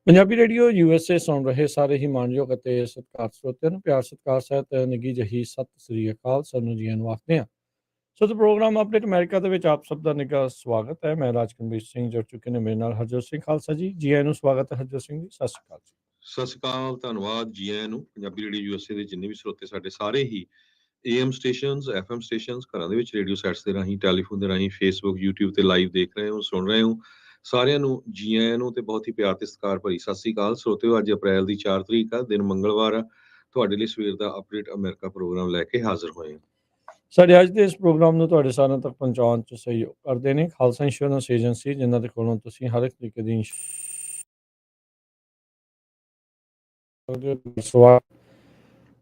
Punjabi radio USA ਸੁਣ ਰਹੇ ਸਾਰੇ ਹੀ ਮਾਣਯੋਗ ਅਤੇ ਸਤਿਕਾਰ ਸਰੋਤਿਆਂ ਨੂੰ ਪਿਆਰ ਸਤਿਕਾਰ ਸਹਿਤ ਨਿੱਘੀ ਜਿਹੀ ਸਤਿ ਸ੍ਰੀ ਅਕਾਲ। ਸਾਨੂੰ ਜੀਆਂ ਨੂੰ ਆਖਦੇ ਹਾਂ। ਸੋ ਤੇ ਪ੍ਰੋਗਰਾਮ ਅਪਡੇਟ ਅਮਰੀਕਾ ਦੇ ਵਿੱਚ ਆਪ ਸਭ ਦਾ ਨਿੱਘਾ ਸਵਾਗਤ ਹੈ। ਮੈਂ ਰਾਜਕਨਵੀਰ ਸਿੰਘ ਜੁੜ ਚੁੱਕੇ ਨੇ ਮੇਰੇ ਨਾਲ ਹਰਜੋਤ ਸਿੰਘ ਖਾਲਸਾ ਜੀ। ਜੀ ਆਇਆਂ ਨੂੰ ਸਵਾਗਤ ਹੈ ਹਰਜੋਤ ਸਿੰਘ ਜੀ, ਸਤਿ ਸ੍ਰੀ ਅਕਾਲ ਜੀ। ਸਤਿ ਸ਼੍ਰੀ ਅਕਾਲ, ਧੰਨਵਾਦ ਜੀ ਆਇਆਂ ਨੂੰ। ਪੰਜਾਬੀ ਰੇਡੀਓ USA ਦੇ ਜਿੰਨੇ ਵੀ ਸਰੋਤੇ ਸਾਡੇ ਸਾਰੇ ਹੀ AM ਸਟੇਸ਼ਨਸ, FM ਸਟੇਸ਼ਨਸ, ਘਰਾਂ ਦੇ ਵਿੱਚ ਰੇਡੀਓ ਸੈਟਸ ਦੇ ਰਾਹੀਂ, ਟੈਲੀਫੋਨ ਦੇ ਰਾਹੀਂ, ਫੇਸਬੁੱਕ, YouTube ਤੇ ਲਾਈਵ ਦੇਖ ਰਹੇ ਹੋ, ਸੁਣ ਰਹੇ ਹੋ, ਸਾਰਿਆਂ ਨੂੰ ਜੀ ਆਇਆਂ ਨੂੰ ਤੇ ਬਹੁਤ ਹੀ ਪਿਆਰ ਤੇ ਸਤਿਕਾਰ ਭਰੀ ਸਤਿ ਸ਼੍ਰੀ ਅਕਾਲ। ਸਰੋਤਿਓ, ਅੱਜ ਅਪ੍ਰੈਲ ਦੀ 4 ਤਰੀਕ ਆ, ਦਿਨ ਮੰਗਲਵਾਰ ਆ। ਤੁਹਾਡੇ ਲਈ ਸਵੇਰ ਦਾ ਅਪਡੇਟ ਅਮਰੀਕਾ ਪ੍ਰੋਗਰਾਮ ਲੈ ਕੇ ਹਾਜ਼ਰ ਹੋਏ ਹਾਂ। ਸਾਡੇ ਅੱਜ ਦੇ ਇਸ ਪ੍ਰੋਗਰਾਮ ਨੂੰ ਤੁਹਾਡੇ ਸਾਰਿਆਂ ਤੱਕ ਪਹੁੰਚਾਉਣ 'ਚ ਸਹਿਯੋਗ ਕਰਦੇ ਨੇ ਖਾਲਸਾ ਇੰਸ਼ੋਰੈਂਸ ਏਜੰਸੀ, ਜਿਨ੍ਹਾਂ ਦੇ ਕੋਲੋਂ ਤੁਸੀਂ ਹਰ ਇੱਕ ਤਰੀਕੇ ਦੀ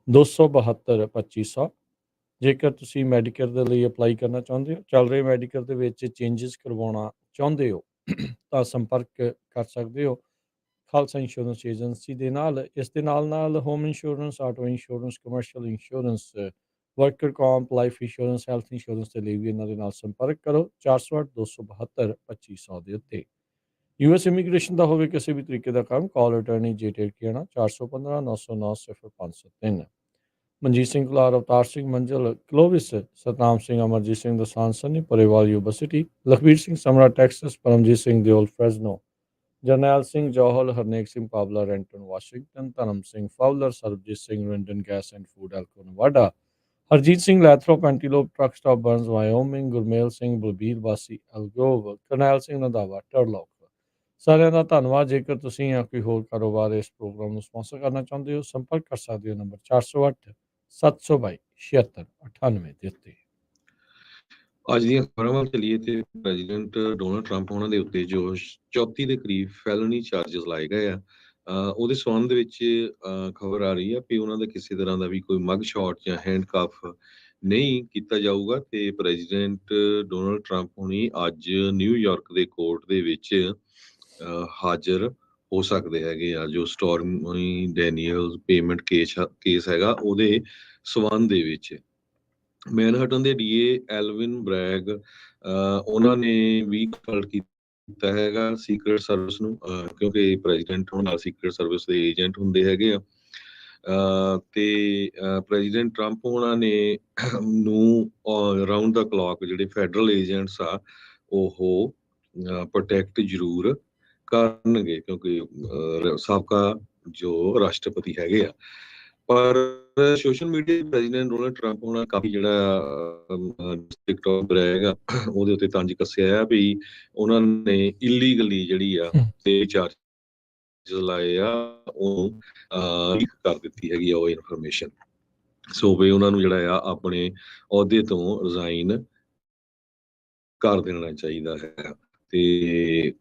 272-2500। ਜੇਕਰ ਤੁਸੀਂ ਮੈਡੀਕਲ ਦੇ ਲਈ ਅਪਲਾਈ ਕਰਨਾ ਚਾਹੁੰਦੇ ਹੋ, ਚੱਲ ਰਹੇ ਮੈਡੀਕਲ ਦੇ ਵਿੱਚ ਚੇਂਜਸ ਕਰਵਾਉਣਾ ਚਾਹੁੰਦੇ ਹੋ ਤਾਂ ਸੰਪਰਕ ਕਰ ਸਕਦੇ ਹੋ ਖਾਲਸਾ ਇੰਸ਼ੋਰੈਂਸ ਏਜੰਸੀ ਦੇ ਨਾਲ। ਇਸ ਦੇ ਨਾਲ home insurance, auto insurance, commercial insurance, worker comp, life insurance, health insurance ਦੇ ਲਈ ਵੀ ਇਹਨਾਂ ਦੇ ਨਾਲ ਸੰਪਰਕ ਕਰੋ 408-272-2500 ਦੇ ਉੱਤੇ। US ਇਮੀਗ੍ਰੇਸ਼ਨ ਦਾ ਹੋਵੇ ਕਿਸੇ ਵੀ ਤਰੀਕੇ ਦਾ ਕੰਮ, call attorney JTK 415-909-0503। Manjit Singh Kular, Avtar Singh Manzil, Clovis, Satnam Singh, Amarjit Singh Dosanjh Sunny, Parewal university, Lakhbir Singh Samra Texas, Paramjit Singh Deol Fresno, Jarnail Singh Johal, Harnek Singh Pawla Renton Washington, Dharam Singh Fowler, Sarabjit Singh Rindan gas and food Elko Nevada, Harjit Singh Lathrop Antelope truck stop Burns Wyoming, Gurmel Singh Balbir ਵਾਸੀ ਅਲਗੋਵ, ਕਰਨੈਲ ਸਿੰਘ ਨੰਦਾਵਾ ਟਰਲੋਕ। ਸਾਰਿਆਂ ਦਾ ਧੰਨਵਾਦ। ਜੇਕਰ ਤੁਸੀਂ ਜਾਂ ਕੋਈ ਹੋਰ ਕਾਰੋਬਾਰ ਇਸ ਪ੍ਰੋਗਰਾਮ ਨੂੰ ਸਪਾਂਸਰ ਕਰਨਾ ਚਾਹੁੰਦੇ ਹੋ, ਸੰਪਰਕ ਕਰ ਸਕਦੇ ਹੋ ਨੰਬਰ 408-722-7698 ਦੇ ਉੱਤੇ। ਅੱਜ ਦੀਆਂ ਖਬਰਾਂ ਵੱਲ ਚੱਲੀਏ ਤੇ ਪ੍ਰੈਜ਼ੀਡੈਂਟ ਡੋਨਲਡ ਟਰੰਪ ਉਹਨਾਂ ਦੇ ਉੱਤੇ ਜੋ 34 ਦੇ ਕਰੀਬ ਫੈਲਨੀ ਚਾਰਜਸ ਲਾਏ ਗਏ ਆ, ਉਹਦੇ ਸੰਬੰਧ ਦੇ ਵਿੱਚ ਖਬਰ ਆ ਰਹੀ ਆ ਕਿ ਉਹਨਾਂ ਦਾ ਕਿਸੇ ਤਰ੍ਹਾਂ ਦਾ ਵੀ ਕੋਈ ਮਗ ਸ਼ਾਟ ਜਾਂ ਹੈਂਡਕਫ ਨਹੀਂ ਕੀਤਾ ਜਾਊਗਾ ਤੇ ਪ੍ਰੈਜ਼ੀਡੈਂਟ ਡੋਨਲਡ ਟਰੰਪ ਹੁਣੀ ਅੱਜ ਨਿਊਯਾਰਕ ਦੇ ਕੋਰਟ ਦੇ ਵਿੱਚ ਹਾਜ਼ਰ ਹੋ ਸਕਦੇ ਹੈਗੇ ਆ। ਜੋ ਸਟੋਰਮੀ ਡੈਨੀਅਲ ਪੇਮੈਂਟ ਕੇਸ ਹੈਗਾ, ਉਹਦੇ ਸੰਬੰਧ ਦੇ ਵਿੱਚ ਮੈਨਹਟਨ ਦੇ DA ਐਲਵਿਨ ਬ੍ਰੈਗ ਉਹਨਾਂ ਨੇ ਵੀ ਕਾਲ ਕੀਤਾ ਹੈਗਾ ਸੀਕ੍ਰੇਟ ਸਰਵਿਸ ਨੂੰ, ਕਿਉਂਕਿ ਪ੍ਰੈਜ਼ੀਡੈਂਟ ਹੁਣ ਸੀਕ੍ਰੇਟ ਸਰਵਿਸ ਦੇ ਏਜੰਟ ਹੁੰਦੇ ਹੈਗੇ ਆ। ਤੇ ਪ੍ਰੈਜ਼ੀਡੈਂਟ ਟਰੰਪ ਉਹਨਾਂ ਨੇ ਨੂੰ ਰਾਉਂਡ ਦਾ ਕਲੌਕ ਜਿਹੜੇ ਫੈਡਰਲ ਏਜੰਟਸ ਆ ਉਹ ਪ੍ਰੋਟੈਕਟ ਜ਼ਰੂਰ ਕਰਨਗੇ, ਕਿਉਂਕਿ ਸਾਬਕਾ ਜੋ ਰਾਸ਼ਟਰਪਤੀ ਹੈਗੇ ਆ। ਪਰ social media president Donald Trump ਹੋਣਾ ਕਾਫੀ ਜਿਹੜਾ ਟਿਕਟੌਕ ਬਰੈਗਾ ਉਹਦੇ ਉੱਤੇ ਤੰਜ ਕੱਸਿਆ ਆ ਵੀ ਉਹਨਾਂ ਨੇ ਇਲੀਗਲੀ ਜਿਹੜੀ ਆ ਤੇ ਚਾਰਜ ਲਾਏ ਆ ਉਹ ਲੀਕ ਕਰ ਦਿੱਤੀ ਹੈਗੀ ਆ ਉਹ ਇਨਫੋਰਮੇਸ਼ਨ। ਸੋ ਵੀ ਉਹਨਾਂ ਨੂੰ ਜਿਹੜਾ ਆ ਆਪਣੇ ਅਹੁਦੇ ਤੋਂ ਰਿਜ਼ਾਈਨ ਕਰ ਦੇਣਾ ਚਾਹੀਦਾ ਹੈ। ਤੇ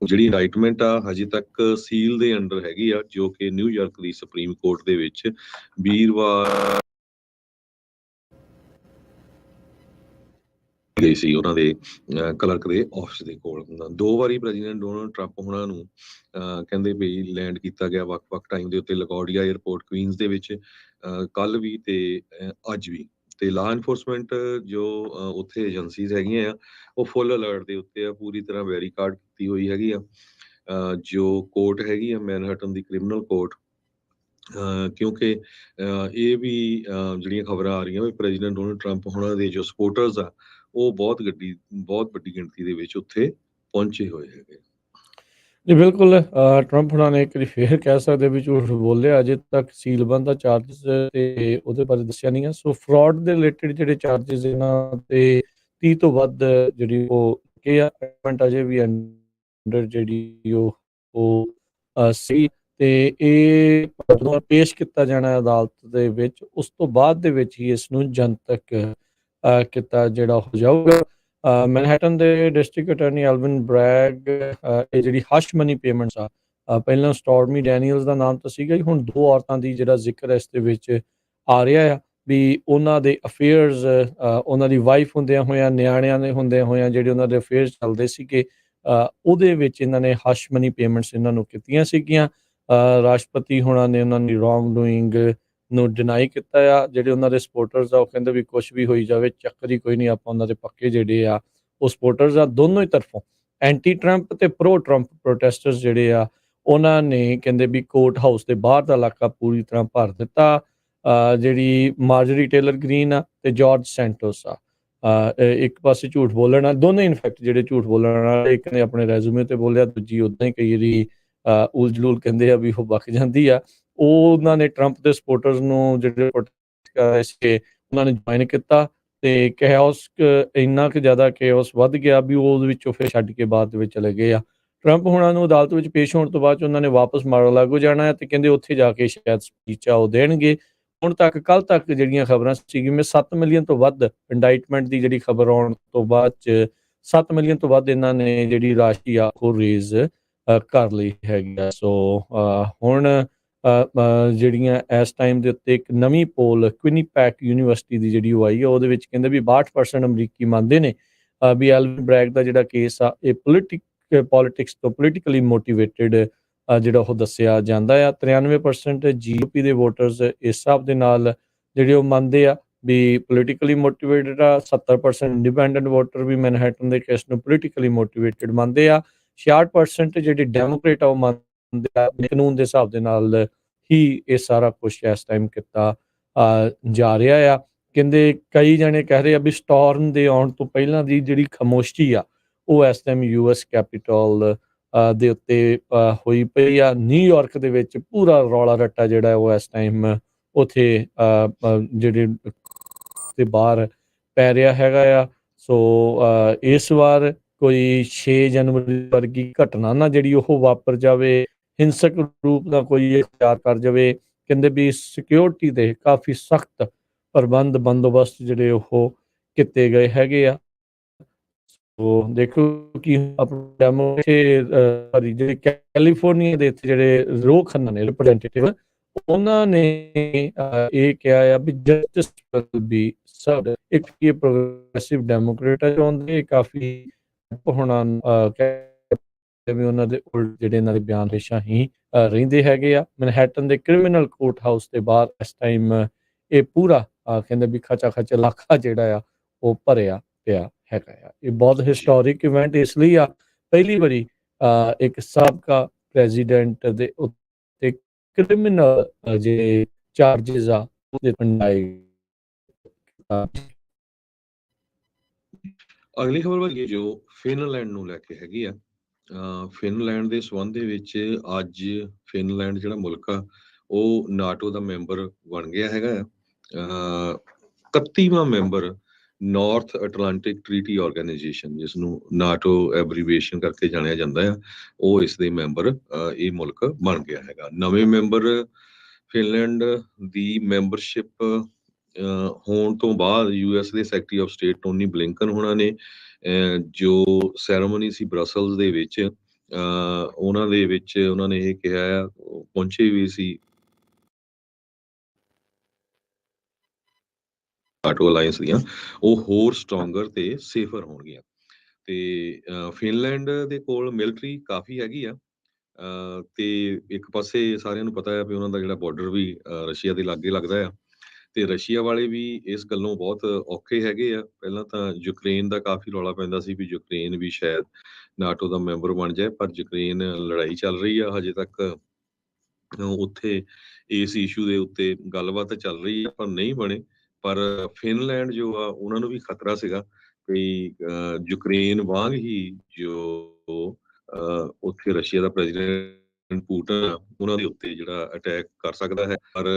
ਜਿਹੜੀ ਇੰਡਾਈਟਮੈਂਟ ਆ ਹਜੇ ਤੱਕ ਸੀਲ ਦੇ ਅੰਡਰ ਹੈਗੀ ਆ, ਜੋ ਕਿ ਨਿਊਯਾਰਕ ਦੀ ਸੁਪਰੀਮ ਕੋਰਟ ਦੇ ਵਿੱਚ ਵੀਰਵਾਰ ਗਈ ਸੀ ਉਹਨਾਂ ਦੇ ਕਲਰਕ ਦੇ ਆਫਿਸ ਦੇ ਕੋਲ। 2 ਵਾਰੀ ਪ੍ਰੈਜ਼ੀਡੈਂਟ ਡੋਨਲਡ ਟਰੰਪ ਉਹਨਾਂ ਨੂੰ ਕਹਿੰਦੇ ਵੀ ਲੈਂਡ ਕੀਤਾ ਗਿਆ ਵੱਖ-ਵੱਖ ਟਾਈਮ ਦੇ ਉੱਤੇ ਲਗੌਰਡੀਆ ਏਅਰਪੋਰਟ ਕੁਈਨਸ ਦੇ ਵਿੱਚ, ਕੱਲ ਵੀ ਤੇ ਅੱਜ ਵੀ। ਤੇ ਲਾਅ ਐਨਫੋਰਸਮੈਂਟ ਜੋ ਉੱਥੇ ਏਜੰਸੀਜ਼ ਹੈਗੀਆਂ ਆ ਉਹ ਫੁੱਲ ਅਲਰਟ ਦੇ ਉੱਤੇ ਆ, ਪੂਰੀ ਤਰ੍ਹਾਂ ਵੈਰੀਕਾਰਡ ਕੀਤੀ ਹੋਈ ਹੈਗੀ ਆ ਜੋ ਕੋਰਟ ਹੈਗੀ ਆ ਮੈਨਹਟਨ ਦੀ ਕ੍ਰਿਮੀਨਲ ਕੋਰਟ, ਕਿਉਂਕਿ ਇਹ ਵੀ ਜਿਹੜੀਆਂ ਖਬਰਾਂ ਆ ਰਹੀਆਂ ਵੀ ਪ੍ਰੈਜ਼ੀਡੈਂਟ ਡੋਨਲਡ ਟਰੰਪ ਉਹਨਾਂ ਦੇ ਜੋ ਸਪੋਰਟਰਸ ਆ ਉਹ ਬਹੁਤ ਵੱਡੀ ਗਿਣਤੀ ਦੇ ਵਿੱਚ ਉੱਥੇ ਪਹੁੰਚੇ ਹੋਏ ਹੈਗੇ। ਜੀ ਬਿਲਕੁਲ, ਟਰੰਪ ਹੁਣਾਂ ਨੇ ਇੱਕ ਵਾਰੀ ਫੇਰ ਕਹਿ ਸਕਦੇ ਵੀ ਝੂਠ ਬੋਲਿਆ, ਅਜੇ ਤੱਕ ਸੀਲਬੰਦ ਦਾ ਚਾਰਜਸ ਤੇ ਉਹਦੇ ਬਾਰੇ ਦੱਸਿਆ ਨਹੀਂ ਹੈ। ਸੋ ਫਰਾਡ ਦੇ ਰਿਲੇਟਡ ਜਿਹੜੇ ਚਾਰਜਸ ਇਹਨਾਂ ਤੇ 30 ਤੋਂ ਵੱਧ ਜਿਹੜੀ ਉਹ ਕਿ ਅਜੇ ਵੀ ਅੰਡਰ ਜਿਹੜੀ ਉਹ ਸੀ ਤੇ ਇਹ ਜਦੋਂ ਪੇਸ਼ ਕੀਤਾ ਜਾਣਾ ਅਦਾਲਤ ਦੇ ਵਿੱਚ, ਉਸ ਤੋਂ ਬਾਅਦ ਦੇ ਵਿੱਚ ਹੀ ਇਸ ਨੂੰ ਜਨਤਕ ਕੀਤਾ ਜਿਹੜਾ ਹੋ ਜਾਊਗਾ। ਮੈਨਹਟਨ ਦੇ ਡਿਸਟ੍ਰਿਕਟ ਅਟਾਰਨੀ ਐਲਵਿਨ ਬ੍ਰੈਗ ਇਹ ਜਿਹੜੀ ਹਸ਼ ਮਨੀ ਪੇਮੈਂਟਸ ਆ, ਪਹਿਲਾਂ ਸਟੋਰਮੀ ਡੈਨੀਅਲਸ ਦਾ ਨਾਮ ਤਾਂ ਸੀਗਾ ਹੀ, ਹੁਣ 2 ਔਰਤਾਂ ਦੀ ਜਿਹੜਾ ਜ਼ਿਕਰ ਇਸ ਦੇ ਵਿੱਚ ਆ ਰਿਹਾ ਆ ਵੀ ਉਹਨਾਂ ਦੇ ਅਫੇਅਰਸ ਉਹਨਾਂ ਦੀ ਵਾਈਫ ਹੁੰਦਿਆਂ ਹੋਇਆਂ, ਨਿਆਣਿਆਂ ਦੇ ਹੁੰਦਿਆਂ ਹੋਇਆਂ ਜਿਹੜੇ ਉਹਨਾਂ ਦੇ ਅਫੇਅਰਸ ਚੱਲਦੇ ਸੀਗੇ, ਉਹਦੇ ਵਿੱਚ ਇਹਨਾਂ ਨੇ ਹਸ਼ ਮਨੀ ਪੇਮੈਂਟਸ ਇਹਨਾਂ ਨੂੰ ਕੀਤੀਆਂ ਸੀਗੀਆਂ। ਰਾਸ਼ਟਰਪਤੀ ਹੋਣਾ ਨੇ ਉਹਨਾਂ ਦੀ ਰੋਂਗ ਡੂਇੰਗ ਨੂੰ ਡਿਨਾਈ ਕੀਤਾ ਆ। ਜਿਹੜੇ ਉਹਨਾਂ ਦੇ ਸਪੋਰਟਰਸ ਆ ਉਹ ਕਹਿੰਦੇ ਵੀ ਕੁਛ ਵੀ ਹੋਈ ਜਾਵੇ, ਚੱਕਰ ਹੀ ਕੋਈ ਨਹੀਂ, ਆਪਾਂ ਉਹਨਾਂ ਦੇ ਪੱਕੇ ਜਿਹੜੇ ਆ ਉਹ ਸਪੋਰਟਰਸ ਆ। ਦੋਨੋਂ ਹੀ ਤਰਫੋਂ ਐਂਟੀ ਟਰੰਪ ਤੇ ਪ੍ਰੋ ਟਰੰਪ ਪ੍ਰੋਟੈਸਟਰਸ ਜਿਹੜੇ ਆ ਉਹਨਾਂ ਨੇ ਕਹਿੰਦੇ ਵੀ ਕੋਰਟ ਹਾਊਸ ਦੇ ਬਾਹਰ ਦਾ ਇਲਾਕਾ ਪੂਰੀ ਤਰ੍ਹਾਂ ਭਰ ਦਿੱਤਾ। ਜਿਹੜੀ ਮਾਰਜਰੀ ਟੇਲਰ ਗ੍ਰੀਨ ਆ ਤੇ ਜਾਰਜ ਸੈਂਟੋਸ ਆ, ਇੱਕ ਪਾਸੇ ਝੂਠ ਬੋਲਣ ਨਾਲ, ਦੋਨੇ ਇਨਫੈਕਟ ਜਿਹੜੇ ਝੂਠ ਬੋਲਣ ਨਾਲ, ਇੱਕ ਨੇ ਆਪਣੇ ਰੈਜ਼ੂਮੇ ਤੇ ਬੋਲਿਆ, ਦੂਜੀ ਉਦਾਂ ਹੀ ਕਈ ਵਾਰੀ ਉਲ ਜਲੂਲ ਕਹਿੰਦੇ ਆ ਵੀ ਉਹ ਬਕ ਜਾਂਦੀ ਆ। ਉਹਨਾਂ ਨੇ ਟਰੰਪ ਦੇ ਸਪੋਰਟਰਸ ਨੂੰ ਜਿਹੜੇ protest ਕਰ ਰਹੇ ਸੀਗੇ ਉਹਨਾਂ ਨੇ ਜੁਆਇਨ ਕੀਤਾ ਤੇ ਕੈਓਸ ਇੰਨਾ ਕੁ ਜ਼ਿਆਦਾ ਕੈਓਸ ਵੱਧ ਗਿਆ ਵੀ ਉਹ ਉਹਦੇ ਵਿੱਚੋਂ ਫਿਰ ਛੱਡ ਕੇ ਬਾਅਦ ਦੇ ਵਿੱਚ ਚਲੇ ਗਏ ਆ। ਟਰੰਪ ਹੁਣਾਂ ਨੂੰ ਅਦਾਲਤ ਵਿੱਚ ਪੇਸ਼ ਹੋਣ ਤੋਂ ਬਾਅਦ 'ਚ ਉਹਨਾਂ ਨੇ ਵਾਪਸ ਮਾਰ-ਆ-ਲਾਗੋ ਜਾਣਾ ਹੈ ਤੇ ਕਹਿੰਦੇ ਉੱਥੇ ਜਾ ਕੇ ਸ਼ਾਇਦ ਸਪੀਚ ਆ ਉਹ ਦੇਣਗੇ। ਹੁਣ ਤੱਕ ਕੱਲ੍ਹ ਤੱਕ ਜਿਹੜੀਆਂ ਖਬਰਾਂ ਸੀਗੀਆਂ 7 ਮਿਲੀਅਨ ਤੋਂ ਵੱਧ ਇੰਡਾਈਟਮੈਂਟ ਦੀ ਜਿਹੜੀ ਖਬਰ ਆਉਣ ਤੋਂ ਬਾਅਦ 'ਚ 7 ਮਿਲੀਅਨ ਤੋਂ ਵੱਧ ਇਹਨਾਂ ਨੇ ਜਿਹੜੀ ਰਾਸ਼ੀ ਆ ਉਹ ਰੇਜ਼ ਕਰ ਲਈ ਹੈਗੀ ਆ। ਸੋ ਹੁਣ ਜਿਹੜੀਆਂ ਇਸ ਟਾਈਮ ਦੇ ਉੱਤੇ ਇੱਕ ਨਵੀਂ ਪੋਲ ਕੁਇਨੀਪੈਕ ਯੂਨੀਵਰਸਿਟੀ ਦੀ ਜਿਹੜੀ ਉਹ ਆਈ ਆ ਉਹਦੇ ਵਿੱਚ ਕਹਿੰਦੇ ਵੀ 62% ਅਮਰੀਕੀ ਮੰਨਦੇ ਨੇ ਵੀ ਐਲਵਿਨ ਬ੍ਰੈਗ ਦਾ ਜਿਹੜਾ ਕੇਸ ਆ ਇਹ ਪੋਲਿਟਿਕਸ ਤੋਂ ਪੋਲੀਟੀਕਲੀ ਮੋਟੀਵੇਟਿਡ ਜਿਹੜਾ ਉਹ ਦੱਸਿਆ ਜਾਂਦਾ ਆ। 93% ਜੀਓਪੀ ਦੇ ਵੋਟਰਸ ਇਸ ਹਿਸਾਬ ਦੇ ਨਾਲ ਜਿਹੜੇ ਉਹ ਮੰਨਦੇ ਆ ਵੀ ਪੋਲੀਟੀਕਲੀ ਮੋਟੀਵੇਟਿਡ ਆ। 70% ਇੰਡੀਪੈਂਡੈਂਟ ਵੋਟਰ ਵੀ ਮੈਨਹੈਟਨ ਦੇ ਕੇਸ ਨੂੰ ਪੋਲੀਟੀਕਲੀ ਮੋਟੀਵੇਟਿਡ ਮੰਨਦੇ ਆ। 66% ਜਿਹੜੇ ਡੈਮੋਕ੍ਰੇਟ ਆ ਉਹ ਮੰਨਦੇ ਆ ਕਾਨੂੰਨ ਦੇ ਹਿਸਾਬ ਦੇ ਨਾਲ ਹੀ ਇਹ ਸਾਰਾ ਕੁਛ ਇਸ ਟਾਈਮ ਕੀਤਾ ਜਾ ਰਿਹਾ ਆ। ਕਹਿੰਦੇ ਕਈ ਜਣੇ ਕਹਿ ਰਹੇ ਆ ਵੀ ਸਟੋਰਮ ਦੇ ਆਉਣ ਤੋਂ ਪਹਿਲਾਂ ਦੀ ਜਿਹੜੀ ਖਾਮੋਸ਼ੀ ਆ ਉਹ ਇਸ ਟਾਈਮ ਯੂਐਸ ਕੈਪੀਟਲ ਦੇ ਉੱਤੇ ਹੋਈ ਪਈ ਆ। ਨਿਊਯਾਰਕ ਦੇ ਵਿੱਚ ਪੂਰਾ ਰੌਲਾ ਰੱਟਾ ਜਿਹੜਾ ਉਹ ਇਸ ਟਾਈਮ ਉੱਥੇ ਜਿਹੜੇ ਦੇ ਬਾਹਰ ਪੈ ਰਿਹਾ ਹੈਗਾ ਆ। ਸੋ ਇਸ ਵਾਰ ਕੋਈ 6 ਜਨਵਰੀ ਵਰਗੀ ਘਟਨਾ ਨਾ ਜਿਹੜੀ ਉਹ ਵਾਪਰ ਜਾਵੇ, ਹਿੰਸਕ ਰੂਪ ਦਾ ਕੋਈ ਇਖਤਿਆਰ ਕਰ ਜਾਵੇ। ਕਹਿੰਦੇ ਵੀ ਸਿਕਿਉਰਿਟੀ ਦੇ ਕਾਫੀ ਸਖਤ ਪ੍ਰਬੰਧ ਬੰਦੋਬਸਤ ਜਿਹੜੇ ਉਹ ਕੀਤੇ ਗਏ ਹੈਗੇ ਆ। ਉਹ ਦੇਖੋ ਕਿ ਜਿਹੜੇ ਕੈਲੀਫੋਰਨੀਆ ਦੇ ਇੱਥੇ ਜਿਹੜੇ ਰੋਹ ਖੰਨਾ ਨੇ ਰਿਪਰੈਜ਼ੈਂਟੇਟਿਵ, ਉਹਨਾਂ ਨੇ ਇਹ ਕਿਹਾ ਆ ਵੀ ਜਸਟਿਸ ਵਿਲ ਬੀ ਸਰਵਡ। ਇੱਕ ਇਹ ਪ੍ਰੋਗਰੈਸਿਵ ਡੈਮੋਕ੍ਰੇਟ ਆ ਚਾਹੁੰਦੇ ਕਾਫੀ ਹੋਣਾ ਵੀ ਉਹਨਾਂ ਦੇ ਉਲਟ ਜਿਹੜੇ ਇਹਨਾਂ ਦੇ ਬਿਆਨ ਹਮੇਸ਼ਾ ਹੀ ਰਹਿੰਦੇ ਹੈਗੇ ਆ। ਮੈਨਹੈਟਨ ਦੇ ਕ੍ਰਿਮੀਨਲ ਕੋਰਟ ਹਾਊਸ ਦੇ ਬਾਹਰ ਇਸ ਟਾਈਮ ਇਹ ਪੂਰਾ ਕਹਿੰਦੇ ਵੀ ਖਚਾ ਖਚ ਇਲਾਕਾ ਜਿਹੜਾ ਆ ਉਹ ਭਰਿਆ ਪਿਆ ਹੈਗਾ ਆ। ਇਹ ਬਹੁਤ ਹਿਸਟੋਰਿਕ ਇਵੈਂਟ ਇਸ ਲਈ ਆ, ਪਹਿਲੀ ਵਾਰੀ ਇੱਕ ਸਾਬਕਾ ਪ੍ਰੈਜ਼ੀਡੈਂਟ ਦੇ ਉੱਤੇ ਕ੍ਰਿਮੀਨਲ ਜੇ ਚਾਰजेस ਆ ਉਹਦੇ ਬਣਾਏ। ਅਗਲੀ ਖਬਰ ਵੱਲ ਜੋ ਫਿਨਲੈਂਡ ਨੂੰ ਲੈ ਕੇ ਹੈਗੀ ਆ। ਫਿਨਲੈਂਡ ਦੇ ਸੰਬੰਧ ਦੇ ਵਿੱਚ ਅੱਜ ਫਿਨਲੈਂਡ ਜਿਹੜਾ ਮੁਲਕ ਆ ਉਹ ਨਾਟੋ ਦਾ ਮੈਂਬਰ ਬਣ ਗਿਆ ਹੈਗਾ ਆ। 31ਵਾਂ member North Atlantic Treaty Organization, ਜਿਸ ਨੂੰ ਨਾਟੋ ਐਬਰੀਵੇਸ਼ਨ ਕਰਕੇ ਜਾਣਿਆ ਜਾਂਦਾ ਆ, ਉਹ ਇਸ ਦੇ ਮੈਂਬਰ ਇਹ ਮੁਲਕ ਬਣ ਗਿਆ ਹੈਗਾ। ਨਵੇਂ ਮੈਂਬਰ ਫਿਨਲੈਂਡ ਦੀ ਮੈਂਬਰਸ਼ਿਪ ਹੋਣ ਤੋਂ ਬਾਅਦ ਯੂਐਸ ਦੇ secretary of state Tony Blinken ਹੋਣਾ ਨੇ ਜੋ ਸੈਰੇਮਨੀ ਸੀ ਬਰਸਲਸ ਦੇ ਵਿੱਚ, ਉਹਨਾਂ ਦੇ ਵਿੱਚ ਉਹਨਾਂ ਨੇ ਇਹ ਕਿਹਾ ਆ, ਪਹੁੰਚੇ ਵੀ ਸੀ ਨਾਟੋ ਅਲਾਈਅੰਸ ਦੀਆਂ, ਉਹ ਹੋਰ ਸਟਰੋਂਗਰ ਤੇ ਸੇਫਰ ਹੋਣਗੀਆਂ। ਤੇ ਫਿਨਲੈਂਡ ਦੇ ਕੋਲ ਮਿਲਟਰੀ ਕਾਫੀ ਹੈਗੀ ਆ ਤੇ ਇੱਕ ਪਾਸੇ ਸਾਰਿਆਂ ਨੂੰ ਪਤਾ ਹੈ ਵੀ ਉਹਨਾਂ ਦਾ ਜਿਹੜਾ ਬਾਰਡਰ ਵੀ ਰਸ਼ੀਆ ਦੇ ਲਾਗੇ ਲੱਗਦਾ ਆ ਤੇ ਰਸ਼ੀਆ ਵਾਲੇ ਵੀ ਇਸ ਗੱਲੋਂ ਬਹੁਤ ਔਖੇ ਹੈਗੇ ਆ। ਪਹਿਲਾਂ ਤਾਂ ਯੂਕਰੇਨ ਦਾ ਕਾਫੀ ਰੌਲਾ ਪੈਂਦਾ ਸੀ ਵੀ ਯੂਕਰੇਨ ਵੀ ਸ਼ਾਇਦ ਨਾਟੋ ਦਾ ਮੈਂਬਰ ਬਣ ਜਾਏ, ਪਰ ਯੂਕਰੇਨ ਲੜਾਈ ਚੱਲ ਰਹੀ ਆ ਹਜੇ ਤੱਕ ਉੱਥੇ ਇਸ ਇਸ਼ੂ ਦੇ ਉੱਤੇ ਗੱਲਬਾਤ ਚੱਲ ਰਹੀ ਆ ਪਰ ਨਹੀਂ ਬਣੇ। ਪਰ ਫਿਨਲੈਂਡ ਜੋ ਆ ਉਹਨਾਂ ਨੂੰ ਵੀ ਖਤਰਾ ਸੀਗਾ ਵੀ ਯੂਕਰੇਨ ਵਾਂਗ ਹੀ ਜੋ ਉੱਥੇ ਰਸ਼ੀਆ ਦਾ ਪ੍ਰੈਜ਼ੀਡੈਂਟ ਪੁਟਿਨ ਆ ਉਹਨਾਂ ਦੇ ਉੱਤੇ ਜਿਹੜਾ ਅਟੈਕ ਕਰ ਸਕਦਾ ਹੈ। ਪਰ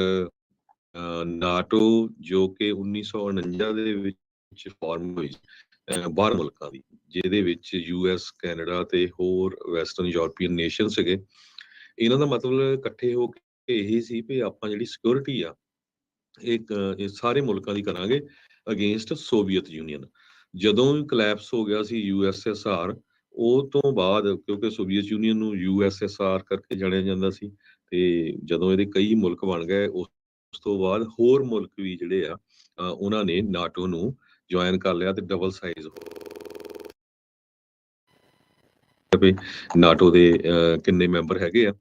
ਨਾਟੋ ਜੋ ਕਿ 1949 ਦੇ ਵਿੱਚ ਫਾਰਮ ਹੋਈ 12 ਮੁਲਕਾਂ ਦੀ, ਜਿਹਦੇ ਵਿੱਚ ਯੂਐਸ, ਕੈਨੇਡਾ ਤੇ ਹੋਰ ਵੈਸਟਰਨ ਯੂਰਪੀਅਨ ਨੇਸ਼ਨ ਸੀਗੇ। ਇਹਨਾਂ ਦਾ ਮਤਲਬ ਇਕੱਠੇ ਹੋ ਕੇ ਇਹੀ ਸੀ ਵੀ ਆਪਾਂ ਜਿਹੜੀ ਸਿਕਿਉਰਿਟੀ ਆ ਇਹ ਸਾਰੇ ਮੁਲਕਾਂ ਦੀ ਕਰਾਂਗੇ ਅਗੇਂਸਟ ਸੋਵੀਅਤ ਯੂਨੀਅਨ। ਜਦੋਂ ਵੀ ਕਲੈਪਸ ਹੋ ਗਿਆ ਸੀ ਯੂਐਸਐਸਆਰ, ਉਹ ਤੋਂ ਬਾਅਦ ਕਿਉਂਕਿ ਸੋਵੀਅਤ ਯੂਨੀਅਨ ਨੂੰ ਯੂਐਸਐਸਆਰ ਕਰਕੇ ਜਾਣਿਆ ਜਾਂਦਾ ਸੀ ਤੇ ਜਦੋਂ ਇਹਦੇ ਕਈ ਮੁਲਕ ਬਣ ਗਏ ਉਸ ਉਸ ਤੋਂ ਬਾਅਦ ਹੋਰ ਮੁਲਕ ਵੀ ਜਿਹੜੇ ਆ ਉਹਨਾਂ ਨੇ ਨਾਟੋ ਨੂੰ ਜੁਆਇਨ ਕਰ ਲਿਆ ਤੇ ਡਬਲ ਸਾਈਜ਼ ਵੀ ਨਾਟੋ ਦੇ ਕਿੰਨੇ ਮੈਂਬਰ ਹੈਗੇ ਆ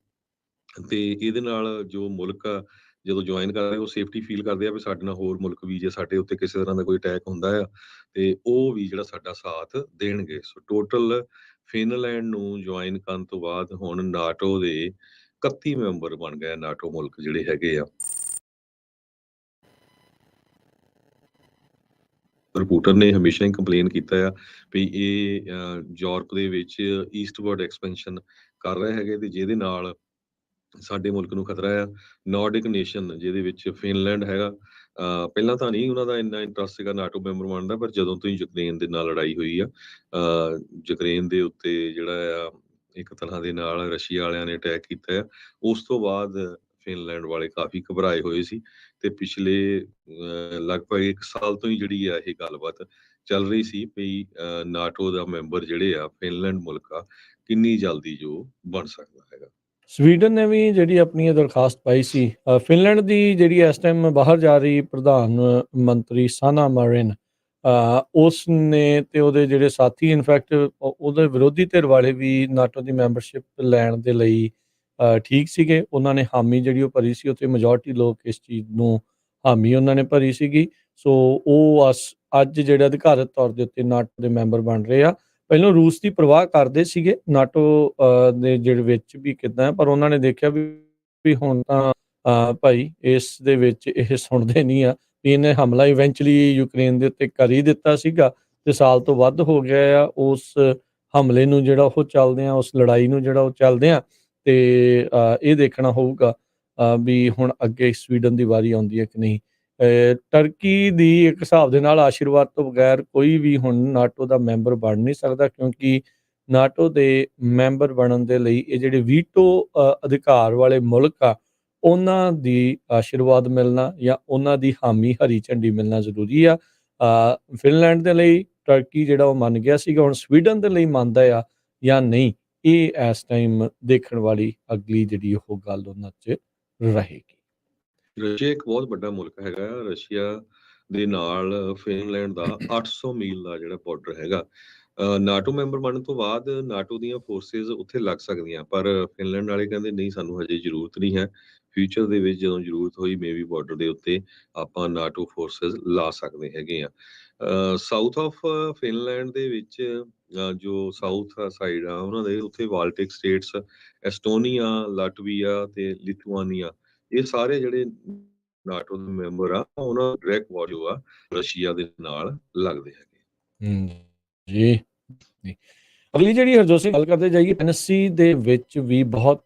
ਤੇ ਇਹਦੇ ਨਾਲ ਜੋ ਮੁਲਕ ਆ ਜਦੋਂ ਜੁਆਇਨ ਕਰਦੇ ਉਹ ਸੇਫਟੀ ਫੀਲ ਕਰਦੇ ਆ ਵੀ ਸਾਡੇ ਨਾਲ ਹੋਰ ਮੁਲਕ ਵੀ ਜੇ ਸਾਡੇ ਉੱਤੇ ਕਿਸੇ ਤਰ੍ਹਾਂ ਦਾ ਕੋਈ ਅਟੈਕ ਹੁੰਦਾ ਆ ਤੇ ਉਹ ਵੀ ਜਿਹੜਾ ਸਾਡਾ ਸਾਥ ਦੇਣਗੇ। ਸੋ ਟੋਟਲ ਫਿਨਲੈਂਡ ਨੂੰ ਜੁਆਇਨ ਕਰਨ ਤੋਂ ਬਾਅਦ ਹੁਣ ਨਾਟੋ ਦੇ 31 ਮੈਂਬਰ ਬਣ ਗਏ ਨਾਟੋ ਮੁਲਕ ਜਿਹੜੇ ਹੈਗੇ ਆ। ਰਿਪੋਰਟਰ ਨੇ ਹਮੇਸ਼ਾ ਹੀ ਕੰਪਲੇਨ ਕੀਤਾ ਆ ਵੀ ਇਹ ਯੂਰਪ ਦੇ ਵਿੱਚ ਈਸਟਵਰਡ ਐਕਸਪੈਂਸ਼ਨ ਕਰ ਰਹੇ ਹੈਗੇ ਤੇ ਜਿਹਦੇ ਨਾਲ ਸਾਡੇ ਮੁਲਕ ਨੂੰ ਖਤਰਾ ਆ। ਨਾਰਡਿਕ ਨੇਸ਼ਨ ਜਿਹਦੇ ਵਿੱਚ ਫਿਨਲੈਂਡ ਹੈਗਾ ਪਹਿਲਾਂ ਤਾਂ ਨਹੀਂ ਉਹਨਾਂ ਦਾ ਇੰਨਾ ਇੰਟਰਸਟ ਸੀਗਾ ਨਾਟੋ ਮੈਂਬਰ ਬਣਨ ਦਾ, ਪਰ ਜਦੋਂ ਤੋਂ ਯੂਕਰੇਨ ਦੇ ਨਾਲ ਲੜਾਈ ਹੋਈ ਆ ਯੂਕਰੇਨ ਦੇ ਉੱਤੇ ਜਿਹੜਾ ਆ ਇੱਕ ਤਰ੍ਹਾਂ ਦੇ ਨਾਲ ਰਸ਼ੀਆ ਵਾਲਿਆਂ ਨੇ ਅਟੈਕ ਕੀਤਾ ਆ, ਉਸ ਤੋਂ ਬਾਅਦ ਫਿਨਲੈਂਡ ਵਾਲੇ ਕਾਫੀ ਘਬਰਾਏ ਹੋਏ ਸੀ ਤੇ ਪਿਛਲੇ ਲਗਭਗ 1 ਸਾਲ ਤੋਂ ਹੀ ਜਿਹੜੀ ਆ ਇਹ ਗੱਲਬਾਤ ਚੱਲ ਰਹੀ ਸੀ ਵੀ ਨਾਟੋ ਦਾ ਮੈਂਬਰ ਜਿਹੜੇ ਆ ਫਿਨਲੈਂਡ ਮੁਲਕ ਆ ਕਿੰਨੀ ਜਲਦੀ ਜੋ ਬਣ ਸਕਦਾ ਹੈਗਾ। ਸਵੀਡਨ ਨੇ ਵੀ ਜਿਹੜੀ ਆਪਣੀ ਇਹ ਦਰਖਾਸਤ ਪਾਈ ਸੀ। ਫਿਨਲੈਂਡ ਦੀ ਜਿਹੜੀ ਇਸ ਟਾਈਮ ਬਾਹਰ ਜਾ ਰਹੀ ਪ੍ਰਧਾਨ ਮੰਤਰੀ ਸਾਨਾ ਮਾਰਿਨ, ਉਸ ਨੇ ਤੇ ਉਹਦੇ ਜਿਹੜੇ ਸਾਥੀ ਇਨਫੈਕਟ ਉਹਦੇ ਵਿਰੋਧੀ ਧਿਰ ਵਾਲੇ ਵੀ ਨਾਟੋ ਦੀ ਮੈਂਬਰਸ਼ਿਪ ਲੈਣ ਦੇ ਲਈ ਠੀਕ ਸੀਗੇ। ਉਹਨਾਂ ਨੇ ਹਾਮੀ ਜਿਹੜੀ ਉਹ ਭਰੀ ਸੀ, ਉੱਥੇ ਮੈਜੋਰਟੀ ਲੋਕ ਇਸ ਚੀਜ਼ ਨੂੰ ਹਾਮੀ ਉਹਨਾਂ ਨੇ ਭਰੀ ਸੀਗੀ। ਸੋ ਉਹ ਅੱਜ ਜਿਹੜਾ ਅਧਿਕਾਰਤ ਤੌਰ ਦੇ ਉੱਤੇ ਨਾਟੋ ਦੇ ਮੈਂਬਰ ਬਣ ਰਹੇ ਆ। ਪਹਿਲਾਂ ਰੂਸ ਦੀ ਪਰਵਾਹ ਕਰਦੇ ਸੀਗੇ ਨਾਟੋ ਦੇ ਜਿਹੜੇ ਵਿੱਚ ਵੀ ਕਿੱਦਾਂ, ਪਰ ਉਹਨਾਂ ਨੇ ਦੇਖਿਆ ਵੀ ਹੁਣ ਤਾਂ ਭਾਈ ਇਸ ਦੇ ਵਿੱਚ ਇਹ ਸੁਣਦੇ ਨਹੀਂ ਆ ਵੀ ਇਹਨੇ ਹਮਲਾ ਇਵੈਂਚੁਅਲੀ ਯੂਕਰੇਨ ਦੇ ਉੱਤੇ ਕਰ ਹੀ ਦਿੱਤਾ ਸੀਗਾ ਤੇ ਸਾਲ ਤੋਂ ਵੱਧ ਹੋ ਗਿਆ ਆ ਉਸ ਹਮਲੇ ਨੂੰ ਜਿਹੜਾ ਉਹ ਚੱਲਦੇ ਆ, ਉਸ ਲੜਾਈ ਨੂੰ ਜਿਹੜਾ ਉਹ ਚੱਲਦੇ ਆ ਤੇ ਇਹ ਦੇਖਣਾ ਹੋਊਗਾ ਵੀ ਹੁਣ ਅੱਗੇ ਸਵੀਡਨ ਦੀ ਵਾਰੀ ਆਉਂਦੀ ਹੈ ਕਿ ਨਹੀਂ। ਟਰਕੀ ਦੀ ਇੱਕ ਹਿਸਾਬ ਦੇ ਨਾਲ ਆਸ਼ੀਰਵਾਦ ਤੋਂ ਬਗੈਰ ਕੋਈ ਵੀ ਹੁਣ ਨਾਟੋ ਦਾ ਮੈਂਬਰ ਬਣ ਨਹੀਂ ਸਕਦਾ, ਕਿਉਂਕਿ ਨਾਟੋ ਦੇ ਮੈਂਬਰ ਬਣਨ ਦੇ ਲਈ ਇਹ ਜਿਹੜੇ ਵੀਟੋ ਅਧਿਕਾਰ ਵਾਲੇ ਮੁਲਕ ਆ ਉਹਨਾਂ ਦੀ ਆਸ਼ੀਰਵਾਦ ਮਿਲਣਾ ਜਾਂ ਉਹਨਾਂ ਦੀ ਹਾਮੀ ਹਰੀ ਝੰਡੀ ਮਿਲਣਾ ਜ਼ਰੂਰੀ ਆ। ਫਿਨਲੈਂਡ ਦੇ ਲਈ ਟਰਕੀ ਜਿਹੜਾ ਉਹ ਮੰਨ ਗਿਆ ਸੀਗਾ, ਹੁਣ ਸਵੀਡਨ ਦੇ ਲਈ ਮੰਨਦਾ ਆ ਜਾਂ ਨਹੀਂ, ਇਹ ਇਸ ਟਾਈਮ ਦੇਖਣ ਵਾਲੀ ਅਗਲੀ ਜਿਹੜੀ ਉਹ ਗੱਲ ਉਹਨਾਂ 'ਚ ਰਹੇਗੀ। ਰਸ਼ੀਆ ਇੱਕ ਬਹੁਤ ਵੱਡਾ ਮੁਲਕ ਹੈਗਾ ਆ। ਰਸ਼ੀਆ ਦੇ ਨਾਲ ਫਿਨਲੈਂਡ ਦਾ 800 ਮੀਲ ਦਾ ਜਿਹੜਾ ਬਾਰਡਰ ਹੈਗਾ। ਨਾਟੋ ਮੈਂਬਰ ਬਣਨ ਤੋਂ ਬਾਅਦ ਨਾਟੋ ਦੀਆਂ ਫੋਰਸਿਸ ਉੱਥੇ ਲੱਗ ਸਕਦੀਆਂ, ਪਰ ਫਿਨਲੈਂਡ ਵਾਲੇ ਕਹਿੰਦੇ ਨਹੀਂ, ਸਾਨੂੰ ਹਜੇ ਜ਼ਰੂਰਤ ਨਹੀਂ ਹੈ। ਫਿਊਚਰ ਦੇ ਵਿੱਚ ਜਦੋਂ ਜ਼ਰੂਰਤ ਹੋਈ ਮੇਬੀ ਬਾਰਡਰ ਦੇ ਉੱਤੇ ਆਪਾਂ ਨਾਟੋ ਫੋਰਸਿਸ ਲਾ ਸਕਦੇ ਹੈਗੇ ਆ। ਸਾਊਥ ਆਫ ਫਿਨਲੈਂਡ ਦੇ ਵਿੱਚ ਜੋ ਸਾਊਥ ਸਾਈਡ ਆ ਉਹਨਾਂ ਦੇ ਉੱਥੇ ਬਾਲਟਿਕ ਸਟੇਟਸ ਐਸਟੋਨੀਆ, ਲਾਟਵੀਆ ਤੇ ਲਿਥੁਆਨੀਆ, ਇਹ ਸਾਰੇ ਜਿਹੜੇ ਨਾਟੋ ਦੇ ਮੈਂਬਰ ਆ ਉਹਨਾਂ ਦਾ ਡਾਇਰੈਕਟ ਵਾਰ ਜੋ ਆ ਰਸ਼ੀਆ ਦੇ ਨਾਲ ਲੱਗਦੇ ਹੈਗੇ। ਜੀ ਜੀ। ਅਗਲੀ ਜਿਹੜੀ ਹਰਜੋਤ ਸਿੰਘ ਗੱਲ ਕਰਦੇ ਜਾਈਏ, ਟੈਨੇਸੀ ਦੇ ਵਿੱਚ ਵੀ ਬਹੁਤ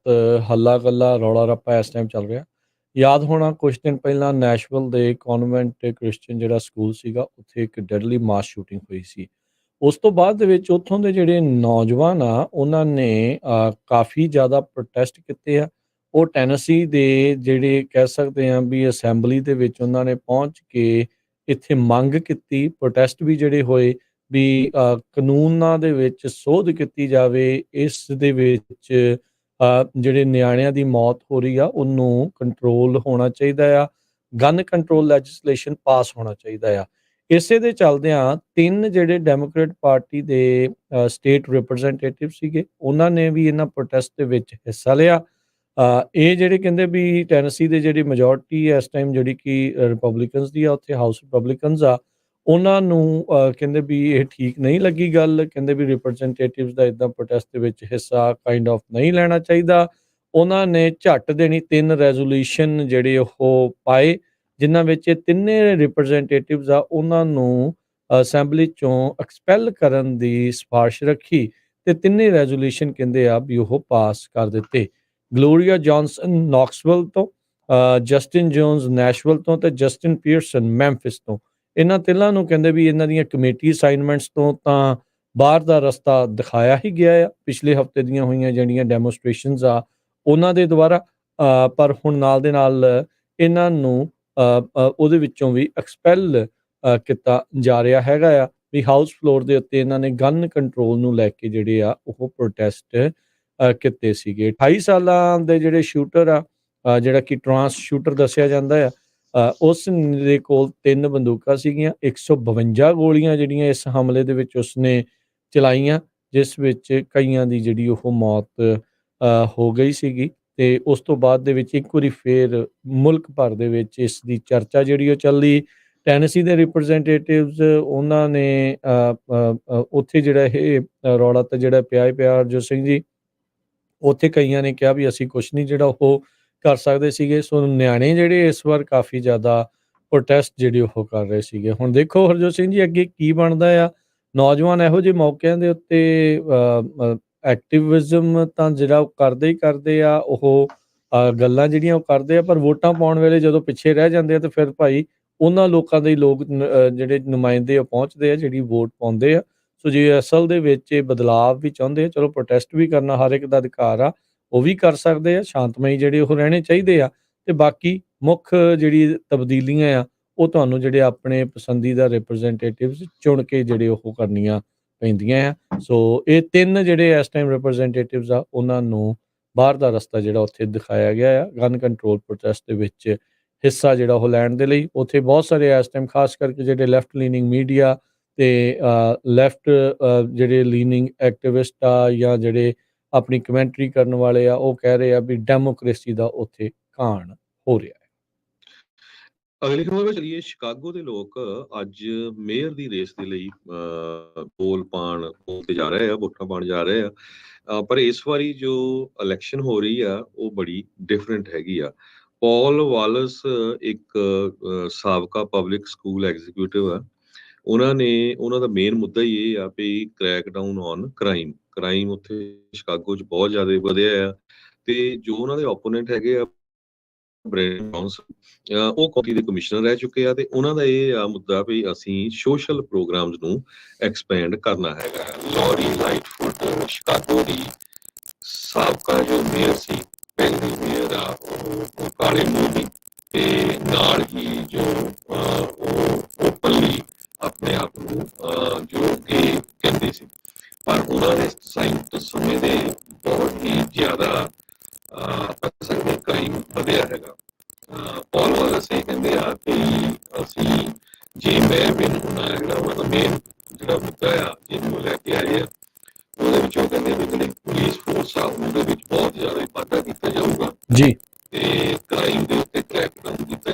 ਹੱਲਾ ਗੱਲਾ ਰੌਲਾ ਰੱਪਾ ਇਸ ਟਾਈਮ ਚੱਲ ਰਿਹਾ। ਯਾਦ ਹੋਣਾ ਕੁਝ ਦਿਨ ਪਹਿਲਾਂ ਨੈਸ਼ਵਿਲ ਦੇ ਕਨਵੈਂਟ ਕ੍ਰਿਸਚੀਅਨ ਜਿਹੜਾ ਸਕੂਲ ਸੀਗਾ ਉੱਥੇ ਇੱਕ ਡੈਡਲੀ ਮਾਸ ਸ਼ੂਟਿੰਗ ਹੋਈ ਸੀ। ਉਸ ਤੋਂ ਬਾਅਦ ਦੇ ਵਿੱਚ ਉੱਥੋਂ ਦੇ ਜਿਹੜੇ ਨੌਜਵਾਨ ਆ ਉਹਨਾਂ ਨੇ ਕਾਫੀ ਜ਼ਿਆਦਾ ਪ੍ਰੋਟੈਸਟ ਕੀਤੇ ਆ। ਉਹ ਟੈਨੇਸੀ ਦੇ ਜਿਹੜੇ ਕਹਿ ਸਕਦੇ ਆ ਵੀ ਅਸੈਂਬਲੀ ਦੇ ਵਿੱਚ ਉਹਨਾਂ ਨੇ ਪਹੁੰਚ ਕੇ ਇੱਥੇ ਮੰਗ ਕੀਤੀ, ਪ੍ਰੋਟੈਸਟ ਵੀ ਜਿਹੜੇ ਹੋਏ ਵੀ ਕਾਨੂੰਨਾਂ ਦੇ ਵਿੱਚ ਸੋਧ ਕੀਤੀ ਜਾਵੇ, ਇਸ ਦੇ ਵਿੱਚ ਜਿਹੜੇ ਨਿਆਣਿਆਂ ਦੀ ਮੌਤ ਹੋ ਰਹੀ ਆ ਉਹਨੂੰ ਕੰਟਰੋਲ ਹੋਣਾ ਚਾਹੀਦਾ ਆ, ਗਨ ਕੰਟਰੋਲ ਲੈਜਿਸਲੇਸ਼ਨ ਪਾਸ ਹੋਣਾ ਚਾਹੀਦਾ ਆ। ਇਸੇ ਦੇ ਚੱਲਦਿਆਂ 3 ਜਿਹੜੇ ਡੈਮੋਕ੍ਰੇਟ ਪਾਰਟੀ ਦੇ ਸਟੇਟ ਰਿਪਰੈਜ਼ੈਂਟੇਟਿਵ ਸੀਗੇ ਉਹਨਾਂ ਨੇ ਵੀ ਇਹਨਾਂ ਪ੍ਰੋਟੈਸਟ ਦੇ ਵਿੱਚ ਹਿੱਸਾ ਲਿਆ। ਇਹ ਜਿਹੜੇ ਕਹਿੰਦੇ ਵੀ ਟੈਨੇਸੀ ਦੇ ਜਿਹੜੀ ਮੈਜੋਰਟੀ ਇਸ ਟਾਈਮ ਜਿਹੜੀ ਕਿ ਰਿਪਬਲਿਕਨਸ ਦੀ ਆ, ਉੱਥੇ ਹਾਊਸ ਰਿਪਬਲਿਕਨਸ ਆ, ਉਹਨਾਂ ਨੂੰ ਕਹਿੰਦੇ ਵੀ ਇਹ ਠੀਕ ਨਹੀਂ ਲੱਗੀ ਗੱਲ। ਕਹਿੰਦੇ ਵੀ ਰਿਪਰੈਜ਼ੈਂਟੇਟਿਵਸ ਦਾ ਇੱਦਾਂ ਪ੍ਰੋਟੈਸਟ ਦੇ ਵਿੱਚ ਹਿੱਸਾ ਕਾਈਂਡ ਆਫ ਨਹੀਂ ਲੈਣਾ ਚਾਹੀਦਾ। ਉਹਨਾਂ ਨੇ ਝੱਟ ਦੇਣੀ 3 ਰੈਜ਼ੋਲੂਸ਼ਨ ਜਿਹੜੇ ਉਹ ਪਾਏ, ਜਿਨ੍ਹਾਂ ਵਿੱਚ ਇਹ ਤਿੰਨੇ ਰਿਪਰੈਜ਼ੈਂਟੇਟਿਵਸ ਆ ਉਹਨਾਂ ਨੂੰ ਅਸੈਂਬਲੀ 'ਚੋਂ ਐਕਸਪੈਲ ਕਰਨ ਦੀ ਸਿਫਾਰਿਸ਼ ਰੱਖੀ ਤੇ ਤਿੰਨੇ ਰੈਜ਼ੋਲੂਸ਼ਨ ਕਹਿੰਦੇ ਆ ਵੀ ਉਹ ਪਾਸ ਕਰ ਦਿੱਤੇ। ਗਲੋਰੀਆ ਜੌਨਸਨ ਨੌਕਸਵਿਲ ਤੋਂ, ਜਸਟਿਨ ਜੋਨਸ ਨੈਸ਼ਵਿਲ ਤੋਂ ਤੇ ਜਸਟਿਨ ਪੀਅਰਸਨ ਮੈਂਫਿਸ ਤੋਂ, ਇਹਨਾਂ ਤਿੰਨਾਂ ਨੂੰ ਕਹਿੰਦੇ ਵੀ ਇਹਨਾਂ ਦੀਆਂ ਕਮੇਟੀ ਅਸਾਈਨਮੈਂਟਸ ਤੋਂ ਤਾਂ ਬਾਹਰ ਦਾ ਰਸਤਾ ਦਿਖਾਇਆ ਹੀ ਗਿਆ ਆ ਪਿਛਲੇ ਹਫ਼ਤੇ ਦੀਆਂ ਹੋਈਆਂ ਜਿਹੜੀਆਂ ਡੈਮੋਸਟ੍ਰੇਸ਼ਨਸ ਆ ਉਹਨਾਂ ਦੇ ਦੁਆਰਾ। ਪਰ ਹੁਣ ਨਾਲ ਦੇ ਨਾਲ ਇਹਨਾਂ ਨੂੰ ਉਹਦੇ ਵਿੱਚੋਂ ਵੀ ਐਕਸਪੈਲ ਕੀਤਾ ਜਾ ਰਿਹਾ ਹੈਗਾ ਆ ਵੀ ਹਾਊਸ ਫਲੋਰ ਦੇ ਉੱਤੇ ਇਹਨਾਂ ਨੇ ਗਨ ਕੰਟਰੋਲ ਨੂੰ ਲੈ ਕੇ ਜਿਹੜੇ ਆ ਉਹ ਪ੍ਰੋਟੈਸਟ ਕੀਤੇ ਸੀਗੇ। 28 ਸਾਲਾਂ ਦੇ ਜਿਹੜੇ ਸ਼ੂਟਰ ਆ, ਜਿਹੜਾ ਕਿ ਟਰਾਂਸ ਸ਼ੂਟਰ ਦੱਸਿਆ ਜਾਂਦਾ ਆ, ਉਸ ਦੇ ਕੋਲ 3 ਬੰਦੂਕਾਂ ਸੀਗੀਆਂ, 152 ਗੋਲੀਆਂ ਜਿਹੜੀਆਂ ਇਸ ਹਮਲੇ ਦੇ ਵਿੱਚ ਉਸਨੇ ਚਲਾਈਆਂ, ਜਿਸ ਵਿੱਚ ਕਈਆਂ ਦੀ ਜਿਹੜੀ ਉਹ ਮੌਤ ਹੋ ਗਈ ਸੀਗੀ। ਤੇ ਉਸ ਤੋਂ ਬਾਅਦ ਦੇ ਵਿੱਚ ਇੱਕ ਵਾਰੀ ਫੇਰ ਮੁਲਕ ਭਰ ਦੇ ਵਿੱਚ ਇਸ ਦੀ ਚਰਚਾ ਜਿਹੜੀ ਉਹ ਚੱਲੀ। ਟੈਨੇਸੀ ਦੇ ਰਿਪਰੈਜ਼ੈਂਟੇਟਿਵਸ ਉਹਨਾਂ ਨੇ ਉੱਥੇ ਜਿਹੜਾ ਇਹ ਰੌਲਾ ਤਾਂ ਜਿਹੜਾ ਪਿਆ ਹੀ ਪਿਆ ਹਰਜੋਤ ਸਿੰਘ ਜੀ, ਉੱਥੇ ਕਈਆਂ ਨੇ ਕਿਹਾ ਵੀ ਅਸੀਂ ਕੁਛ ਨਹੀਂ ਜਿਹੜਾ ਉਹ ਕਰ ਸਕਦੇ ਸੀਗੇ। ਸੋ ਨਿਆਣੇ ਜਿਹੜੇ ਇਸ ਵਾਰ ਕਾਫੀ ਜ਼ਿਆਦਾ ਪ੍ਰੋਟੈਸਟ ਜਿਹੜੇ ਉਹ ਕਰ ਰਹੇ ਸੀਗੇ। ਹੁਣ ਦੇਖੋ ਹਰਜੋਤ ਸਿੰਘ ਜੀ ਅੱਗੇ ਕੀ ਬਣਦਾ ਆ। ਨੌਜਵਾਨ ਇਹੋ ਜਿਹੇ ਮੌਕਿਆਂ ਦੇ ਉੱਤੇ ਐਕਟਿਵਿਜ਼ਮ ਤਾਂ ਜਿਹੜਾ ਉਹ ਕਰਦੇ ਹੀ ਕਰਦੇ ਆ, ਉਹ ਗੱਲਾਂ ਜਿਹੜੀਆਂ ਉਹ ਕਰਦੇ ਆ, ਪਰ ਵੋਟਾਂ ਪਾਉਣ ਵੇਲੇ ਜਦੋਂ ਪਿੱਛੇ ਰਹਿ ਜਾਂਦੇ ਆ ਤੇ ਫਿਰ ਭਾਈ ਉਹਨਾਂ ਲੋਕਾਂ ਦੇ ਹੀ ਲੋਕ ਜਿਹੜੇ ਨੁਮਾਇੰਦੇ ਉਹ ਪਹੁੰਚਦੇ ਆ, ਜਿਹੜੀ ਵੋਟ ਪਾਉਂਦੇ ਆ। ਸੋ ਜੇ ਅਸਲ ਦੇ ਵਿੱਚ ਇਹ ਬਦਲਾਵ ਵੀ ਚਾਹੁੰਦੇ ਆ, ਚਲੋ ਪ੍ਰੋਟੈਸਟ ਵੀ ਕਰਨਾ ਹਰ ਇੱਕ ਦਾ ਅਧਿਕਾਰ ਆ, ਉਹ ਵੀ ਕਰ ਸਕਦੇ ਆ, ਸ਼ਾਂਤਮਈ ਜਿਹੜੇ ਉਹ ਰਹਿਣੇ ਚਾਹੀਦੇ ਆ। ਤੇ ਬਾਕੀ ਮੁੱਖ ਜਿਹੜੀ ਤਬਦੀਲੀਆਂ ਆ ਉਹ ਤੁਹਾਨੂੰ ਜਿਹੜੇ ਆਪਣੇ ਪਸੰਦੀਦਾ ਰਿਪਰੈਜ਼ੈਂਟੇਟਿਵਸ ਚੁਣ ਕੇ ਜਿਹੜੇ ਉਹ ਕਰਨੀਆਂ ਪੈਂਦੀਆਂ ਆ। ਸੋ ਇਹ 3 ਜਿਹੜੇ ਇਸ ਟਾਈਮ ਰਿਪਰੈਜ਼ੈਂਟੇਟਿਵਸ ਆ ਉਹਨਾਂ ਨੂੰ ਬਾਹਰ ਦਾ ਰਸਤਾ ਜਿਹੜਾ ਉੱਥੇ ਦਿਖਾਇਆ ਗਿਆ ਆ ਗਨ ਕੰਟਰੋਲ ਪ੍ਰੋਟੈਸਟ ਦੇ ਵਿੱਚ ਹਿੱਸਾ ਜਿਹੜਾ ਉਹ ਲੈਣ ਦੇ ਲਈ। ਉੱਥੇ ਬਹੁਤ ਸਾਰੇ ਇਸ ਟਾਈਮ ਖਾਸ ਕਰਕੇ ਜਿਹੜੇ ਲੈਫਟ ਲੀਨਿੰਗ ਮੀਡੀਆ ਤੇ ਲੈਫਟ ਜਿਹੜੇ ਲੀਨਿੰਗ ਐਕਟਿਵਿਸਟ ਆ ਜਾਂ ਜਿਹੜੇ ਆਪਣੀ ਕਮੈਂਟਰੀ ਕਰਨ ਵਾਲੇ ਆ, ਉਹ ਕਹਿ ਰਹੇ ਆ ਵੀ ਡੈਮੋਕ੍ਰੇਸੀ ਦਾ ਉੱਥੇ ਘਾਣ ਹੋ ਰਿਹਾ ਹੈ। ਅਗਲੀ ਖਬਰ ਵਿੱਚ ਚਲੀਏ। ਸ਼ਿਕਾਗੋ ਦੇ ਲੋਕ ਅੱਜ ਮੇਅਰ ਦੀ ਰੇਸ ਦੇ ਲਈ ਬੋਲ ਤੇ ਜਾ ਰਹੇ ਆ, ਵੋਟਾਂ ਪਾਉਣ ਜਾ ਰਹੇ ਆ। ਪਰ ਇਸ ਵਾਰੀ ਜੋ ਇਲੈਕਸ਼ਨ ਹੋ ਰਹੀ ਆ ਉਹ ਬੜੀ ਡਿਫਰੈਂਟ ਹੈਗੀ ਆ। ਪੌਲ ਵਾਲਸ ਇੱਕ ਸਾਬਕਾ ਪਬਲਿਕ ਸਕੂਲ ਐਗਜ਼ੀਕਿਊਟਿਵ ਆ। ਉਹਨਾਂ ਦਾ ਮੇਨ ਮੁੱਦਾ ਹੀ ਇਹ ਆ ਵੀ ਕ੍ਰੈਕ ਡਾਊਨ ਔਨ ਕ੍ਰਾਈਮ ਉੱਥੇ ਸ਼ਿਕਾਗੋ 'ਚ ਬਹੁਤ ਜ਼ਿਆਦਾ ਵਧਿਆ ਆ। ਤੇ ਜੋ ਉਹਨਾਂ ਦੇ ਓਪੋਨੈਂਟ ਹੈਗੇ ਆ ਬ੍ਰੈਂਡਨ ਜੌਨਸਨ, ਉਹ ਕਾਉਂਟੀ ਦੇ ਕਮਿਸ਼ਨਰ ਰਹਿ ਚੁੱਕੇ ਆ। ਤੇ ਉਹਨਾਂ ਦਾ ਇਹ ਆ ਮੁੱਦਾ ਵੀ ਅਸੀਂ ਸੋਸ਼ਲ ਪ੍ਰੋਗਰਾਮਸ ਨੂੰ ਐਕਸਪੈਂਡ ਕਰਨਾ ਹੈਗਾ। ਲੌਰੀ ਲਾਈਟਫੁੱਟ ਸ਼ਿਕਾਗੋ ਦੀ ਸਾਬਕਾ ਜੋ ਮੇਅਰ ਸੀ, ਪਹਿਲੀ ਮੇਅਰ ਆ, ਉਹ ਕਾਲੇ ਮੂੰਹ ਦੀ ਤੇ ਨਾਲ ਹੀ ਜੋ ਉਹ ਓਪਨਲੀ ਆਪਣੇ ਆਪ ਨੂੰ ਜੋ ਕਿ ਕਹਿੰਦੇ ਸੀ, ਪਰ ਉਹਨਾਂ ਦੇ ਸਮੇਂ ਦੇ ਬਹੁਤ ਹੀ ਜ਼ਿਆਦਾ ਕ੍ਰਾਈਮ ਵਧਿਆ ਹੈਗਾ। ਪੌਲ ਵਾਲਸ ਇਹ ਕਹਿੰਦੇ ਆ ਕਿ ਅਸੀਂ ਜੇ ਮੈਂ ਬਿਨ ਹੋਣਾ ਜਿਹੜਾ ਉਹਨਾਂ ਦਾ ਮੇਨ ਜਿਹੜਾ ਮੁੱਦਾ ਆ ਜਿਹਨੂੰ ਲੈ ਕੇ ਆਏ ਆ, ਉਹਦੇ ਵਿੱਚ ਉਹ ਕਹਿੰਦੇ ਵੀ ਜਿਹੜੀ ਪੁਲਿਸ ਫੋਰਸ ਆ ਉਹਦੇ ਵਿੱਚ ਬਹੁਤ ਜ਼ਿਆਦਾ ਵਾਧਾ ਕੀਤਾ ਜਾਊਗਾ ਜੀ, ਤੇ ਕ੍ਰਾਈਮ ਦੇ ਉੱਤੇ ਕ੍ਰੈਕਡਾਊਨ ਕੀਤਾ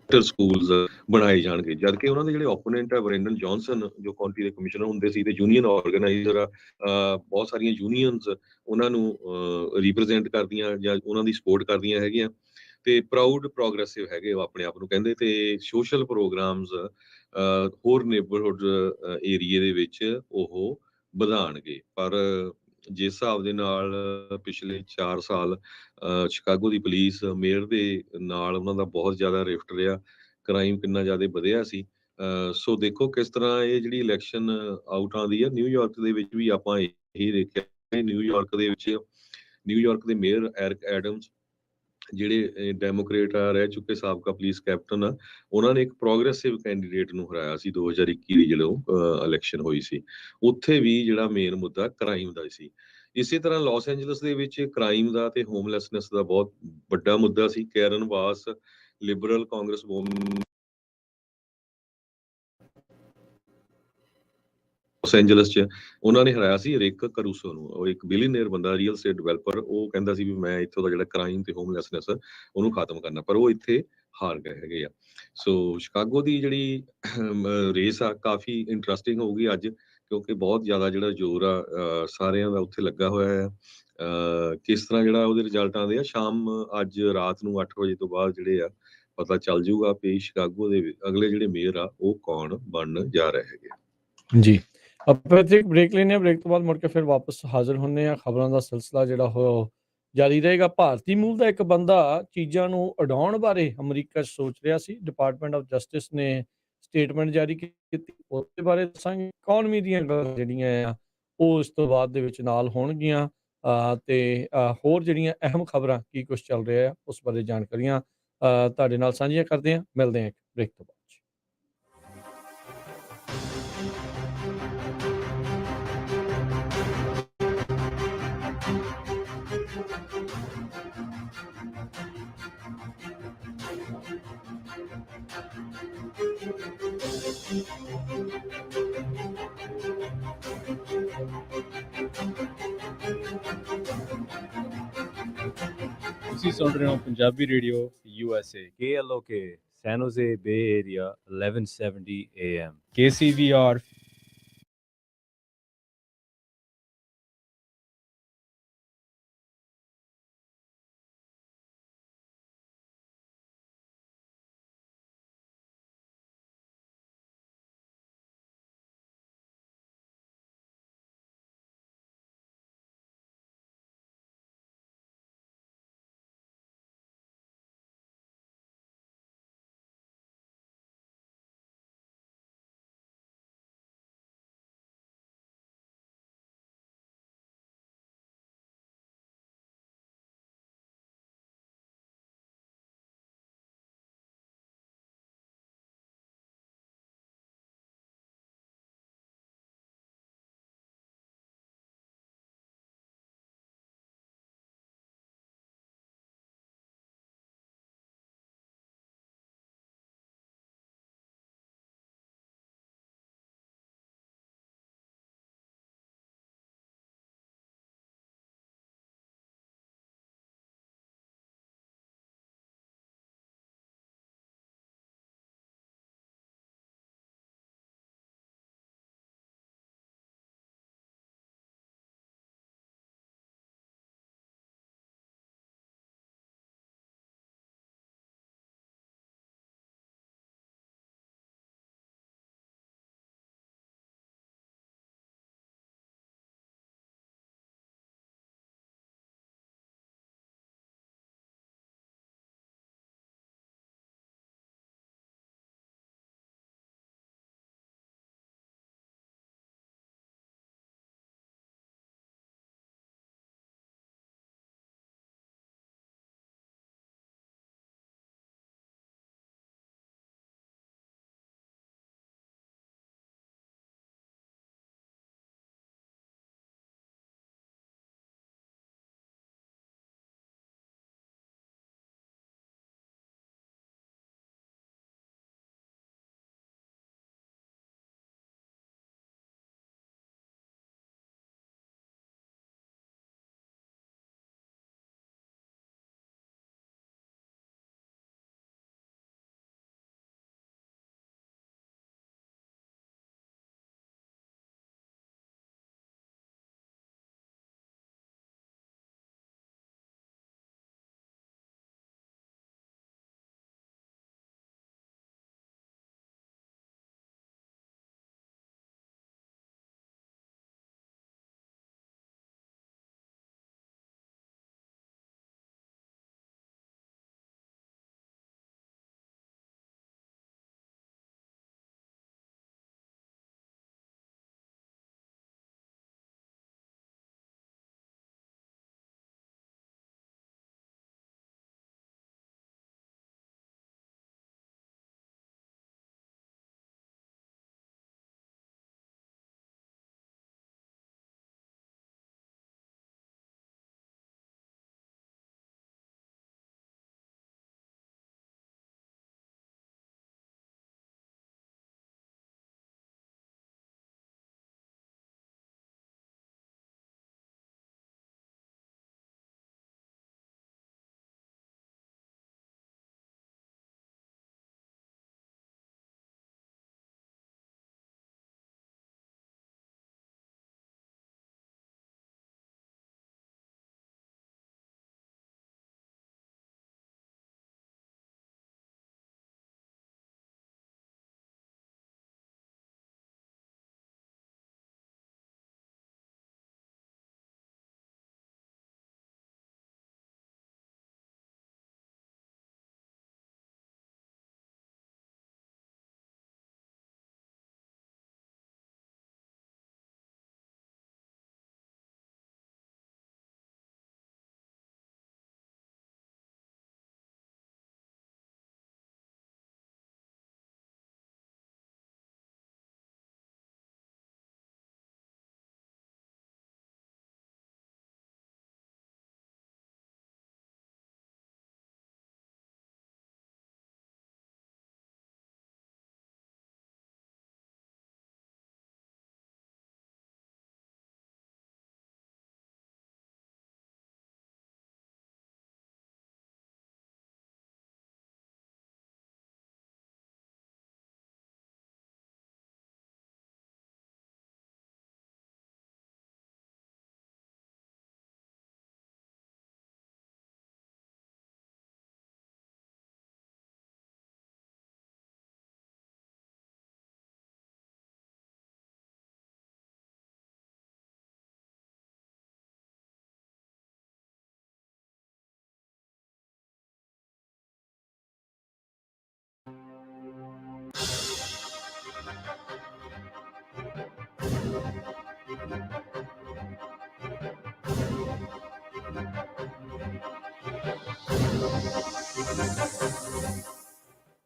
ਸਕੂਲਸ ਬਣਾਏ ਜਾਣਗੇ। ਜਦਕਿ ਉਹਨਾਂ ਦੇ ਜਿਹੜੇ ਓਪੋਨੈਂਟ ਆ ਬ੍ਰੈਂਡਨ ਜੌਨਸਨ, ਜੋ ਕਾਉਂਟੀ ਦੇ ਕਮਿਸ਼ਨਰ ਹੁੰਦੇ ਸੀ ਤੇ ਯੂਨੀਅਨ ਆਰਗੇਨਾਈਜ਼ਰ ਆ, ਬਹੁਤ ਸਾਰੀਆਂ ਯੂਨੀਅਨਸ ਉਹਨਾਂ ਨੂੰ ਰਿਪਰੈਜ਼ੈਂਟ ਕਰਦੀਆਂ ਜਾਂ ਉਹਨਾਂ ਦੀ ਸਪੋਰਟ ਕਰਦੀਆਂ ਹੈਗੀਆਂ ਤੇ ਪ੍ਰਾਊਡ ਪ੍ਰੋਗਰੈਸਿਵ ਹੈਗੇ ਉਹ ਆਪਣੇ ਆਪ ਨੂੰ ਕਹਿੰਦੇ। ਤੇ ਸੋਸ਼ਲ ਪ੍ਰੋਗਰਾਮਸ ਹੋਰ ਨੇਬਰਹੁੱਡ ਏਰੀਏ ਦੇ ਵਿੱਚ ਉਹ ਵਧਾਉਣਗੇ। ਪਰ ਜਿਸ ਹਿਸਾਬ ਦੇ ਨਾਲ ਪਿਛਲੇ 4 ਸਾਲ ਸ਼ਿਕਾਗੋ ਦੀ ਪੁਲਿਸ ਮੇਅਰ ਦੇ ਨਾਲ ਉਹਨਾਂ ਦਾ ਬਹੁਤ ਜ਼ਿਆਦਾ ਰਿਫਟ ਰਿਹਾ, ਕ੍ਰਾਈਮ ਕਿੰਨਾ ਜ਼ਿਆਦਾ ਵਧਿਆ ਸੀ। ਸੋ ਦੇਖੋ ਕਿਸ ਤਰ੍ਹਾਂ ਇਹ ਜਿਹੜੀ ਇਲੈਕਸ਼ਨ ਆਊਟ ਆਉਂਦੀ ਆ। ਨਿਊਯਾਰਕ ਦੇ ਵਿੱਚ ਵੀ ਆਪਾਂ ਇਹੀ ਦੇਖਿਆ। ਨਿਊਯਾਰਕ ਦੇ ਮੇਅਰ ਐਰਿਕ ਐਡਮਸ ਜਿਹੜੇ ਡੈਮੋਕ੍ਰੇਟ ਆ, ਰਹਿ ਚੁੱਕੇ ਸਾਬਕਾ ਪੁਲਿਸ ਕੈਪਟਨ ਆ, ਉਹਨਾਂ ਨੇ ਇੱਕ ਪ੍ਰੋਗਰੈਸਿਵ ਕੈਂਡੀਡੇਟ ਨੂੰ ਹਰਾਇਆ ਸੀ 2021 ਦੀ ਜਦੋਂ ਇਲੈਕਸ਼ਨ ਹੋਈ ਸੀ। ਉੱਥੇ ਵੀ ਜਿਹੜਾ ਮੇਨ ਮੁੱਦਾ ਕ੍ਰਾਈਮ ਦਾ ਸੀ। ਇਸੇ ਤਰ੍ਹਾਂ ਲਾਸ ਐਂਜਲਸ ਦੇ ਵਿੱਚ ਕ੍ਰਾਈਮ ਦਾ ਤੇ ਹੋਮਲੈਸਨੈਸ ਦਾ ਬਹੁਤ ਵੱਡਾ ਮੁੱਦਾ ਸੀ। ਕੈਰਨ ਬਾਸ ਲਿਬਰਲ ਕਾਂਗਰਸ ਲਾਸ ਐਂਜਲਸ 'ਚ ਉਹਨਾਂ ਨੇ ਹਰਾਇਆ ਸੀ ਰਿਕ ਕਰੂਸੋ ਨੂੰ। ਉਹ ਇੱਕ ਬਿਲੀਅਨਰ ਬੰਦਾ, ਰੀਅਲ ਸਟੇਟ ਡਿਵੈਲਪਰ। ਉਹ ਕਹਿੰਦਾ ਸੀ ਵੀ ਮੈਂ ਇੱਥੋਂ ਦਾ ਜਿਹੜਾ ਕ੍ਰਾਈਮ ਤੇ ਹੋਮਲੈਸਨੈਸ ਉਹਨੂੰ ਖਤਮ ਕਰਨਾ, ਪਰ ਉਹ ਇੱਥੇ ਹਾਰ ਗਏ ਹੈਗੇ ਆ। ਸੋ ਸ਼ਿਕਾਗੋ ਦੀ ਜਿਹੜੀ ਰੇਸ ਆ ਕਾਫੀ ਇੰਟਰਸਟਿੰਗ ਹੋਊਗੀ ਅੱਜ, ਕਿਉਂਕਿ ਬਹੁਤ ਜ਼ਿਆਦਾ ਜਿਹੜਾ ਜ਼ੋਰ ਆ ਸਾਰਿਆਂ ਦਾ ਉੱਥੇ ਲੱਗਾ ਹੋਇਆ ਆ। ਕਿਸ ਤਰ੍ਹਾਂ ਜਿਹੜਾ ਉਹਦੇ ਰਿਜ਼ਲਟ ਆਉਂਦੇ ਆ ਸ਼ਾਮ ਅੱਜ ਰਾਤ ਨੂੰ 8 ਵਜੇ ਤੋਂ ਬਾਅਦ ਜਿਹੜੇ ਆ ਪਤਾ ਚੱਲ ਜੂਗਾ ਵੀ ਸ਼ਿਕਾਗੋ ਦੇ ਅਗਲੇ ਜਿਹੜੇ ਮੇਅਰ ਆ ਉਹ ਕੌਣ ਬਣਨ ਜਾ ਰਹੇ ਹੈਗੇ। ਜੀ, ਆਪਾਂ ਇੱਥੇ ਇੱਕ ਬ੍ਰੇਕ ਲੈਂਦੇ ਹਾਂ। ਬ੍ਰੇਕ ਤੋਂ ਬਾਅਦ ਮੁੜ ਕੇ ਫਿਰ ਵਾਪਸ ਹਾਜ਼ਰ ਹੁੰਦੇ ਹਾਂ। ਖਬਰਾਂ ਦਾ ਸਿਲਸਿਲਾ ਜਿਹੜਾ ਉਹ ਜਾਰੀ ਰਹੇਗਾ। ਭਾਰਤੀ ਮੂਲ ਦਾ ਇੱਕ ਬੰਦਾ ਚੀਜ਼ਾਂ ਨੂੰ ਉਡਾਉਣ ਬਾਰੇ ਅਮਰੀਕਾ 'ਚ ਸੋਚ ਰਿਹਾ ਸੀ। ਡਿਪਾਰਟਮੈਂਟ ਆਫ ਜਸਟਿਸ ਨੇ ਸਟੇਟਮੈਂਟ ਜਾਰੀ ਕੀਤੀ। ਉਹਦੇ ਬਾਰੇ ਦੱਸਾਂਗੇ। ਇਕੋਨਮੀ ਦੀਆਂ ਗੱਲਾਂ ਜਿਹੜੀਆਂ ਆ ਉਹ ਇਸ ਤੋਂ ਬਾਅਦ ਦੇ ਵਿੱਚ ਨਾਲ ਹੋਣਗੀਆਂ ਤੇ ਹੋਰ ਜਿਹੜੀਆਂ ਅਹਿਮ ਖਬਰਾਂ ਕੀ ਕੁਛ ਚੱਲ ਰਿਹਾ ਆ ਉਸ ਬਾਰੇ ਜਾਣਕਾਰੀਆਂ ਤੁਹਾਡੇ ਨਾਲ ਸਾਂਝੀਆਂ ਕਰਦੇ ਹਾਂ। ਮਿਲਦੇ ਹਾਂ ਇੱਕ ਬ੍ਰੇਕ ਤੋਂ ਬਾਅਦ। ਤੁਸੀਂ ਸੁਣ ਰਹੇ ਹੋ Punjabi radio USA KLOK San Jose Bay Area 1170 AM KCVR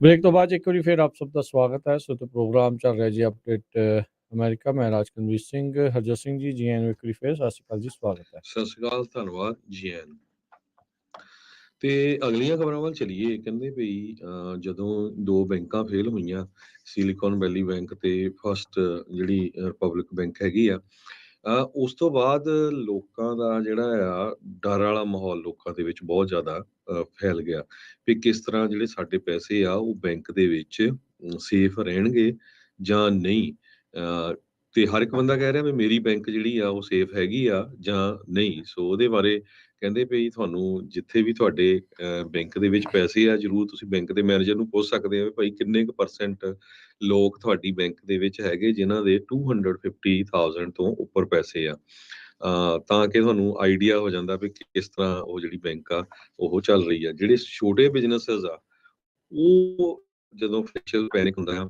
break ਤੋਂ ਬਾਅਦ ਇੱਕ ਵਾਰੀ ਫਿਰ ਆਪ ਸਭ ਦਾ ਸਵਾਗਤ ਹੈ। ਸੋ ਤੇ ਪ੍ਰੋਗਰਾਮ ਚੱਲ ਰਿਹਾ ਜੀ ਅਪਡੇਟ ਅਮਰੀਕਾ। ਮੈਂ ਰਾਜਕਨਵੀਰ ਸਿੰਘ, ਹਰਜੋਤ ਸਿੰਘ ਜੀ, ਜੀ ਐਨ ਇੱਕ ਵਾਰੀ ਫਿਰ ਸਤਿ ਸ਼੍ਰੀ ਅਕਾਲ ਜੀ, ਸਵਾਗਤ ਹੈ। ਸਤਿ ਸ਼੍ਰੀ ਅਕਾਲ, ਧੰਨਵਾਦ ਜੀ ਐਨ। ਤੇ ਅਗਲੀਆਂ ਖਬਰਾਂ ਵੱਲ ਚਲੀਏ। ਕਹਿੰਦੇ ਵੀ ਜਦੋਂ ਦੋ ਬੈਂਕਾਂ ਫੇਲ ਹੋਈਆਂ, ਸਿਲੀਕਨ ਵੈਲੀ ਬੈਂਕ ਤੇ ਫਸਟ ਜਿਹੜੀ ਰਿਪਬਲਿਕ ਬੈਂਕ ਹੈਗੀ ਆ, ਉਸ ਤੋਂ ਬਾਅਦ ਲੋਕਾਂ ਦਾ ਜਿਹੜਾ ਆ ਡਰ ਵਾਲਾ ਮਾਹੌਲ ਲੋਕਾਂ ਦੇ ਵਿੱਚ ਬਹੁਤ ਜ਼ਿਆਦਾ ਫੈਲ ਗਿਆ ਵੀ ਕਿਸ ਤਰ੍ਹਾਂ ਜਿਹੜੇ ਸਾਡੇ ਪੈਸੇ ਆ ਉਹ ਬੈਂਕ ਦੇ ਵਿੱਚ ਸੇਫ ਰਹਿਣਗੇ ਜਾਂ ਨਹੀਂ। ਤੇ ਹਰ ਇੱਕ ਬੰਦਾ ਕਹਿ ਰਿਹਾ ਵੀ ਮੇਰੀ ਬੈਂਕ ਜਿਹੜੀ ਆ ਉਹ ਸੇਫ ਹੈਗੀ ਆ ਜਾਂ ਨਹੀਂ। ਸੋ ਉਹਦੇ ਬਾਰੇ ਕਹਿੰਦੇ ਵੀ ਤੁਹਾਨੂੰ ਜਿੱਥੇ ਵੀ ਤੁਹਾਡੇ ਬੈਂਕ ਦੇ ਵਿੱਚ ਪੈਸੇ ਆ, ਜ਼ਰੂਰ ਤੁਸੀਂ ਬੈਂਕ ਦੇ ਮੈਨੇਜਰ ਨੂੰ ਪੁੱਛ ਸਕਦੇ ਆ ਵੀ ਭਾਈ ਕਿੰਨੇ ਕੁ % ਲੋਕ ਤੁਹਾਡੀ ਬੈਂਕ ਦੇ ਵਿੱਚ ਹੈਗੇ ਜਿਨ੍ਹਾਂ ਦੇ 250,000 ਤੋਂ ਉੱਪਰ ਪੈਸੇ ਆ। ਤਾਂ ਕਿ ਤੁਹਾਨੂੰ ਆਈਡੀਆ ਹੋ ਜਾਂਦਾ ਵੀ ਕਿਸ ਤਰ੍ਹਾਂ ਉਹ ਜਿਹੜੀ ਬੈਂਕ ਆ ਉਹ ਚੱਲ ਰਹੀ ਆ। ਜਿਹੜੇ ਛੋਟੇ ਬਿਜ਼ਨੈਸਸ ਆ ਉਹ ਜਦੋਂ ਫਾਈਨੈਂਸ਼ੀਅਲ ਪੈਨਿਕ ਹੁੰਦਾ ਆ,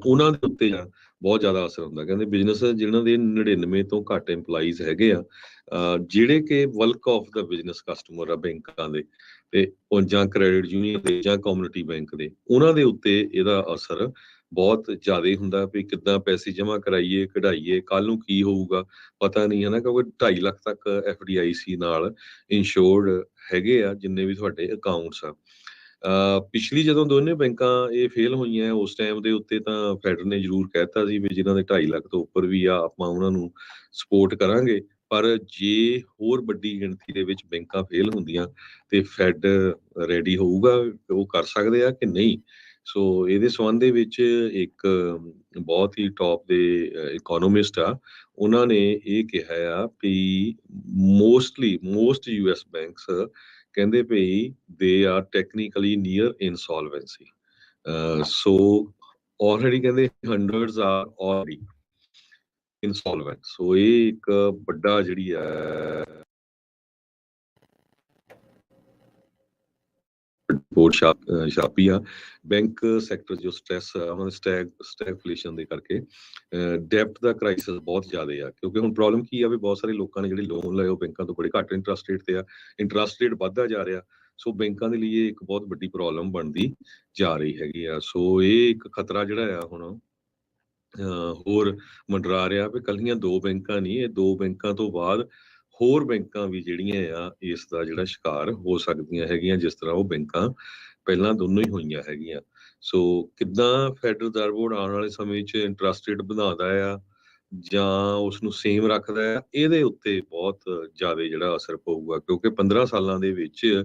ਉਹਨਾਂ ਦੇ ਉੱਤੇ ਬਹੁਤ ਜ਼ਿਆਦਾ ਅਸਰ ਹੁੰਦਾ। ਕਹਿੰਦੇ ਬਿਜ਼ਨਸ ਜਿਨ੍ਹਾਂ ਦੇ 99 ਤੋਂ ਘੱਟ EMPLOYEES ਹੈਗੇ ਆ, ਜਿਹੜੇ ਕਿ ਵਲਕ ਆਫ ਦਾ ਬਿਜ਼ਨਸ ਕਸਟਮਰ ਆ ਬੈਂਕਾਂ ਦੇ, ਤੇ ਜਾਂ ਕ੍ਰੈਡਿਟ ਯੂਨੀਅਨ ਦੇ ਜਾਂ ਕਮਿਊਨਿਟੀ ਬੈਂਕ ਦੇ, ਉਹਨਾਂ ਦੇ ਉੱਤੇ ਇਹਦਾ ਅਸਰ ਬਹੁਤ ਜ਼ਿਆਦਾ ਹੁੰਦਾ ਵੀ ਕਿੱਦਾਂ ਪੈਸੇ ਜਮ੍ਹਾਂ ਕਰਾਈਏ, ਕਢਾਈਏ, ਕੱਲ ਨੂੰ ਕੀ ਹੋਊਗਾ ਪਤਾ ਨਹੀਂ, ਹੈ ਨਾ। ਕਿਉਂਕਿ 2.5 ਲੱਖ ਤੱਕ FDIC ਨਾਲ ਇੰਸ਼ੋਰਡ ਹੈਗੇ ਆ ਜਿੰਨੇ ਵੀ ਤੁਹਾਡੇ ਅਕਾਊਂਟਸ ਆ। ਪਿਛਲੀ ਜਦੋਂ ਦੋਨੇ ਬੈਂਕਾਂ ਇਹ ਫੇਲ ਹੋਈਆਂ, ਉਸ ਟਾਈਮ ਦੇ ਉੱਤੇ ਤਾਂ ਫੈਡਰ ਨੇ ਜ਼ਰੂਰ ਕਹਿਤਾ ਸੀ ਵੀ ਜਿਨ੍ਹਾਂ ਦੇ 2.5 ਲੱਖ ਤੋਂ ਉੱਪਰ ਵੀ ਆ ਆਪਾਂ ਉਹਨਾਂ ਨੂੰ ਸਪੋਰਟ ਕਰਾਂਗੇ। ਪਰ ਜੇ ਹੋਰ ਵੱਡੀ ਗਿਣਤੀ ਦੇ ਵਿੱਚ ਬੈਂਕਾਂ ਫੇਲ ਹੁੰਦੀਆਂ ਤੇ ਫੈਡ ਰੈਡੀ ਹੋਊਗਾ, ਉਹ ਕਰ ਸਕਦੇ ਆ ਕਿ ਨਹੀਂ। ਸੋ ਇਹਦੇ ਸੰਬੰਧ ਦੇ ਵਿੱਚ ਇੱਕ ਬਹੁਤ ਹੀ ਟੌਪ ਦੇ ਇਕੋਨੋਮਿਸਟ ਆ, ਉਹਨਾਂ ਨੇ ਇਹ ਕਿਹਾ ਆ ਵੀ ਮੋਸਟ US ਬੈਂਕਸ ਕਹਿੰਦੇ ਭਈ they are technically near insolvency. So already ਕਹਿੰਦੇ hundreds are already insolvent. So ਇਹ ਇੱਕ ਵੱਡਾ ਜਿਹੜੀ ਆ ਰਿਪੋਰਟ ਛਾਪੀ ਆ। ਬੈਂਕ ਸੈਕਟਰ ਜੋ ਸਟ੍ਰੈਸ ਆ ਉਹਨਾਂ ਦੇ ਸਟੈਗਫਲੇਸ਼ਨ ਦੇ ਕਰਕੇ, ਡੈਪਟ ਦਾ ਕ੍ਰਾਈਸਿਸ ਬਹੁਤ ਜ਼ਿਆਦਾ ਆ। ਕਿਉਂਕਿ ਹੁਣ ਪ੍ਰੋਬਲਮ ਕੀ ਆ ਵੀ ਬਹੁਤ ਸਾਰੇ ਲੋਕਾਂ ਨੇ ਜਿਹੜੇ ਲੋਨ ਲਏ ਉਹ ਬੈਂਕਾਂ ਤੋਂ ਬੜੇ ਘੱਟ ਇੰਟਰਸਟ ਰੇਟ ਤੇ ਆ, ਇੰਟਰਸਟ ਰੇਟ ਵੱਧਦਾ ਜਾ ਰਿਹਾ। ਸੋ ਬੈਂਕਾਂ ਦੇ ਲਈ ਇਹ ਇੱਕ ਬਹੁਤ ਵੱਡੀ ਪ੍ਰੋਬਲਮ ਬਣਦੀ ਜਾ ਰਹੀ ਹੈਗੀ ਆ। ਸੋ ਇਹ ਇੱਕ ਖਤਰਾ ਜਿਹੜਾ ਆ ਹੁਣ ਹੋਰ ਮੰਡਰਾ ਰਿਹਾ ਵੀ ਕੱਲੀਆਂ ਦੋ ਬੈਂਕਾਂ ਨਹੀਂ, ਇਹ ਦੋ ਬੈਂਕਾਂ ਤੋਂ ਬਾਅਦ ਹੋਰ ਬੈਂਕਾਂ ਵੀ ਜਿਹੜੀਆਂ ਆ ਇਸ ਦਾ ਜਿਹੜਾ ਸ਼ਿਕਾਰ ਹੋ ਸਕਦੀਆਂ ਹੈਗੀਆਂ, ਜਿਸ ਤਰ੍ਹਾਂ ਉਹ ਬੈਂਕਾਂ ਪਹਿਲਾਂ ਦੋਨੋਂ ਹੀ ਹੋਈਆਂ ਹੈਗੀਆਂ। ਸੋ ਕਿੱਦਾਂ ਫੈਡਰਲ ਰਿਜ਼ਰਵ ਬੋਰਡ ਆਉਣ ਵਾਲੇ ਸਮੇਂ 'ਚ ਇੰਟਰਸਟ ਰੇਟ ਵਧਾਉਂਦਾ ਆ ਜਾਂ ਉਸਨੂੰ ਸੇਮ ਰੱਖਦਾ ਆ, ਇਹਦੇ ਉੱਤੇ ਬਹੁਤ ਜ਼ਿਆਦਾ ਜਿਹੜਾ ਅਸਰ ਪਊਗਾ। ਕਿਉਂਕਿ 15 ਸਾਲਾਂ ਦੇ ਵਿੱਚ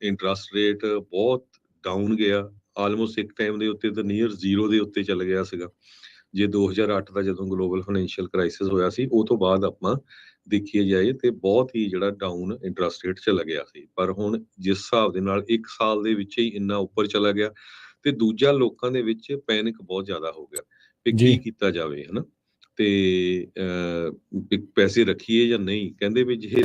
ਇੰਟਰਸਟ ਰੇਟ ਬਹੁਤ ਡਾਊਨ ਗਿਆ, ਆਲਮੋਸਟ ਇੱਕ ਟਾਈਮ ਦੇ ਉੱਤੇ ਤਾਂ ਨੀਅਰ 0 ਦੇ ਉੱਤੇ ਚੱਲ ਗਿਆ ਸੀਗਾ। ਜੇ 2008 ਦਾ ਜਦੋਂ ਗਲੋਬਲ ਫਾਈਨੈਂਸ਼ੀਅਲ ਕ੍ਰਾਈਸਿਸ ਹੋਇਆ ਸੀ, ਉਹ ਤੋਂ ਬਾਅਦ ਆਪਾਂ ਦੇਖੀਏ ਜਾਏ ਤੇ ਬਹੁਤ ਹੀ ਜਿਹੜਾ ਡਾਊਨ ਇੰਟਰਸਟ ਰੇਟ ਚਲਾ ਗਿਆ ਸੀ। ਪਰ ਹੁਣ ਜਿਸ ਹਿਸਾਬ ਦੇ ਨਾਲ 1 ਸਾਲ ਦੇ ਵਿੱਚ ਹੀ ਇੰਨਾ ਉੱਪਰ ਚਲਾ ਗਿਆ, ਤੇ ਦੂਜਾ ਲੋਕਾਂ ਦੇ ਵਿੱਚ ਪੈਨਿਕ ਬਹੁਤ ਜ਼ਿਆਦਾ ਹੋ ਗਿਆ ਵੀ ਜੀ ਕੀ ਕੀਤਾ ਜਾਵੇ, ਹਨਾ। ਤੇ ਵੀ ਪੈਸੇ ਰੱਖੀਏ ਜਾਂ ਨਹੀਂ। ਕਹਿੰਦੇ ਵੀ ਜੇ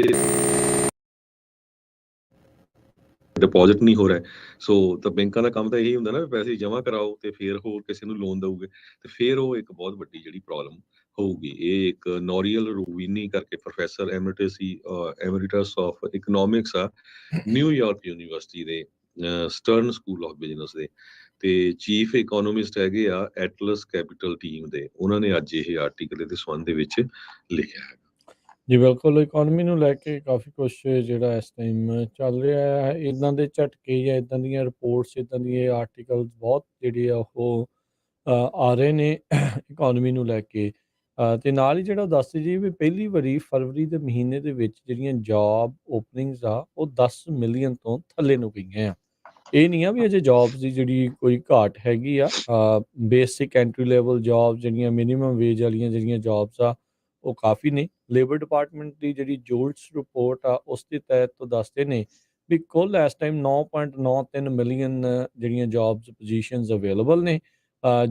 ਡਿਪੋਜ਼ਿਟ ਨਹੀਂ ਹੋ ਰਿਹਾ, ਸੋ ਤਾਂ ਬੈਂਕਾਂ ਦਾ ਕੰਮ ਤਾਂ ਇਹੀ ਹੁੰਦਾ ਨਾ ਵੀ ਪੈਸੇ ਜਮ੍ਹਾਂ ਕਰਾਓ ਤੇ ਫਿਰ ਹੋਰ ਕਿਸੇ ਨੂੰ ਲੋਨ ਦਊਗੇ, ਤੇ ਫਿਰ ਉਹ ਇੱਕ ਬਹੁਤ ਵੱਡੀ ਜਿਹੜੀ ਪ੍ਰੋਬਲਮ ਹੋਊਗੀ। ਇਹ ਇੱਕ ਨੋਰੀਅਲ ਰੂਬੀਨੀ ਕਰਕੇ ਪ੍ਰੋਫੈਸਰ ਐਮਰੀਟਸ ਆਫ ਇਕਨੋਮਿਕਸ ਆ, ਨਿਊਯਾਰਕ ਯੂਨੀਵਰਸਿਟੀ ਦੇ ਸਟਰਨ ਸਕੂਲ ਆਫ ਬਿਜ਼ਨਸ ਦੇ, ਤੇ ਚੀਫ ਇਕੋਨੋਮਿਸਟ ਹੈਗੇ ਆ ਐਟਲਸ ਕੈਪੀਟਲ ਟੀਮ ਦੇ। ਉਹਨਾਂ ਨੇ ਅੱਜ ਇਹ ਆਰਟੀਕਲ ਇਹਦੇ ਸੰਬੰਧ ਦੇ ਵਿੱਚ ਲਿਖਿਆ ਹੈ। ਜੀ ਬਿਲਕੁਲ, ਇਕੋਨਮੀ ਨੂੰ ਲੈ ਕੇ ਕਾਫੀ ਕੁਛ ਜਿਹੜਾ ਇਸ ਟਾਈਮ ਚੱਲ ਰਿਹਾ ਹੈ। ਇੱਦਾਂ ਦੇ ਝਟਕੇ ਜਾਂ ਇੱਦਾਂ ਦੀਆਂ ਰਿਪੋਰਟਸ, ਇੱਦਾਂ ਦੀਆਂ ਆਰਟੀਕਲਸ ਬਹੁਤ ਜਿਹੜੇ ਆ ਉਹ ਆ ਰਹੇ ਨੇ ਇਕੋਨਮੀ ਨੂੰ ਲੈ ਕੇ। ਤੇ ਨਾਲ ਹੀ ਜਿਹੜਾ ਦੱਸ ਜੀ ਵੀ ਪਹਿਲੀ ਵਾਰੀ ਫਰਵਰੀ ਦੇ ਮਹੀਨੇ ਦੇ ਵਿੱਚ ਜਿਹੜੀਆਂ ਜੌਬ ਓਪਨਿੰਗਸ ਆ ਉਹ 10 ਮਿਲੀਅਨ ਤੋਂ ਥੱਲੇ ਨੂੰ ਗਈਆਂ ਆ। ਇਹ ਨਹੀਂ ਆ ਵੀ ਅਜੇ ਜੌਬਸ ਦੀ ਜਿਹੜੀ ਕੋਈ ਘਾਟ ਹੈਗੀ ਆ। ਬੇਸਿਕ ਐਂਟਰੀ ਲੈਵਲ ਜੌਬ ਜਿਹੜੀਆਂ ਮਿਨੀਮਮ ਵੇਜ ਵਾਲੀਆਂ ਜਿਹੜੀਆਂ ਜੌਬਸ ਆ ਉਹ ਕਾਫੀ ਨੇ। ਲੇਬਰ ਡਿਪਾਰਟਮੈਂਟ ਦੀ ਜਿਹੜੀ ਜੋਲਟਸ ਰਿਪੋਰਟ ਆ ਉਸ ਦੇ ਤਹਿਤ ਤੋਂ ਦੱਸਦੇ ਨੇ ਵੀ ਕੁੱਲ ਇਸ ਟਾਈਮ 9.93 ਮਿਲੀਅਨ ਜਿਹੜੀਆਂ ਜੌਬਸ ਪੋਜੀਸ਼ਨਸ ਅਵੇਲੇਬਲ ਨੇ।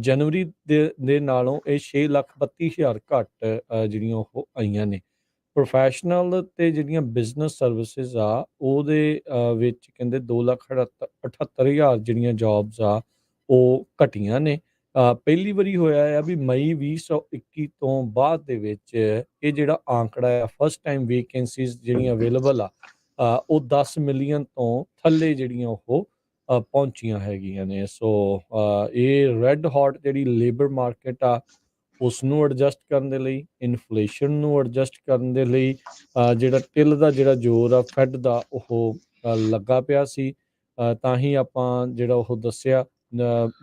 ਜਨਵਰੀ ਦੇ ਨਾਲੋਂ ਇਹ 6,32,000 ਘੱਟ ਜਿਹੜੀਆਂ ਉਹ ਆਈਆਂ ਨੇ। ਪ੍ਰੋਫੈਸ਼ਨਲ ਤੇ ਜਿਹੜੀਆਂ ਬਿਜ਼ਨਸ ਸਰਵਿਸਿਜ਼ ਆ ਉਹਦੇ ਵਿੱਚ ਕਹਿੰਦੇ 2,78,000 ਜਿਹੜੀਆਂ ਜੌਬਸ ਆ ਉਹ ਘਟੀਆਂ ਨੇ। ਪਹਿਲੀ ਵਾਰੀ ਹੋਇਆ ਆ ਵੀ ਮਈ 2021 ਤੋਂ ਬਾਅਦ ਦੇ ਵਿੱਚ ਇਹ ਜਿਹੜਾ ਆਂਕੜਾ ਆ ਫਸਟ ਟਾਈਮ ਵੇਕੈਂਸੀਜ਼ ਜਿਹੜੀਆਂ ਅਵੇਲੇਬਲ ਆ ਉਹ 10 ਮਿਲੀਅਨ ਤੋਂ ਥੱਲੇ ਜਿਹੜੀਆਂ ਉਹ ਪਹੁੰਚੀਆਂ ਹੈਗੀਆਂ ਨੇ। ਸੋ ਇਹ ਰੈੱਡ ਹੌਟ ਜਿਹੜੀ ਲੇਬਰ ਮਾਰਕੀਟ ਆ ਉਸ ਨੂੰ ਐਡਜਸਟ ਕਰਨ ਦੇ ਲਈ, ਇਨਫਲੇਸ਼ਨ ਨੂੰ ਐਡਜਸਟ ਕਰਨ ਦੇ ਲਈ ਜਿਹੜਾ ਟਿਲ ਦਾ ਜਿਹੜਾ ਜ਼ੋਰ ਆ ਫੈਡ ਦਾ ਉਹ ਲੱਗਾ ਪਿਆ ਸੀ। ਤਾਂ ਹੀ ਆਪਾਂ ਜਿਹੜਾ ਉਹ ਦੱਸਿਆ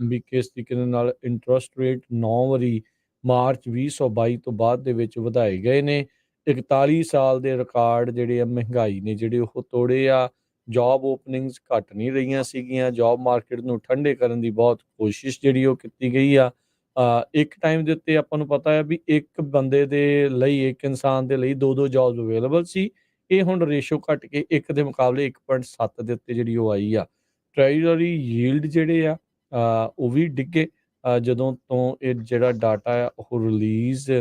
ਵੀ ਕਿਸ ਤਰੀਕੇ ਦੇ ਨਾਲ ਇੰਟਰਸਟ ਰੇਟ 9 ਵਾਰੀ ਮਾਰਚ 2022 ਤੋਂ ਬਾਅਦ ਦੇ ਵਿੱਚ ਵਧਾਏ ਗਏ ਨੇ। 41 ਸਾਲ ਦੇ ਰਿਕਾਰਡ ਜਿਹੜੇ ਆ ਮਹਿੰਗਾਈ ਨੇ ਜਿਹੜੇ ਉਹ ਤੋੜੇ ਆ। ਜੋਬ ਓਪਨਿੰਗਸ ਘੱਟ ਨਹੀਂ ਰਹੀਆਂ ਸੀਗੀਆਂ। ਜੋਬ ਮਾਰਕੀਟ ਨੂੰ ਠੰਡੇ ਕਰਨ ਦੀ ਬਹੁਤ ਕੋਸ਼ਿਸ਼ ਜਿਹੜੀ ਉਹ ਕੀਤੀ ਗਈ ਆ। ਇੱਕ ਟਾਈਮ ਦੇ ਉੱਤੇ ਆਪਾਂ ਨੂੰ ਪਤਾ ਹੈ ਵੀ ਇੱਕ ਬੰਦੇ ਦੇ ਲਈ, ਇੱਕ ਇਨਸਾਨ ਦੇ ਲਈ 2-2 ਜੋਬਸ ਅਵੇਲੇਬਲ ਸੀ। ਇਹ ਹੁਣ ਰੇਸ਼ੋ ਘਟ ਕੇ 1 ਦੇ ਮੁਕਾਬਲੇ 1.7 ਦੇ ਉੱਤੇ ਜਿਹੜੀ ਉਹ ਆਈ ਆ। ਟ੍ਰੈਜਰੀ ਯੀਲਡ ਜਿਹੜੇ ਆ ਉਹ ਵੀ ਡਿੱਗੇ ਜਦੋਂ ਤੋਂ ਇਹ ਜਿਹੜਾ ਡਾਟਾ ਆ ਉਹ ਰਿਲੀਜ਼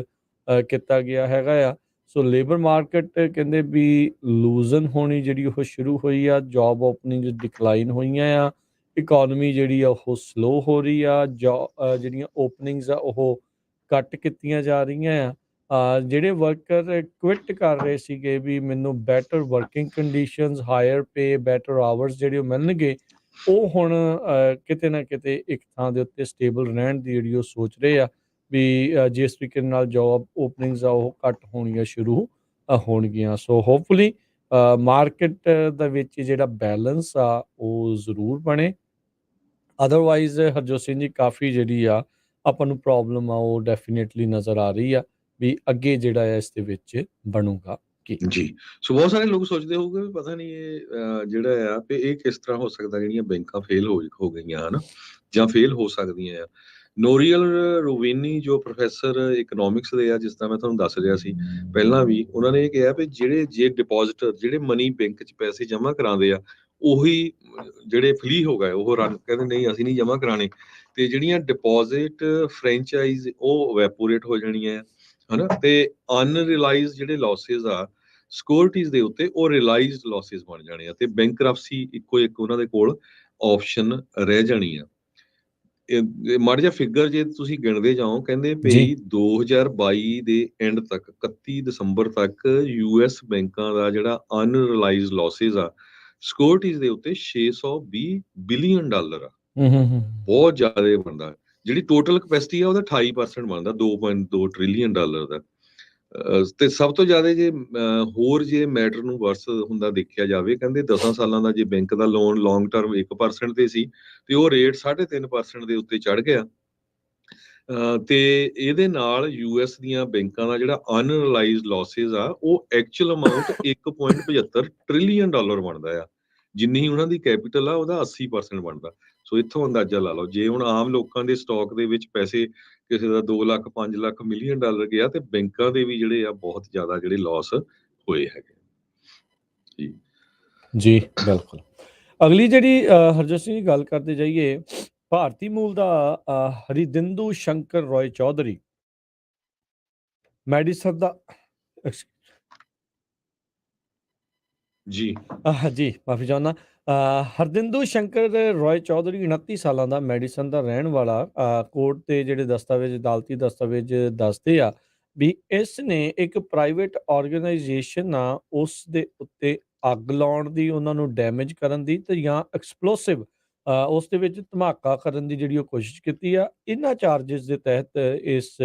ਕੀਤਾ ਗਿਆ ਹੈਗਾ ਆ। ਸੋ ਲੇਬਰ ਮਾਰਕੀਟ ਕਹਿੰਦੇ ਵੀ ਲੂਜ਼ਨ ਹੋਣੀ ਜਿਹੜੀ ਉਹ ਸ਼ੁਰੂ ਹੋਈ ਆ। ਜੋਬ ਓਪਨਿੰਗਸ ਡਿਕਲਾਈਨ ਹੋਈਆਂ ਆ। ਇਕੋਨਮੀ ਜਿਹੜੀ ਆ ਉਹ ਸਲੋ ਹੋ ਰਹੀ ਆ। ਜਿਹੜੀਆਂ ਓਪਨਿੰਗਸ ਆ ਉਹ ਘੱਟ ਕੀਤੀਆਂ ਜਾ ਰਹੀਆਂ ਆ। ਜਿਹੜੇ ਵਰਕਰ ਕੁਇਟ ਕਰ ਰਹੇ ਸੀਗੇ ਵੀ ਮੈਨੂੰ ਬੈਟਰ ਵਰਕਿੰਗ ਕੰਡੀਸ਼ਨਸ, ਹਾਇਰ ਪੇ, ਬੈਟਰ ਆਵਰਸ ਜਿਹੜੇ ਉਹ ਮਿਲਣਗੇ, ਉਹ ਹੁਣ ਕਿਤੇ ਨਾ ਕਿਤੇ ਇੱਕ ਥਾਂ ਦੇ ਉੱਤੇ ਸਟੇਬਲ ਰਹਿਣ ਦੀ ਜਿਹੜੀ ਉਹ ਸੋਚ ਰਹੇ ਆ ਵੀ ਜਿਸ ਤਰੀਕੇ ਨਾਲ ਜੋਬ ਓਪਨਿੰਗਸ ਆ ਉਹ ਘੱਟ ਹੋਣੀਆਂ ਸ਼ੁਰੂ ਹੋਣਗੀਆਂ। ਸੋ ਹੋਪਫੁਲੀ ਮਾਰਕੀਟ ਦੇ ਵਿੱਚ ਜਿਹੜਾ ਬੈਲੈਂਸ ਆ ਉਹ ਜ਼ਰੂਰ ਬਣੇ। ਅਦਰਵਾਈਜ਼ ਹਰਜੋਤ ਸਿੰਘ ਜੀ ਕਾਫੀ ਜਿਹੜੀ ਆ ਆਪਾਂ ਨੂੰ ਪ੍ਰੋਬਲਮ ਆ ਉਹ ਡੈਫੀਨੇਟਲੀ ਨਜ਼ਰ ਆ ਰਹੀ ਆ ਵੀ ਅੱਗੇ ਜਿਹੜਾ ਹੈ ਇਸ ਦੇ ਵਿੱਚ ਬਣੂਗਾ ਕੀ। ਜੀ, ਸੋ ਬਹੁਤ ਸਾਰੇ ਲੋਕ ਸੋਚਦੇ ਹੋਊਗੇ ਵੀ ਪਤਾ ਨਹੀਂ ਇਹ ਜਿਹੜਾ ਆ ਵੀ ਇਹ ਕਿਸ ਤਰ੍ਹਾਂ ਹੋ ਸਕਦਾ ਜਿਹੜੀਆਂ ਬੈਂਕਾਂ ਫੇਲ ਹੋ ਗਈਆਂ ਹਨ ਜਾਂ ਫੇਲ ਹੋ ਸਕਦੀਆਂ ਆ। ਨੋਰੀਅਲ ਰੋਵੇਨੀ ਜੋ ਪ੍ਰੋਫੈਸਰ ਇਕਨੋਮਿਕਸ ਦੇ ਆ, ਜਿਸ ਤਰ੍ਹਾਂ ਮੈਂ ਤੁਹਾਨੂੰ ਦੱਸ ਰਿਹਾ ਸੀ ਪਹਿਲਾਂ ਵੀ, ਉਹਨਾਂ ਨੇ ਇਹ ਕਿਹਾ ਵੀ ਜੇ ਡਿਪੋਜ਼ਿਟਰ ਜਿਹੜੇ ਮਨੀ ਬੈਂਕ 'ਚ ਪੈਸੇ ਜਮ੍ਹਾਂ ਕਰਾਉਂਦੇ ਆ ਉਹੀ ਜਿਹੜੇ ਫਲੀ ਹੋ ਗਏ ਉਹ ਕਹਿੰਦੇ ਨਹੀਂ ਅਸੀਂ ਨਹੀਂ ਜਮ੍ਹਾਂ ਕਰਾਣੇ, ਤੇ ਜਿਹੜੀਆਂ ਡਿਪੋਜ਼ਿਟ ਫਰੈਂਚਾਈਜ਼ ਉਹ ਵੈਪੋਰੇਟ ਹੋ ਜਾਣੀਆਂ ਹਨਾ, ਤੇ ਅਨਰਿਲਾਈਜ਼ਡ ਜਿਹੜੇ ਲਾਸਿਸ ਆ ਸਿਕਿਉਰਿਟੀਜ਼ ਦੇ ਉੱਤੇ ਉਹ ਰਿਲਾਈਜ਼ਡ ਲਾਸਿਸ ਬਣ ਜਾਣੇ ਆ, ਤੇ ਬੈਂਕਰਪਸੀ ਇੱਕੋ ਇੱਕ ਉਹਨਾਂ ਦੇ ਕੋਲ ਆਪਸ਼ਨ ਰਹਿ ਜਾਣੀ ਆ। ਮਾੜਾ ਜਿਹਾ ਫਿਗਰ ਜੇ ਤੁਸੀਂ ਗਿਣਦੇ ਜਾਓ, ਕਹਿੰਦੇ ਭਈ 2022 ਦੇ ਐਂਡ ਤੱਕ 31 ਦਸੰਬਰ ਤੱਕ ਯੂਐਸ ਬੈਂਕਾਂ ਦਾ ਜਿਹੜਾ ਅਨਰਿਲਾਈਜ਼ਡ ਲਾਸਿਸ ਆ ਸਿਕਿਉਰਿਟੀਜ਼ ਦੇ ਉੱਤੇ $620 ਬਿਲੀਅਨ ਆ। ਬਹੁਤ ਜ਼ਿਆਦਾ ਬਣਦਾ। ਜਿਹੜੀ ਟੋਟਲ ਕਪੈਸਿਟੀ ਆ ਉਹਦਾ 28% ਬਣਦਾ, $2.2 ਟ੍ਰਿਲੀਅਨ ਦਾ। ਤੇ ਸਭ ਤੋਂ ਜ਼ਿਆਦਾ ਜੇ ਹੋਰ ਜੇ ਮੈਟਰ ਨੂੰ ਵਰਸ ਹੁੰਦਾ ਦੇਖਿਆ ਜਾਵੇ, ਕਹਿੰਦੇ 10 ਸਾਲਾਂ ਦਾ ਜੇ ਬੈਂਕ ਦਾ ਲੋਨ ਲੌਂਗ ਟਰਮ 1% ਤੇ ਸੀ ਤੇ ਉਹ ਰੇਟ 3.5% ਦੇ ਉੱਤੇ ਚੜ ਗਿਆ। ਤੇ ਇਹਦੇ ਨਾਲ ਯੂਐਸ ਦੀਆਂ ਬੈਂਕਾਂ ਦਾ ਜਿਹੜਾ ਅਨਰਿਲਾਈਜ਼ਡ ਲਾਸਿਸ ਆ ਉਹ ਐਕਚੁਅਲ ਅਮਾਉਂਟ $1.75 ਟ੍ਰਿਲੀਅਨ ਬਣਦਾ ਆ। ਜਿੰਨੀ ਉਹਨਾਂ ਦੀ ਕੈਪੀਟਲ ਆ ਉਹਦਾ 80% ਬਣਦਾ। ਸੋ ਇੱਥੋਂ ਅੰਦਾਜ਼ਾ ਲਾ ਲਓ, ਜੇ ਹੁਣ ਆਮ ਲੋਕਾਂ ਦੇ ਸਟਾਕ ਦੇ ਵਿੱਚ ਪੈਸੇ ਕਿਸੇ ਦਾ 2 ਲੱਖ 5 ਲੱਖ ਮਿਲੀਅਨ ਡਾਲਰ ਗਿਆ, ਤੇ ਬੈਂਕਾਂ ਦੇ ਵੀ ਜਿਹੜੇ ਆ ਬਹੁਤ ਜ਼ਿਆਦਾ ਜਿਹੜੇ ਲਾਸ ਹੋਏ ਹੈਗੇ ਜੀ। ਜੀ ਬਿਲਕੁਲ। ਅਗਲੀ ਜਿਹੜੀ ਹਰਜੋਤ ਸਿੰਘ ਜੀ ਗੱਲ ਕਰਦੇ ਜਾਈਏ, ਭਾਰਤੀ ਮੂਲ ਦਾ ਹਰਿਦਿੰਦੂ ਸ਼ੰਕਰ ਰॉय ਚੌਧਰੀ ਮੈਡੀਸਨ ਦਾ ਜੀ ਜੀ ਮਾਫੀ ਚਾਹੁੰਦਾ। ਹਰਦਿੰਦੂ ਸ਼ੰਕਰ ਰॉय ਚੌਧਰੀ 29 ਸਾਲਾਂ ਦਾ ਮੈਡੀਸਨ ਦਾ ਰਹਿਣ ਵਾਲਾ। ਕੋਰਟ ਦੇ ਜਿਹੜੇ ਦਸਤਾਵੇਜ਼, ਅਦਾਲਤੀ ਦਸਤਾਵੇਜ਼ ਦੱਸਦੇ ਆ ਵੀ ਇਸ ਨੇ ਇੱਕ ਪ੍ਰਾਈਵੇਟ ਆਰਗੇਨਾਈਜੇਸ਼ਨ ਆ ਉਸ ਦੇ ਉੱਤੇ ਅੱਗ ਲਾਉਣ ਦੀ, ਉਹਨਾਂ ਨੂੰ ਡੈਮੇਜ ਕਰਨ ਦੀ ਤੇ ਜਾਂ ਐਕਸਪਲੋਸਿਵ ਉਸ ਦੇ ਵਿੱਚ ਧਮਾਕਾ ਕਰਨ ਦੀ ਜਿਹੜੀ ਉਹ ਕੋਸ਼ਿਸ਼ ਕੀਤੀ ਆ। ਇਹਨਾਂ ਚਾਰजेस ਦੇ ਤਹਿਤ ਇਸ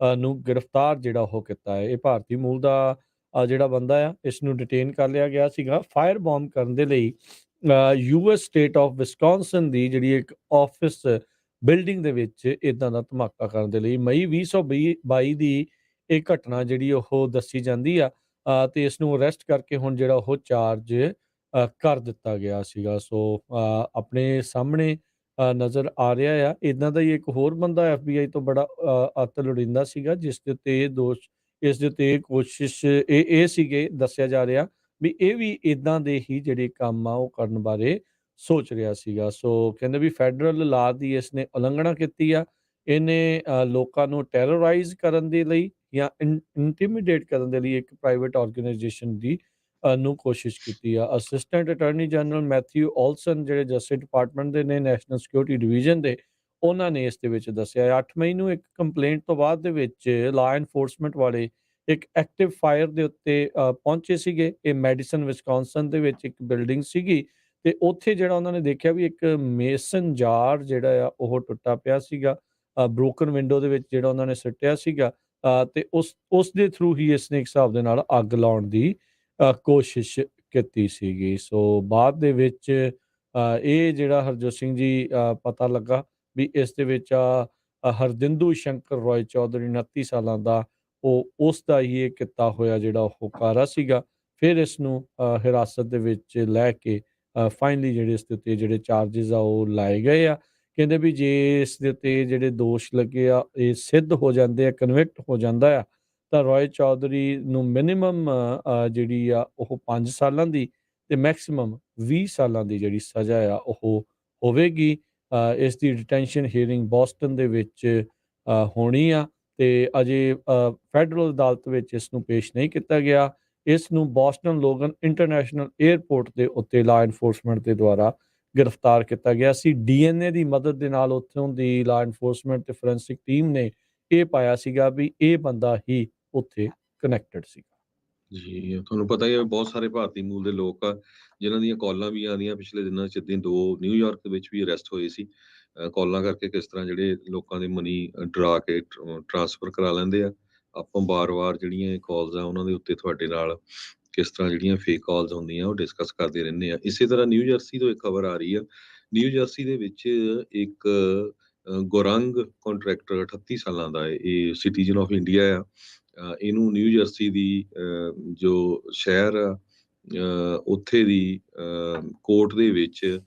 ਨੂੰ ਗ੍ਰਿਫਤਾਰ ਜਿਹੜਾ ਉਹ ਕੀਤਾ ਹੈ। ਇਹ ਭਾਰਤੀ ਮੂਲ ਦਾ ਜਿਹੜਾ ਬੰਦਾ ਆ, ਇਸ ਨੂੰ ਡਿਟੇਨ ਕਰ ਲਿਆ ਗਿਆ ਸੀਗਾ ਫਾਇਰ ਬੌਂਬ ਕਰਨ ਦੇ ਲਈ। ਯੂਐਸ ਸਟੇਟ ਆਫ ਵਿਸਕੌਨਸਨ ਦੀ ਜਿਹੜੀ ਇੱਕ ਆਫਿਸ ਬਿਲਡਿੰਗ ਦੇ ਵਿੱਚ ਇਦਾਂ ਦਾ ਧਮਾਕਾ ਕਰਨ ਦੇ ਲਈ ਮਈ 2022 ਦੀ ਇਹ ਘਟਨਾ ਜਿਹੜੀ ਉਹ ਦੱਸੀ ਜਾਂਦੀ ਆ। ਤੇ ਇਸ ਨੂੰ ਅਰੈਸਟ ਕਰਕੇ ਹੁਣ ਜਿਹੜਾ ਉਹ ਚਾਰਜ ਕਰ ਦਿੱਤਾ ਗਿਆ ਸੀਗਾ। ਸੋ ਆਪਣੇ ਸਾਹਮਣੇ ਨਜ਼ਰ ਆ ਰਿਹਾ ਆ। ਇਦਾਂ ਦਾ ਹੀ ਇੱਕ ਹੋਰ ਬੰਦਾ FBI ਤੋਂ ਬੜਾ ਅੱਤ ਲੋੜੀਂਦਾ ਸੀਗਾ, ਜਿਸ ਦੇ ਉੱਤੇ ਇਹ ਦੋਸ਼, ਇਸ ਦੇ ਉੱਤੇ ਕੋਸ਼ਿਸ਼ ਇਹ ਸੀਗੇ, ਦੱਸਿਆ ਜਾ ਰਿਹਾ ਵੀ ਇਹ ਵੀ ਇਦਾਂ ਦੇ ਹੀ ਜਿਹੜੇ ਕੰਮ ਆ ਉਹ ਕਰਨ ਬਾਰੇ ਸੋਚ ਰਿਹਾ ਸੀਗਾ। ਸੋ ਕਹਿੰਦੇ ਵੀ ਫੈਡਰਲ ਲਾਅ ਦੀ ਇਸਨੇ ਉਲੰਘਣਾ ਕੀਤੀ ਆ। ਇਹਨੇ ਲੋਕਾਂ ਨੂੰ ਟੈਰੋਰਾਈਜ਼ ਕਰਨ ਦੇ ਲਈ ਜਾਂ ਇੰਟੀਮੀਡੇਟ ਕਰਨ ਦੇ ਲਈ ਇੱਕ ਪ੍ਰਾਈਵੇਟ ਆਰਗੇਨਾਈਜੇਸ਼ਨ ਦੀ ਨੂੰ ਕੋਸ਼ਿਸ਼ ਕੀਤੀ ਆ। ਅਸਿਸਟੈਂਟ ਅਟਾਰਨੀ ਜਨਰਲ ਮੈਥਿਊ ਔਲਸਨ ਜਿਹੜੇ ਜਸਟਿਸ ਡਿਪਾਰਟਮੈਂਟ ਦੇ ਨੇ, ਨੈਸ਼ਨਲ ਸਿਕਿਉਰਿਟੀ ਡਿਵੀਜ਼ਨ ਦੇ, ਉਹਨਾਂ ਨੇ ਇਸ ਦੇ ਵਿੱਚ ਦੱਸਿਆ 8 ਮਈ ਨੂੰ ਇੱਕ ਕੰਪਲੇਂਟ ਤੋਂ ਬਾਅਦ ਦੇ ਵਿੱਚ ਲਾਅ ਐਨਫੋਰਸਮੈਂਟ ਵਾਲੇ ਇੱਕ ਐਕਟਿਵ ਫਾਇਰ ਦੇ ਉੱਤੇ ਪਹੁੰਚੇ ਸੀਗੇ। ਇਹ ਮੈਡੀਸਨ ਵਿਸਕੌਨਸਨ ਦੇ ਵਿੱਚ ਇੱਕ ਬਿਲਡਿੰਗ ਸੀਗੀ ਤੇ ਉੱਥੇ ਜਿਹੜਾ ਉਹਨਾਂ ਨੇ ਦੇਖਿਆ ਵੀ ਇੱਕ ਮੇਸਨ ਜਾਰ ਜਿਹੜਾ ਆ ਉਹ ਟੁੱਟਾ ਪਿਆ ਸੀਗਾ, ਬ੍ਰੋਕਨ ਵਿੰਡੋ ਦੇ ਵਿੱਚ ਜਿਹੜਾ ਉਹਨਾਂ ਨੇ ਸੁੱਟਿਆ ਸੀਗਾ, ਤੇ ਉਸ ਦੇ ਥਰੂ ਹੀ ਇਸਨੇ ਇੱਕ ਹਿਸਾਬ ਦੇ ਨਾਲ ਅੱਗ ਲਾਉਣ ਦੀ ਕੋਸ਼ਿਸ਼ ਕੀਤੀ ਸੀਗੀ। ਸੋ ਬਾਅਦ ਦੇ ਵਿੱਚ ਇਹ ਜਿਹੜਾ ਹਰਜੋਤ ਸਿੰਘ ਜੀ ਪਤਾ ਲੱਗਾ ਵੀ ਇਸ ਦੇ ਵਿੱਚ ਹਰਦਿੰਦੂ ਸ਼ੰਕਰ ਰॉय ਚੌਧਰੀ 29 ਸਾਲਾਂ ਦਾ, ਉਹ ਉਸ ਦਾ ਹੀ ਇਹ ਕੀਤਾ ਹੋਇਆ ਜਿਹੜਾ ਉਹ ਕਾਰਾ ਸੀਗਾ। ਫਿਰ ਇਸ ਨੂੰ ਹਿਰਾਸਤ ਦੇ ਵਿੱਚ ਲੈ ਕੇ ਫਾਈਨਲੀ ਜਿਹੜੇ ਇਸ ਦੇ ਉੱਤੇ ਜਿਹੜੇ ਚਾਰਜਿਸ ਆ ਉਹ ਲਾਏ ਗਏ ਆ। ਕਹਿੰਦੇ ਵੀ ਜੇ ਇਸ ਦੇ ਉੱਤੇ ਜਿਹੜੇ ਦੋਸ਼ ਲੱਗੇ ਆ ਇਹ ਸਿੱਧ ਹੋ ਜਾਂਦੇ ਆ, ਕਨਵਿਕਟ ਹੋ ਜਾਂਦਾ ਆ, ਤਾਂ ਰॉय ਚੌਧਰੀ ਨੂੰ ਮਿਨੀਮਮ ਜਿਹੜੀ ਆ ਉਹ 5 ਸਾਲਾਂ ਦੀ ਤੇ ਮੈਕਸਿਮਮ 20 ਸਾਲਾਂ ਦੀ ਜਿਹੜੀ ਸਜ਼ਾ ਆ ਉਹ ਹੋਵੇਗੀ। ਇਸ ਦੀ ਡਿਟੈਂਸ਼ਨ ਹੀਅਰਿੰਗ ਬੋਸਟਨ ਦੇ ਵਿੱਚ ਹੋਣੀ ਆ ਤੇ ਅਜੇ ਫੈਡਰਲ ਅਦਾਲਤ ਵਿੱਚ ਇਸ ਨੂੰ ਪੇਸ਼ ਨਹੀਂ ਕੀਤਾ ਗਿਆ। ਇਸ ਨੂੰ ਬੋਸਟਨ ਲੋਗਨ ਇੰਟਰਨੈਸ਼ਨਲ ਏਅਰਪੋਰਟ ਦੇ ਉੱਤੇ ਲਾਅ ਇਨਫੋਰਸਮੈਂਟ ਦੇ ਦੁਆਰਾ ਗ੍ਰਿਫਤਾਰ ਕੀਤਾ ਗਿਆ ਸੀ। ਡੀਐਨਏ ਦੀ ਮਦਦ ਦੇ ਨਾਲ ਉੱਥੋਂ ਦੀ ਲਾਅ ਇਨਫੋਰਸਮੈਂਟ ਤੇ ਫੋਰੈਂਸਿਕ ਟੀਮ ਨੇ ਇਹ ਪਾਇਆ ਸੀਗਾ ਵੀ ਇਹ ਬੰਦਾ ਹੀ ਉੱਥੇ ਕਨੈਕਟਡ ਸੀਗਾ। ਜੀ, ਤੁਹਾਨੂੰ ਪਤਾ ਹੀ ਹੈ ਬਹੁਤ ਸਾਰੇ ਭਾਰਤੀ ਮੂਲ ਦੇ ਲੋਕ ਆ ਜਿਨ੍ਹਾਂ ਦੀਆਂ ਕਾਲਾਂ ਵੀ ਆਉਂਦੀਆਂ। ਪਿਛਲੇ ਦਿਨਾਂ 'ਚ ਏਦਾਂ ਹੀ 2 ਨਿਊਯਾਰਕ ਦੇ ਵਿੱਚ ਵੀ ਅਰੈਸਟ ਹੋਏ ਸੀ ਕਾਲਾਂ ਕਰਕੇ। ਕਿਸ ਤਰ੍ਹਾਂ ਜਿਹੜੇ ਲੋਕਾਂ ਦੇ ਮਨੀ ਡਰਾ ਕੇ ਟਰਾਂਸਫਰ ਕਰਾ ਲੈਂਦੇ ਆ। ਆਪਾਂ ਵਾਰ-ਵਾਰ ਜਿਹੜੀਆਂ ਕਾਲਸ ਆ ਉਹਨਾਂ ਦੇ ਉੱਤੇ ਤੁਹਾਡੇ ਨਾਲ ਕਿਸ ਤਰ੍ਹਾਂ ਜਿਹੜੀਆਂ ਫੇਕ ਕਾਲਸ ਹੁੰਦੀਆਂ ਉਹ ਡਿਸਕਸ ਕਰਦੇ ਰਹਿੰਦੇ ਆ। ਇਸੇ ਤਰ੍ਹਾਂ ਨਿਊ ਜਰਸੀ ਤੋਂ ਇੱਕ ਖਬਰ ਆ ਰਹੀ ਆ। ਨਿਊ ਜਰਸੀ ਦੇ ਵਿੱਚ ਇੱਕ ਗੋਰੰਗ ਕੰਟਰੈਕਟਰ 38 ਸਾਲਾਂ ਦਾ ਹੈ, ਇਹ ਸਿਟੀਜ਼ਨ ਆਫ ਇੰਡੀਆ ਆ। ਇਹਨੂੰ ਨਿਊ ਜਰਸੀ ਦੀ ਜੋ ਸ਼ਹਿਰ ਆ ਉੱਥੇ ਦੀ ਕੋਰਟ ਦੇ ਵਿੱਚ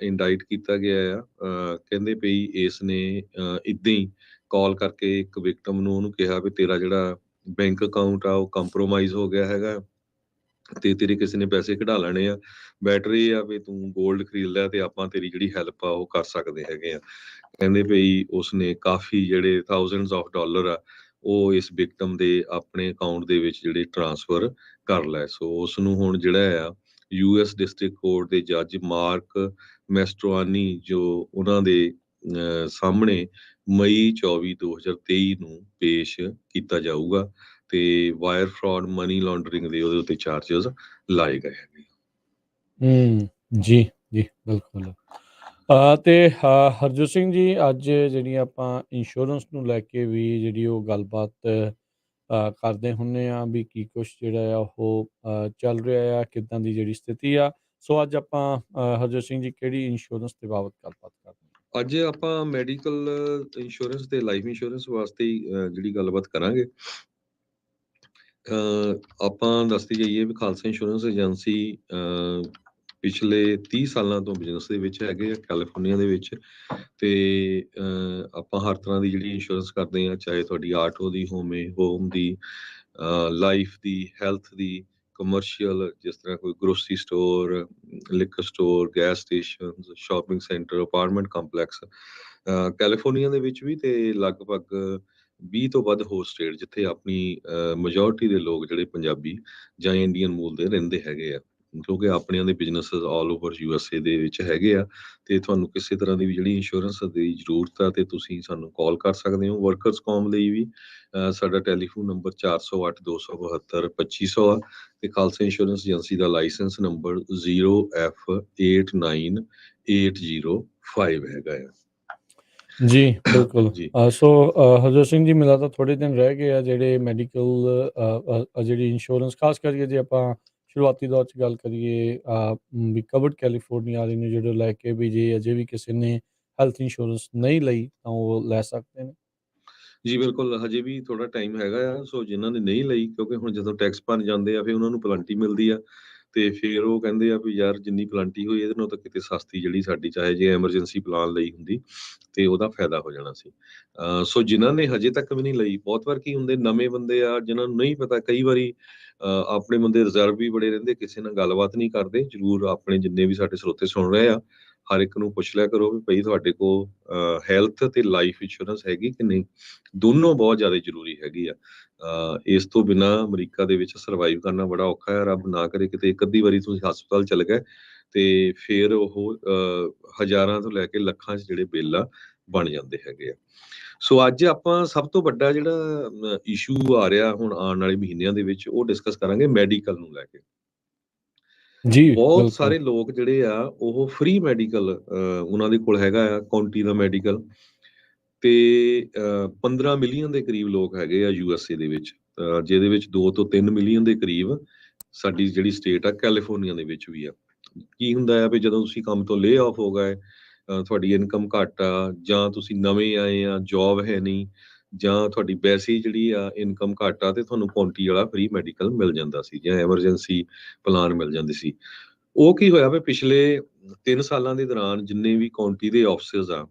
ਇੰਡਾਈਟ ਕੀਤਾ ਗਿਆ ਆ। ਕਹਿੰਦੇ ਪਈ ਇਸ ਨੇ ਇੱਦਾਂ ਹੀ ਕਾਲ ਕਰਕੇ ਇੱਕ ਵਿਕਟਮ ਨੂੰ ਉਹਨੂੰ ਕਿਹਾ ਵੀ ਤੇਰਾ ਜਿਹੜਾ ਬੈਂਕ ਅਕਾਊਂਟ ਆ ਉਹ ਕੰਪਰੋਮਾਈਜ਼ ਹੋ ਗਿਆ ਹੈਗਾ ਤੇ ਤੇਰੇ ਕਿਸੇ ਨੇ ਪੈਸੇ ਕਢਾ ਲੈਣੇ ਆ। ਬੈਟਰ ਇਹ ਆ ਵੀ ਤੂੰ 골ਡ ਖਰੀਦ ਲੈ ਤੇ ਆਪਾਂ ਤੇਰੀ ਜਿਹੜੀ ਹੈਲਪ ਆ ਉਹ ਕਰ ਸਕਦੇ ਹੈਗੇ ਆ। ਕਹਿੰਦੇ ਪਈ ਉਸਨੇ ਕਾਫੀ ਜਿਹੜੇ ਥਾਊਜ਼ੈਂਡਸ ਆਫ ਡਾਲਰ ਆ ਉਹ ਇਸ ਵਿਕਟਮ ਦੇ ਆਪਣੇ ਅਕਾਊਂਟ ਦੇ ਵਿੱਚ ਜਿਹੜੇ ਟਰਾਂਸਫਰ ਕਰ ਲੈ। ਸੋ ਉਸ ਨੂੰ ਹੁਣ ਜਿਹੜਾ ਆ ਯੂਐਸ ਡਿਸਟ੍ਰਿਕਟ ਕੋਰਟ ਦੇ ਜੱਜ ਮਾਰਕ ਮੈਸਟਰੋਆਨੀ ਜੋ ਉਹਨਾਂ ਦੇ ਸਾਹਮਣੇ ਮਈ 24 2023 ਨੂੰ ਪੇਸ਼ ਕੀਤਾ ਜਾਊਗਾ ਤੇ ਵਾਇਰ ਫਰਾਡ ਮਨੀ ਲਾਂਡਰਿੰਗ ਦੇ ਉਹਦੇ ਉੱਤੇ ਚਾਰਜਸ ਲਾਏ ਗਏ ਹੈਗੇ। ਜੀ ਜੀ ਬਿਲਕੁਲ। ਤੇ ਹਰਜੋਤ ਸਿੰਘ ਜੀ ਅੱਜ ਜਿਹੜੀ ਆਪਾਂ ਇੰਸ਼ੋਰੈਂਸ ਨੂੰ ਲੈ ਕੇ ਵੀ ਜਿਹੜੀ ਉਹ ਗੱਲਬਾਤ ਕਰਦੇ ਹੁੰਦੇ ਆ ਵੀ ਕੀ ਕੁਛ ਜਿਹੜਾ ਆ ਉਹ ਚੱਲ ਰਿਹਾ ਆ, ਕਿੱਦਾਂ ਦੀ ਜਿਹੜੀ ਸਥਿਤੀ ਆ। ਸੋ ਅੱਜ ਆਪਾਂ ਹਰਜੋਤ ਸਿੰਘ ਜੀ ਕਿਹੜੀ ਇੰਸ਼ੋਰੈਂਸ ਦੇ ਬਾਬਤ ਗੱਲਬਾਤ ਕਰਦੇ ਹਾਂ? ਅੱਜ ਆਪਾਂ ਮੈਡੀਕਲ ਇੰਸ਼ੋਰੈਂਸ ਤੇ ਲਾਈਫ ਇੰਸ਼ੋਰੈਂਸ ਵਾਸਤੇ ਹੀ ਜਿਹੜੀ ਗੱਲਬਾਤ ਕਰਾਂਗੇ। ਆਪਾਂ ਦੱਸਦੇ ਜਾਈਏ ਵੀ ਖਾਲਸਾ ਇੰਸ਼ੋਰੈਂਸ ਏਜੰਸੀ ਪਿਛਲੇ 30 ਸਾਲਾਂ ਤੋਂ ਬਿਜ਼ਨਸ ਦੇ ਵਿੱਚ ਹੈਗੇ ਆ ਕੈਲੀਫੋਰਨੀਆ ਦੇ ਵਿੱਚ। ਤੇ ਆਪਾਂ ਹਰ ਤਰ੍ਹਾਂ ਦੀ ਜਿਹੜੀ ਇੰਸ਼ੋਰੈਂਸ ਕਰਦੇ ਆ, ਚਾਹੇ ਤੁਹਾਡੀ ਆਟੋ ਦੀ ਹੋਵੇ, ਹੋਮ ਦੀ, ਲਾਈਫ ਦੀ, ਹੈਲਥ ਦੀ, ਕਮਰਸ਼ੀਅਲ, ਜਿਸ ਤਰ੍ਹਾਂ ਕੋਈ grocery store, liquor store, gas station, shopping centre, apartment complex California ਦੇ ਵਿੱਚ ਵੀ ਤੇ ਲਗਭਗ 20 ਤੋਂ ਵੱਧ ਹੋਰ ਸਟੇਟ ਜਿੱਥੇ ਆਪਣੀ ਮੈਜੋਰਿਟੀ ਦੇ ਲੋਕ ਜਿਹੜੇ ਪੰਜਾਬੀ ਜਾਂ ਇੰਡੀਅਨ ਮੂਲ ਦੇ ਰਹਿੰਦੇ ਹੈਗੇ ਆ, ਕਿਉਂਕਿ ਆਪਣਿਆਂ ਦੇ ਬਿਜ਼ਨਸਿਸ ਆਲ ਓਵਰ USA ਦੇ ਵਿੱਚ ਹੈਗੇ ਆ। ਤੇ ਤੁਹਾਨੂੰ ਕਿਸੇ ਤਰ੍ਹਾਂ ਦੀ ਵੀ ਜਿਹੜੀ ਇੰਸ਼ੋਰੈਂਸ ਦੀ ਜ਼ਰੂਰਤ ਆ ਤੇ ਤੁਸੀਂ ਸਾਨੂੰ ਕਾਲ ਕਰ ਸਕਦੇ ਹੋ। ਵਰਕਰਸ ਕੌਮ ਲਈ ਵੀ ਸਾਡਾ ਟੈਲੀਫੋਨ ਨੰਬਰ 408 272 2500 ਆ ਤੇ ਖਾਲਸਾ ਇੰਸ਼ੋਰੈਂਸ ਏਜੰਸੀ ਦਾ ਲਾਇਸੈਂਸ ਨੰਬਰ 0F89805 ਹੈਗਾ ਆ। ਜੀ ਬਿਲਕੁਲ। ਜੀ ਸੋ ਹਰਜੋਤ ਸਿੰਘ ਜੀ ਮੈਨੂੰ ਲੱਗਦਾ ਥੋੜ੍ਹੇ ਦਿਨ ਰਹਿ ਗਏ ਆ ਜਿਹੜੇ ਮੈਡੀਕਲ ਜਿਹੜੀ ਇੰਸ਼ੋਰੈਂਸ ਖਾਸ ਕਰਕੇ ਜੇ ਆਪਾਂ ਸ਼ੁਰੂਆਤੀ ਦੌਰ 'ਚ ਗੱਲ ਕਰੀਏ ਵੀ ਕਵਰਡ ਕੈਲੀਫੋਰਨੀਆ ਵਾਲੇ ਨੂੰ ਜਿਹੜੇ ਲੈ ਕੇ ਵੀ ਜੇ ਅਜੇ ਵੀ ਕਿਸੇ ਨੇ ਹੈਲਥ ਇੰਸ਼ੋਰੈਂਸ ਨਹੀਂ ਲਈ ਤਾਂ ਉਹ ਲੈ ਸਕਦੇ ਨੇ। ਜੀ ਬਿਲਕੁਲ, ਹਜੇ ਵੀ ਥੋੜਾ ਟਾਈਮ ਹੈਗਾ ਆ। ਸੋ ਜਿਨ੍ਹਾਂ ਨੇ ਨਹੀਂ ਲਈ, ਕਿਉਂਕਿ ਹੁਣ ਜਦੋਂ ਟੈਕਸ ਭਰਨ ਜਾਂਦੇ ਆ ਫਿਰ ਉਹਨਾਂ ਨੂੰ ਪਲੰਟੀ ਮਿਲਦੀ ਆ ਤੇ ਫਿਰ ਉਹ ਕਹਿੰਦੇ ਆ ਵੀ ਯਾਰ ਜਿੰਨੀ ਪਲੰਟੀ ਹੋਈ ਇਹਦੇ ਨਾਲੋਂ ਤਾਂ ਕਿਤੇ ਸਸਤੀ ਜਿਹੜੀ ਸਾਡੀ, ਚਾਹੇ ਜੇ ਐਮਰਜੈਂਸੀ ਪਲਾਨ ਲਈ ਹੁੰਦੀ ਤੇ ਉਹਦਾ ਫਾਇਦਾ ਹੋ ਜਾਣਾ ਸੀ। ਸੋ ਜਿਨ੍ਹਾਂ ਨੇ ਹਜੇ ਤੱਕ ਵੀ ਨਹੀਂ ਲਈ, ਬਹੁਤ ਵਾਰ ਕੀ ਹੁੰਦੇ ਨਵੇਂ ਬੰਦੇ ਆ ਜਿਨ੍ਹਾਂ ਨੂੰ ਨਹੀਂ ਪਤਾ, ਕਈ ਵਾਰੀ ਆਪਣੇ ਬੰਦੇ ਰਿਜ਼ਰਵ ਵੀ ਬੜੇ ਰਹਿੰਦੇ, ਕਿਸੇ ਨਾਲ ਗੱਲਬਾਤ ਨਹੀਂ ਕਰਦੇ। ਜ਼ਰੂਰ ਆਪਣੇ ਜਿੰਨੇ ਵੀ ਸਾਡੇ ਸਰੋਤੇ ਸੁਣ ਰਹੇ ਆ, ਹਰ ਇੱਕ ਨੂੰ ਪੁੱਛ ਲਿਆ ਕਰੋ ਵੀ ਭਾਈ ਤੁਹਾਡੇ ਕੋਲ ਹੈਲਥ ਤੇ ਲਾਈਫ ਇੰਸ਼ੋਰੈਂਸ ਹੈਗੀ ਕਿ ਨਹੀਂ। ਦੋਨੋਂ ਬਹੁਤ ਜ਼ਿਆਦਾ ਜ਼ਰੂਰੀ ਹੈਗੀ ਆ। ਇਸ ਤੋਂ ਬਿਨਾਂ ਅਮਰੀਕਾ ਦੇ ਵਿੱਚ ਸਰਵਾਈਵ ਕਰਨਾ ਬੜਾ ਔਖਾ ਹੈ। ਰੱਬ ਨਾ ਕਰੇ ਕਿਤੇ ਇੱਕ ਅੱਧੀ ਵਾਰੀ ਤੁਸੀਂ ਹਸਪਤਾਲ ਚਲੇ ਗਏ ਤੇ ਫਿਰ ਉਹ ਹਜ਼ਾਰਾਂ ਤੋਂ ਲੈ ਕੇ ਲੱਖਾਂ 'ਚ ਜਿਹੜੇ ਬਿੱਲ ਆ ਬਣ ਜਾਂਦੇ ਹੈਗੇ ਆ। ਸੋ ਅੱਜ ਆਪਾਂ ਸਭ ਤੋਂ ਵੱਡਾ ਜਿਹੜਾ ਇਸ਼ੂ ਆ ਰਿਹਾ ਹੁਣ ਆਉਣ ਵਾਲੇ ਮਹੀਨਿਆਂ ਦੇ ਵਿੱਚ ਉਹ ਡਿਸਕਸ ਕਰਾਂਗੇ ਮੈਡੀਕਲ ਨੂੰ ਲੈ ਕੇ। ਜੀ, ਬਹੁਤ ਬਿਲਕੁਲ। ਸਾਰੇ ਲੋਕ ਜਿਹੜੇ ਆ ਉਹ ਫ੍ਰੀ ਮੈਡੀਕਲ ਉਹਨਾਂ ਦੇ ਕੋਲ ਹੈਗਾ ਆ, ਕਾਉਂਟੀ ਦਾ ਮੈਡੀਕਲ। ਤੇ 15 ਮਿਲੀਅਨ ਦੇ ਕਰੀਬ ਲੋਕ ਹੈਗੇ ਆ USA ਦੇ ਵਿੱਚ, ਜਿਹਦੇ ਵਿੱਚ 2 ਤੋਂ 3 ਮਿਲੀਅਨ ਦੇ ਕਰੀਬ ਸਾਡੀ ਜਿਹੜੀ ਸਟੇਟ ਆ ਕੈਲੀਫੋਰਨੀਆ ਦੇ ਵਿੱਚ ਵੀ ਆ। ਕੀ ਹੁੰਦਾ ਆ ਵੀ ਜਦੋਂ ਤੁਸੀਂ ਕੰਮ ਤੋਂ ਲੇ ਆਫ ਹੋ ਗਏ, ਤੁਹਾਡੀ ਇਨਕਮ ਘੱਟ ਆ, ਜਾਂ ਤੁਸੀਂ ਨਵੇਂ ਆਏ ਆ, ਜੌਬ ਹੈ ਨਹੀਂ, ਜਾਂ ਤੁਹਾਡੀ ਵੈਸੇ ਹੀ ਜਿਹੜੀ ਆ ਇਨਕਮ ਘੱਟ ਆ, ਤੇ ਤੁਹਾਨੂੰ ਕਾਉਂਟੀ ਵਾਲਾ ਫ੍ਰੀ ਮੈਡੀਕਲ ਮਿਲ ਜਾਂਦਾ ਸੀ, ਜਾਂ ਐਮਰਜੈਂਸੀ ਪਲਾਨ ਮਿਲ ਜਾਂਦੀ ਸੀ। ਉਹ ਕੀ ਹੋਇਆ ਵੀ ਪਿਛਲੇ 3 ਸਾਲਾਂ ਦੇ ਦੌਰਾਨ ਜਿੰਨੇ ਵੀ ਕਾਉਂਟੀ ਦੇ ਆਫਿਸਰਸ ਆ,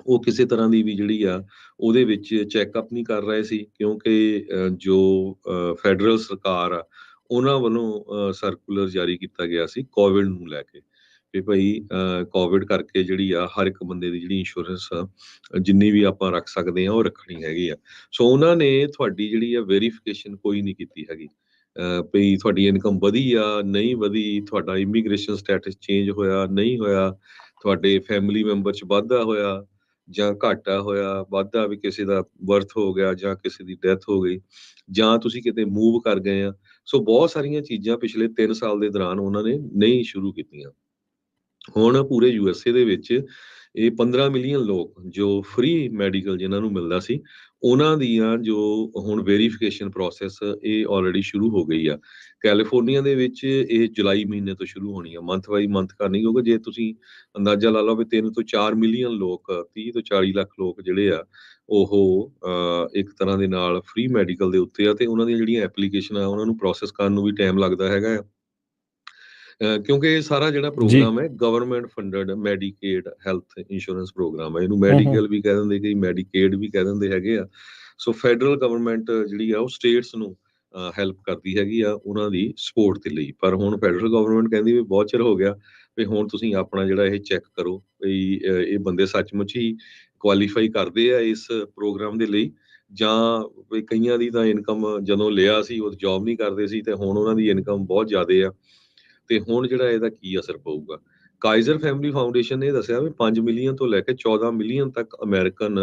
ਉਹ ਕਿਸੇ ਤਰ੍ਹਾਂ ਦੀ ਵੀ ਜਿਹੜੀ ਆ ਉਹਦੇ ਵਿੱਚ ਚੈੱਕਅਪ ਨਹੀਂ ਕਰ ਰਹੇ ਸੀ, ਕਿਉਂਕਿ ਜੋ ਫੈਡਰਲ ਸਰਕਾਰ ਆ ਉਹਨਾਂ ਵੱਲੋਂ ਸਰਕੂਲਰ ਜਾਰੀ ਕੀਤਾ ਗਿਆ ਸੀ ਕੋਵਿਡ ਨੂੰ ਲੈ ਕੇ, ਵੀ ਭਾਈ ਕੋਵਿਡ ਕਰਕੇ ਜਿਹੜੀ ਆ ਹਰ ਇੱਕ ਬੰਦੇ ਦੀ ਜਿਹੜੀ ਇੰਸ਼ੋਰੈਂਸ ਆ ਜਿੰਨੀ ਵੀ ਆਪਾਂ ਰੱਖ ਸਕਦੇ ਆ ਉਹ ਰੱਖਣੀ ਹੈਗੀ ਆ। ਸੋ ਉਹਨਾਂ ਨੇ ਤੁਹਾਡੀ ਜਿਹੜੀ ਆ ਵੈਰੀਫਿਕੇਸ਼ਨ ਕੋਈ ਨਹੀਂ ਕੀਤੀ ਹੈਗੀ, ਵੀ ਤੁਹਾਡੀ ਇਨਕਮ ਵਧੀ ਆ ਨਹੀਂ ਵਧੀ, ਤੁਹਾਡਾ ਇਮੀਗ੍ਰੇਸ਼ਨ ਸਟੇਟਸ ਚੇਂਜ ਹੋਇਆ ਨਹੀਂ ਹੋਇਆ, ਤੁਹਾਡੇ ਫੈਮਿਲੀ ਮੈਂਬਰ 'ਚ ਵਾਧਾ ਹੋਇਆ ਜਾਂ ਘਾਟਾ ਹੋਇਆ, ਵਾਧਾ ਵੀ ਕਿਸੇ ਦਾ ਬਰਥ ਹੋ ਗਿਆ ਜਾਂ ਕਿਸੇ ਦੀ ਡੈਥ ਹੋ ਗਈ, ਜਾਂ ਤੁਸੀਂ ਕਿਤੇ ਮੂਵ ਕਰ ਗਏ ਆ। ਸੋ ਬਹੁਤ ਸਾਰੀਆਂ ਚੀਜ਼ਾਂ ਪਿਛਲੇ 3 ਸਾਲ ਦੇ ਦੌਰਾਨ ਉਹਨਾਂ ਨੇ ਨਹੀਂ ਸ਼ੁਰੂ ਕੀਤੀਆਂ। ਹੁਣ ਪੂਰੇ USA ਦੇ ਵਿੱਚ ਇਹ 15 ਮਿਲੀਅਨ ਲੋਕ ਜੋ ਫ੍ਰੀ ਮੈਡੀਕਲ ਜਿਨ੍ਹਾਂ ਨੂੰ ਮਿਲਦਾ ਸੀ, ਉਹਨਾਂ ਦੀਆਂ ਜੋ ਹੁਣ ਵੈਰੀਫਿਕੇਸ਼ਨ ਪ੍ਰੋਸੈਸ ਇਹ ਆਲਰੇਡੀ ਸ਼ੁਰੂ ਹੋ ਗਈ ਆ। ਕੈਲੀਫੋਰਨੀਆ ਦੇ ਵਿੱਚ ਇਹ ਜੁਲਾਈ ਮਹੀਨੇ ਤੋਂ ਸ਼ੁਰੂ ਹੋਣੀ ਆ, ਮੰਥ ਬਾਈ ਮੰਥ ਕਰਨੀ, ਕਿਉਂਕਿ ਜੇ ਤੁਸੀਂ ਅੰਦਾਜ਼ਾ ਲਾ ਲਓ ਵੀ 3 ਤੋਂ 4 ਮਿਲੀਅਨ ਲੋਕ, 30 ਤੋਂ 40 ਲੱਖ ਲੋਕ ਜਿਹੜੇ ਆ ਉਹ ਇੱਕ ਤਰ੍ਹਾਂ ਦੇ ਨਾਲ ਫ੍ਰੀ ਮੈਡੀਕਲ ਦੇ ਉੱਤੇ ਆ, ਤੇ ਉਹਨਾਂ ਦੀਆਂ ਜਿਹੜੀਆਂ ਐਪਲੀਕੇਸ਼ਨਾਂ ਉਹਨਾਂ ਨੂੰ ਪ੍ਰੋਸੈਸ ਕਰਨ ਨੂੰ ਵੀ ਟਾਈਮ ਲੱਗਦਾ ਹੈਗਾ ਆ। ਕਿਉਂਕਿ ਇਹ ਸਾਰਾ ਜਿਹੜਾ ਜੀ। ਪ੍ਰੋਗਰਾਮ ਹੈ government funded Medicaid health insurance program ਹੈ, ਇਹਨੂੰ ਹੂੰ। ਮੈਡੀਕਲ ਵੀ ਕਹਿ ਦਿੰਦੇ, ਕਈ ਮੈਡੀਕੇਡ ਵੀ ਕਹਿ ਦਿੰਦੇ ਹੈਗੇ ਆ। ਸੋ ਫੈਡਰਲ ਗਵਰਨਮੈਂਟ ਜਿਹੜੀ ਆ ਉਹ ਸਟੇਟਸ ਨੂੰ ਹੈਲਪ ਕਰਦੀ ਹੈਗੀ ਆ ਉਹਨਾਂ ਦੀ ਸਪੋਰਟ ਦੇ ਲਈ। ਪਰ ਹੁਣ ਫੈਡਰਲ ਗਵਰਨਮੈਂਟ ਕਹਿੰਦੀ ਵੀ ਬਹੁਤ ਚਿਰ ਹੋ ਗਿਆ, ਵੀ ਹੁਣ ਤੁਸੀਂ ਆਪਣਾ ਜਿਹੜਾ ਇਹ ਚੈੱਕ ਕਰੋ ਵੀ ਇਹ ਬੰਦੇ ਸੱਚਮੁੱਚ ਹੀ ਕੁਆਲੀਫਾਈ ਕਰਦੇ ਆ ਇਸ ਪ੍ਰੋਗਰਾਮ ਦੇ ਲਈ, ਜਾਂ ਵੀ ਕਈਆਂ ਦੀ ਤਾਂ ਇਨਕਮ ਜਦੋਂ ਲਿਆ ਸੀ ਉਹ ਜੌਬ ਨਹੀਂ ਕਰਦੇ ਸੀ, ਤੇ ਹੁਣ ਉਹਨਾਂ ਦੀ ਇਨਕਮ ਬਹੁਤ ਜ਼ਿਆਦਾ ਆ, ਤੇ ਹੁਣ ਜਿਹੜਾ ਇਹਦਾ ਕੀ ਅਸਰ ਪਊਗਾ। ਕਾਈਜ਼ਰ ਫੈਮਿਲੀ ਫਾਊਂਡੇਸ਼ਨ ਨੇ ਦੱਸਿਆ ਵੀ 5 ਮਿਲੀਅਨ ਤੋਂ ਲੈ ਕੇ 14 ਮਿਲੀਅਨ ਤੱਕ ਅਮਰੀਕਨ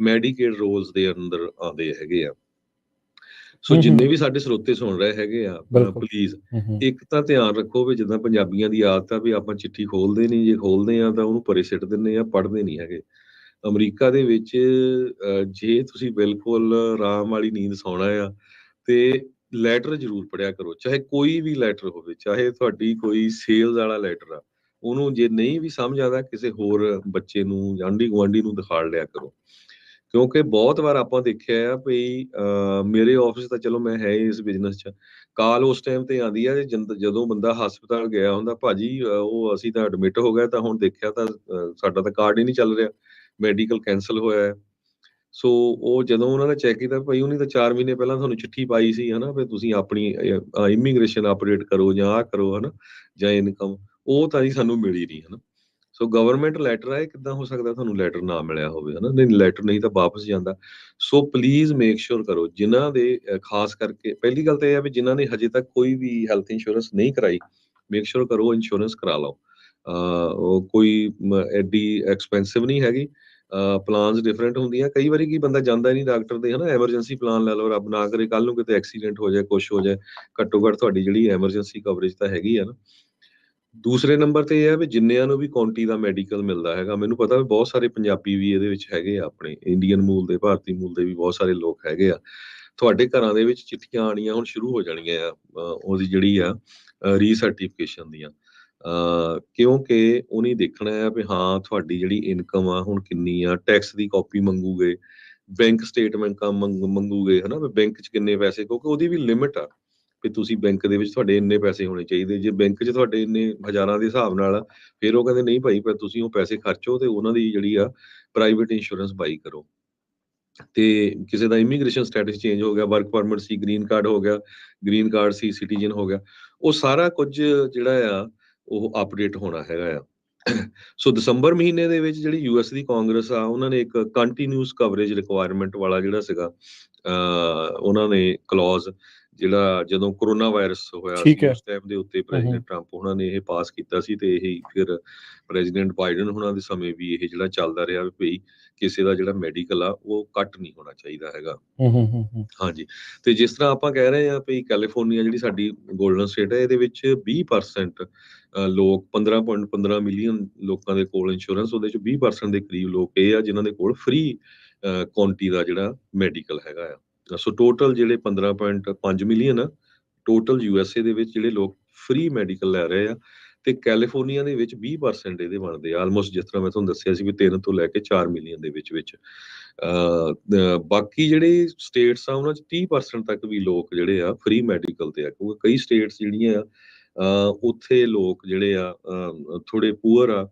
ਮੈਡੀਕੇਡ ਰੋਲਸ ਦੇ ਅੰਦਰ ਆਉਂਦੇ ਹੈਗੇ ਆ। ਸੋ ਹੂੰ, ਹੂੰ। ਜਿੰਨੇ ਵੀ ਸਾਡੇ ਸਰੋਤੇ ਸੁਣ ਰਹੇ ਹੈਗੇ ਆ, ਬਿਲਕੁਲ। ਪਲੀਜ਼ ਹੂੰ, ਹੂੰ। ਇੱਕ ਤਾਂ ਧਿਆਨ ਰੱਖੋ ਵੀ ਜਿੱਦਾਂ ਪੰਜਾਬੀਆਂ ਦੀ ਆਦਤ ਆ ਵੀ ਆਪਾਂ ਚਿੱਠੀ ਖੋਲਦੇ ਨਹੀਂ, ਜੇ ਖੋਲਦੇ ਆ ਤਾਂ ਉਹਨੂੰ ਪਰੇ ਸਿੱਟ ਦਿੰਦੇ ਆ, ਪੜ੍ਹਦੇ ਨਹੀਂ ਹੈਗੇ। ਅਮਰੀਕਾ ਦੇ ਵਿੱਚ ਜੇ ਤੁਸੀਂ ਬਿਲਕੁਲ ਆਰਾਮ ਵਾਲੀ ਨੀਂਦ ਸੌਣਾ ਆ, ਤੇ ਲੈਟਰ ਜ਼ਰੂਰ ਪੜ੍ਹਿਆ ਕਰੋ, ਚਾਹੇ ਕੋਈ ਵੀ ਲੈਟਰ ਹੋਵੇ, ਚਾਹੇ ਤੁਹਾਡੀ ਕੋਈ ਸੇਲਸ ਵਾਲਾ ਲੈਟਰ ਆ, ਉਹਨੂੰ ਜੇ ਨਹੀਂ ਵੀ ਸਮਝ ਆਉਂਦਾ ਕਿਸੇ ਹੋਰ ਬੱਚੇ ਨੂੰ ਜਾਂ ਆਂਢੀ ਗੁਆਂਢੀ ਨੂੰ ਦਿਖਾ ਲਿਆ ਕਰੋ। ਕਿਉਂਕਿ ਬਹੁਤ ਵਾਰ ਆਪਾਂ ਦੇਖਿਆ ਆ ਵੀ ਮੇਰੇ ਆਫਿਸ ਤਾਂ ਚਲੋ ਮੈਂ ਹੈ ਹੀ ਇਸ ਬਿਜ਼ਨਸ 'ਚ, ਕਾਲ ਉਸ ਟਾਈਮ ਤੇ ਆਉਂਦੀ ਆ ਜਦੋਂ ਬੰਦਾ ਹਸਪਤਾਲ ਗਿਆ ਹੁੰਦਾ, ਭਾਜੀ ਉਹ ਅਸੀਂ ਤਾਂ ਐਡਮਿਟ ਹੋ ਗਏ, ਤਾਂ ਹੁਣ ਦੇਖਿਆ ਤਾਂ ਸਾਡਾ ਤਾਂ ਕਾਰਡ ਹੀ ਨਹੀਂ ਚੱਲ ਰਿਹਾ, ਮੈਡੀਕਲ ਕੈਂਸਲ ਹੋਇਆ ਹੈ। ਸੋ ਉਹ ਜਦੋਂ ਉਹਨਾਂ ਨੇ ਚੈੱਕ ਕੀਤਾ, ਭਾਈ ਉਹਨੇ ਤਾਂ 4 ਮਹੀਨੇ ਪਹਿਲਾਂ ਤੁਹਾਨੂੰ ਚਿੱਠੀ ਪਾਈ ਸੀ ਹਨਾ, ਵੀ ਤੁਸੀਂ ਆਪਣੀ ਇਮੀਗ੍ਰੇਸ਼ਨ ਅਪਡੇਟ ਕਰੋ ਜਾਂ ਆਹ ਕਰੋ ਹਨਾ, ਜਾਂ ਇਨਕਮ, ਉਹ ਤਾਂ ਜੀ ਸਾਨੂੰ ਮਿਲੀ ਨਹੀਂ ਹਨਾ। ਸੋ ਗਵਰਨਮੈਂਟ ਲੈਟਰ ਆ, ਇਹ ਕਿੱਦਾਂ ਹੋ ਸਕਦਾ ਤੁਹਾਨੂੰ ਲੈਟਰ ਨਾ ਮਿਲਿਆ ਹੋਵੇ ਹਨਾ, ਨਹੀਂ ਲੈਟਰ ਨਹੀਂ ਤਾਂ ਵਾਪਸ ਜਾਂਦਾ। ਸੋ ਪਲੀਜ਼ ਮੇਕ ਸ਼ੋਰ ਕਰੋ ਜਿਨ੍ਹਾਂ ਦੇ ਖਾਸ ਕਰਕੇ, ਪਹਿਲੀ ਗੱਲ ਤਾਂ ਇਹ ਆ ਵੀ ਜਿਨ੍ਹਾਂ ਨੇ ਹਜੇ ਤੱਕ ਕੋਈ ਵੀ ਹੈਲਥ ਇੰਸ਼ੋਰੈਂਸ ਨਹੀਂ ਕਰਾਈ, ਮੇਕ ਸ਼ੋਰ ਕਰੋ ਇੰਸ਼ੋਰੈਂਸ ਕਰਾ ਲਓ। ਉਹ ਕੋਈ ਐਡੀ ਐਕਸਪੈਂਸਿਵ ਨਹੀਂ ਹੈਗੀ, ਪਲਾਨਸ ਡਿਫਰੈਂਟ ਹੁੰਦੀਆਂ। ਕਈ ਵਾਰੀ ਕੀ ਬੰਦਾ ਜਾਂਦਾ ਹੀ ਨਹੀਂ ਡਾਕਟਰ ਦੇ ਹਨਾ, ਐਮਰਜੈਂਸੀ ਪਲਾਨ ਲੈ ਲਓ, ਰੱਬ ਨਾ ਕਰੇ ਕੱਲ ਨੂੰ ਕਿਤੇ ਐਕਸੀਡੈਂਟ ਹੋ ਜਾਏ, ਕੁਛ ਹੋ ਜਾਏ, ਘੱਟੋ ਘੱਟ ਤੁਹਾਡੀ ਜਿਹੜੀ ਐਮਰਜੈਂਸੀ ਕਵਰੇਜ ਤਾਂ ਹੈਗੀ ਆ ਨਾ। ਦੂਸਰੇ ਨੰਬਰ ਤੇ ਇਹ ਹੈ ਵੀ ਜਿੰਨਿਆਂ ਨੂੰ ਵੀ ਕਾਉਂਟੀ ਦਾ ਮੈਡੀਕਲ ਮਿਲਦਾ ਹੈਗਾ, ਮੈਨੂੰ ਪਤਾ ਵੀ ਬਹੁਤ ਸਾਰੇ ਪੰਜਾਬੀ ਵੀ ਇਹਦੇ ਵਿੱਚ ਹੈਗੇ ਆ, ਆਪਣੇ ਇੰਡੀਅਨ ਮੂਲ ਦੇ, ਭਾਰਤੀ ਮੂਲ ਦੇ ਵੀ ਬਹੁਤ ਸਾਰੇ ਲੋਕ ਹੈਗੇ ਆ। ਤੁਹਾਡੇ ਘਰਾਂ ਦੇ ਵਿੱਚ ਚਿੱਠੀਆਂ ਆਉਣੀਆਂ ਹੁਣ ਸ਼ੁਰੂ ਹੋ ਜਾਣੀਆਂ ਆ, ਉਹਦੀ ਜਿਹੜੀ ਆ ਰੀਸਰਟੀਫਿਕੇਸ਼ਨ ਦੀਆਂ, ਕਿਉਂਕਿ ਉਹਨੇ ਦੇਖਣਾ ਆ ਵੀ ਹਾਂ ਤੁਹਾਡੀ ਜਿਹੜੀ ਇਨਕਮ ਆ ਹੁਣ ਕਿੰਨੀ ਆ, ਟੈਕਸ ਦੀ ਕਾਪੀ ਮੰਗੂਗੇ, ਬੈਂਕ ਸਟੇਟਮੈਂਟ ਮੰਗੂਗੇ ਹਨਾ, ਵੀ ਬੈਂਕ 'ਚ ਕਿੰਨੇ ਪੈਸੇ, ਕਿਉਂਕਿ ਉਹਦੀ ਵੀ ਲਿਮਿਟ ਆ ਵੀ ਤੁਸੀਂ ਬੈਂਕ ਦੇ ਵਿੱਚ ਤੁਹਾਡੇ ਇੰਨੇ ਪੈਸੇ ਹੋਣੇ ਚਾਹੀਦੇ। ਜੇ ਬੈਂਕ 'ਚ ਤੁਹਾਡੇ ਇੰਨੇ ਹਜ਼ਾਰਾਂ ਦੇ ਹਿਸਾਬ ਨਾਲ ਆ, ਫਿਰ ਉਹ ਕਹਿੰਦੇ ਨਹੀਂ ਭਾਈ, ਪਰ ਤੁਸੀਂ ਉਹ ਪੈਸੇ ਖਰਚੋ ਤੇ ਉਹਨਾਂ ਦੀ ਜਿਹੜੀ ਆ ਪ੍ਰਾਈਵੇਟ ਇੰਸ਼ੋਰੈਂਸ ਬਾਈ ਕਰੋ। ਤੇ ਕਿਸੇ ਦਾ ਇਮੀਗ੍ਰੇਸ਼ਨ ਸਟੇਟਸ ਚੇਂਜ ਹੋ ਗਿਆ, ਵਰਕ ਪਰਮਿਟ ਸੀ ਗ੍ਰੀਨ ਕਾਰਡ ਹੋ ਗਿਆ, ਗ੍ਰੀਨ ਕਾਰਡ ਸੀ ਸਿਟੀਜ਼ਨ ਹੋ ਗਿਆ, ਉਹ ਸਾਰਾ ਕੁਝ ਜਿਹੜਾ ਆ ਉਹ ਅਪਡੇਟ ਹੋਣਾ ਹੈਗਾ ਆ। ਸੋ ਦਸੰਬਰ ਮਹੀਨੇ ਦੇ ਵਿੱਚ ਜਿਹੜੀ US ਦੀ ਕਾਂਗਰਸ ਆ, ਉਹਨਾਂ ਨੇ ਇੱਕ ਕੰਟੀਨਿਊਸ ਕਵਰੇਜ ਰਿਕੁਆਇਰਮੈਂਟ ਵਾਲਾ ਜਿਹੜਾ ਸੀਗਾ ਉਹਨਾਂ ਨੇ ਕਲੌਜ਼ ਜਿਹੜਾ ਜਦੋਂ ਕੋਰੋਨਾ ਵਾਇਰਸ ਹੋਇਆ ਠੀਕ ਸੀ ਹੈ। ਉਸ ਟਾਈਮ ਦੇ ਉੱਤੇ ਹੂੰ, ਹੂੰ। ਪ੍ਰੈਜ਼ੀਡੈਂਟ ਟਰੰਪ ਉਹਨਾਂ ਨੇ ਇਹ ਪਾਸ ਕੀਤਾ ਸੀ, ਤੇ ਇਹੀ ਫਿਰ ਪ੍ਰੈਜ਼ੀਡੈਂਟ ਬਾਈਡਨ ਉਹਨਾਂ ਦੇ ਸਮੇਂ ਵੀ ਇਹ ਜਿਹੜਾ ਚੱਲਦਾ ਰਿਹਾ ਵੀ ਕਿਸੇ ਦਾ ਜਿਹੜਾ ਮੈਡੀਕਲ ਆ ਉਹ ਕੱਟ ਨਹੀਂ ਹੋਣਾ ਚਾਹੀਦਾ ਹੈਗਾ। ਹੂੰ, ਹੂੰ, ਹੂੰ, ਹੂੰ। ਹਾਂਜੀ, ਤੇ ਜਿਸ ਤਰ੍ਹਾਂ ਆਪਾਂ ਕਹਿ ਰਹੇ ਹਾਂ ਵੀ ਕੈਲੀਫੋਰਨੀਆ ਜਿਹੜੀ ਸਾਡੀ ਗੋਲਡਨ ਸਟੇਟ ਹੈ, ਇਹਦੇ ਵਿੱਚ 20% ਲੋਕ 15.15 ਮਿਲੀਅਨ ਲੋਕਾਂ ਦੇ ਕੋਲ ਇੰਸ਼ੋਰੈਂਸ, ਉਹਦੇ ਚ 20% ਦੇ ਕਰੀਬ ਲੋਕ ਇਹ ਆ ਜਿਨ੍ਹਾਂ ਦੇ ਕੋਲ ਫ੍ਰੀ ਕੁਆਂਟੀ ਦਾ ਜਿਹੜਾ ਮੈਡੀਕਲ ਹੈਗਾ ਆ। ਸੋ ਟੋਟਲ ਜਿਹੜੇ 15.5 ਮਿਲੀਅਨ ਆ ਟੋਟਲ USA ਦੇ ਵਿੱਚ ਜਿਹੜੇ ਲੋਕ ਫ੍ਰੀ ਮੈਡੀਕਲ ਲੈ ਰਹੇ ਆ, ਤੇ ਕੈਲੀਫੋਰਨੀਆ ਦੇ ਵਿੱਚ 20% ਇਹਦੇ ਬਣਦੇ ਆ ਆਲਮੋਸਟ, ਜਿਸ ਤਰ੍ਹਾਂ ਮੈਂ ਤੁਹਾਨੂੰ ਦੱਸਿਆ ਸੀ ਵੀ 3 ਤੋਂ ਲੈ ਕੇ 4 ਮਿਲੀਅਨ ਦੇ ਵਿੱਚ ਬਾਕੀ ਜਿਹੜੇ ਸਟੇਟਸ ਆ ਉਹਨਾਂ 'ਚ 30% ਤੱਕ ਵੀ ਲੋਕ ਜਿਹੜੇ ਆ ਫ੍ਰੀ ਮੈਡੀਕਲ ਤੇ ਆ, ਕਿਉਂਕਿ ਕਈ ਸਟੇਟਸ ਜਿਹੜੀਆਂ ਆ ਉੱਥੇ ਲੋਕ ਜਿਹੜੇ ਆ ਥੋੜੇ ਪੂਅਰ ਆ।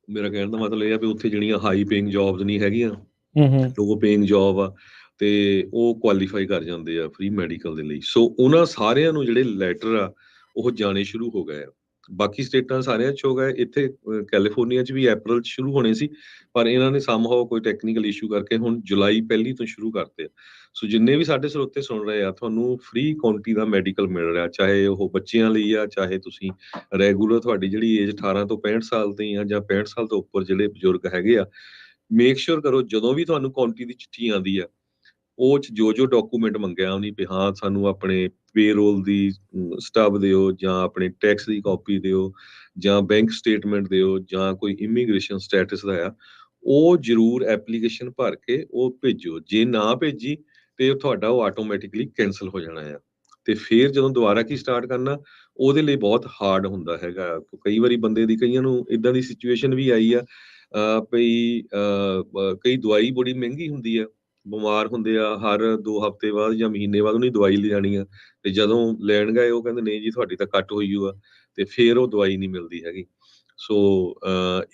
ਮੇਰਾ ਕਹਿਣ ਦਾ ਮਤਲਬ ਇਹ ਆ ਵੀ ਉੱਥੇ ਜਿਹੜੀਆਂ ਹਾਈ ਪੇਇੰਗ ਜੌਬਸ ਨਹੀਂ ਹੈਗੀਆਂ, ਹੂੰ, ਹੂੰ। ਲੋ ਪੇਇੰਗ ਜੌਬ ਆ, ਤੇ ਉਹ ਕੁਆਲੀਫਾਈ ਕਰ ਜਾਂਦੇ ਆ ਫ੍ਰੀ ਮੈਡੀਕਲ ਦੇ ਲਈ। ਸੋ ਉਹਨਾਂ ਸਾਰਿਆਂ ਨੂੰ ਜਿਹੜੇ ਲੈਟਰ ਆ ਉਹ ਜਾਣੇ ਸ਼ੁਰੂ ਹੋ ਗਏ ਆ। ਬਾਕੀ ਸਟੇਟਾਂ ਸਾਰਿਆਂ 'ਚ ਹੋ ਗਏ, ਇੱਥੇ ਕੈਲੀਫੋਰਨੀਆ 'ਚ ਵੀ ਅਪ੍ਰੈਲ 'ਚ ਸ਼ੁਰੂ ਹੋਣੇ ਸੀ, ਪਰ ਇਹਨਾਂ ਨੇ ਸਮਹਾਉ ਕੋਈ ਟੈਕਨੀਕਲ ਇਸ਼ੂ ਕਰਕੇ ਹੁਣ ਜੁਲਾਈ 1 ਤੋਂ ਸ਼ੁਰੂ ਕਰਤੇ ਆ। ਸੋ ਜਿੰਨੇ ਵੀ ਸਾਡੇ ਸਰੋਤੇ ਸੁਣ ਰਹੇ ਆ, ਤੁਹਾਨੂੰ ਫ੍ਰੀ ਕੁਆਂਟੀ ਦਾ ਮੈਡੀਕਲ ਮਿਲ ਰਿਹਾ, ਚਾਹੇ ਉਹ ਬੱਚਿਆਂ ਲਈ ਆ, ਚਾਹੇ ਤੁਸੀਂ ਰੈਗੂਲਰ ਤੁਹਾਡੀ ਜਿਹੜੀ ਏਜ 18 ਤੋਂ 65 ਸਾਲ ਦੀ ਆ, ਜਾਂ 65 ਸਾਲ ਤੋਂ ਉੱਪਰ ਜਿਹੜੇ ਬਜ਼ੁਰਗ ਹੈਗੇ ਆ, ਮੇਕ ਸ਼ੋਰ ਕਰੋ ਜਦੋਂ ਵੀ ਤੁਹਾਨੂੰ ਕੁਆਂਟੀ ਦੀ ਚਿੱਠੀ ਆਉਂਦੀ ਆ ਉਹ 'ਚ ਜੋ ਡਾਕੂਮੈਂਟ ਮੰਗਿਆ ਉਹਨੇ ਵੀ ਹਾਂ ਸਾਨੂੰ ਆਪਣੇ ਪੇਰੋਲ ਦੀ ਸਟੱਬ ਦਿਓ, ਜਾਂ ਆਪਣੇ ਟੈਕਸ ਦੀ ਕਾਪੀ ਦਿਓ, ਜਾਂ ਬੈਂਕ ਸਟੇਟਮੈਂਟ ਦਿਓ, ਜਾਂ ਕੋਈ ਇਮੀਗ੍ਰੇਸ਼ਨ ਸਟੇਟਸ ਦਾ ਆ, ਉਹ ਜ਼ਰੂਰ ਐਪਲੀਕੇਸ਼ਨ ਭਰ ਕੇ ਉਹ ਭੇਜੋ। ਜੇ ਨਾ ਭੇਜੀ ਤੇ ਤੁਹਾਡਾ ਉਹ ਆਟੋਮੈਟਿਕਲੀ ਕੈਂਸਲ ਹੋ ਜਾਣਾ ਆ, ਤੇ ਫਿਰ ਜਦੋਂ ਦੁਬਾਰਾ ਕੀ ਸਟਾਰਟ ਕਰਨਾ ਉਹਦੇ ਲਈ ਬਹੁਤ ਹਾਰਡ ਹੁੰਦਾ ਹੈਗਾ। ਕਈ ਵਾਰੀ ਬੰਦੇ ਦੀ, ਕਈਆਂ ਨੂੰ ਇਦਾਂ ਦੀ ਸਿਚੁਏਸ਼ਨ ਵੀ ਆਈ ਆ ਭਈ ਕਈ ਦਵਾਈ ਬੜੀ ਮਹਿੰਗੀ ਹੁੰਦੀ ਆ, ਬਿਮਾਰ ਹੁੰਦੇ ਆ, ਹਰ 2 ਹਫ਼ਤੇ ਬਾਅਦ ਜਾਂ ਮਹੀਨੇ ਬਾਅਦ ਉਹਨੇ ਦਵਾਈ ਲਿਜਾਣੀ ਆ, ਤੇ ਜਦੋਂ ਲੈਣ ਗਏ ਉਹ ਕਹਿੰਦੇ ਨਹੀਂ ਜੀ ਤੁਹਾਡੀ ਤਾਂ ਕੱਟ ਹੋਈ ਓ ਆ, ਤੇ ਫਿਰ ਉਹ ਦਵਾਈ ਨਹੀਂ ਮਿਲਦੀ ਹੈਗੀ। ਸੋ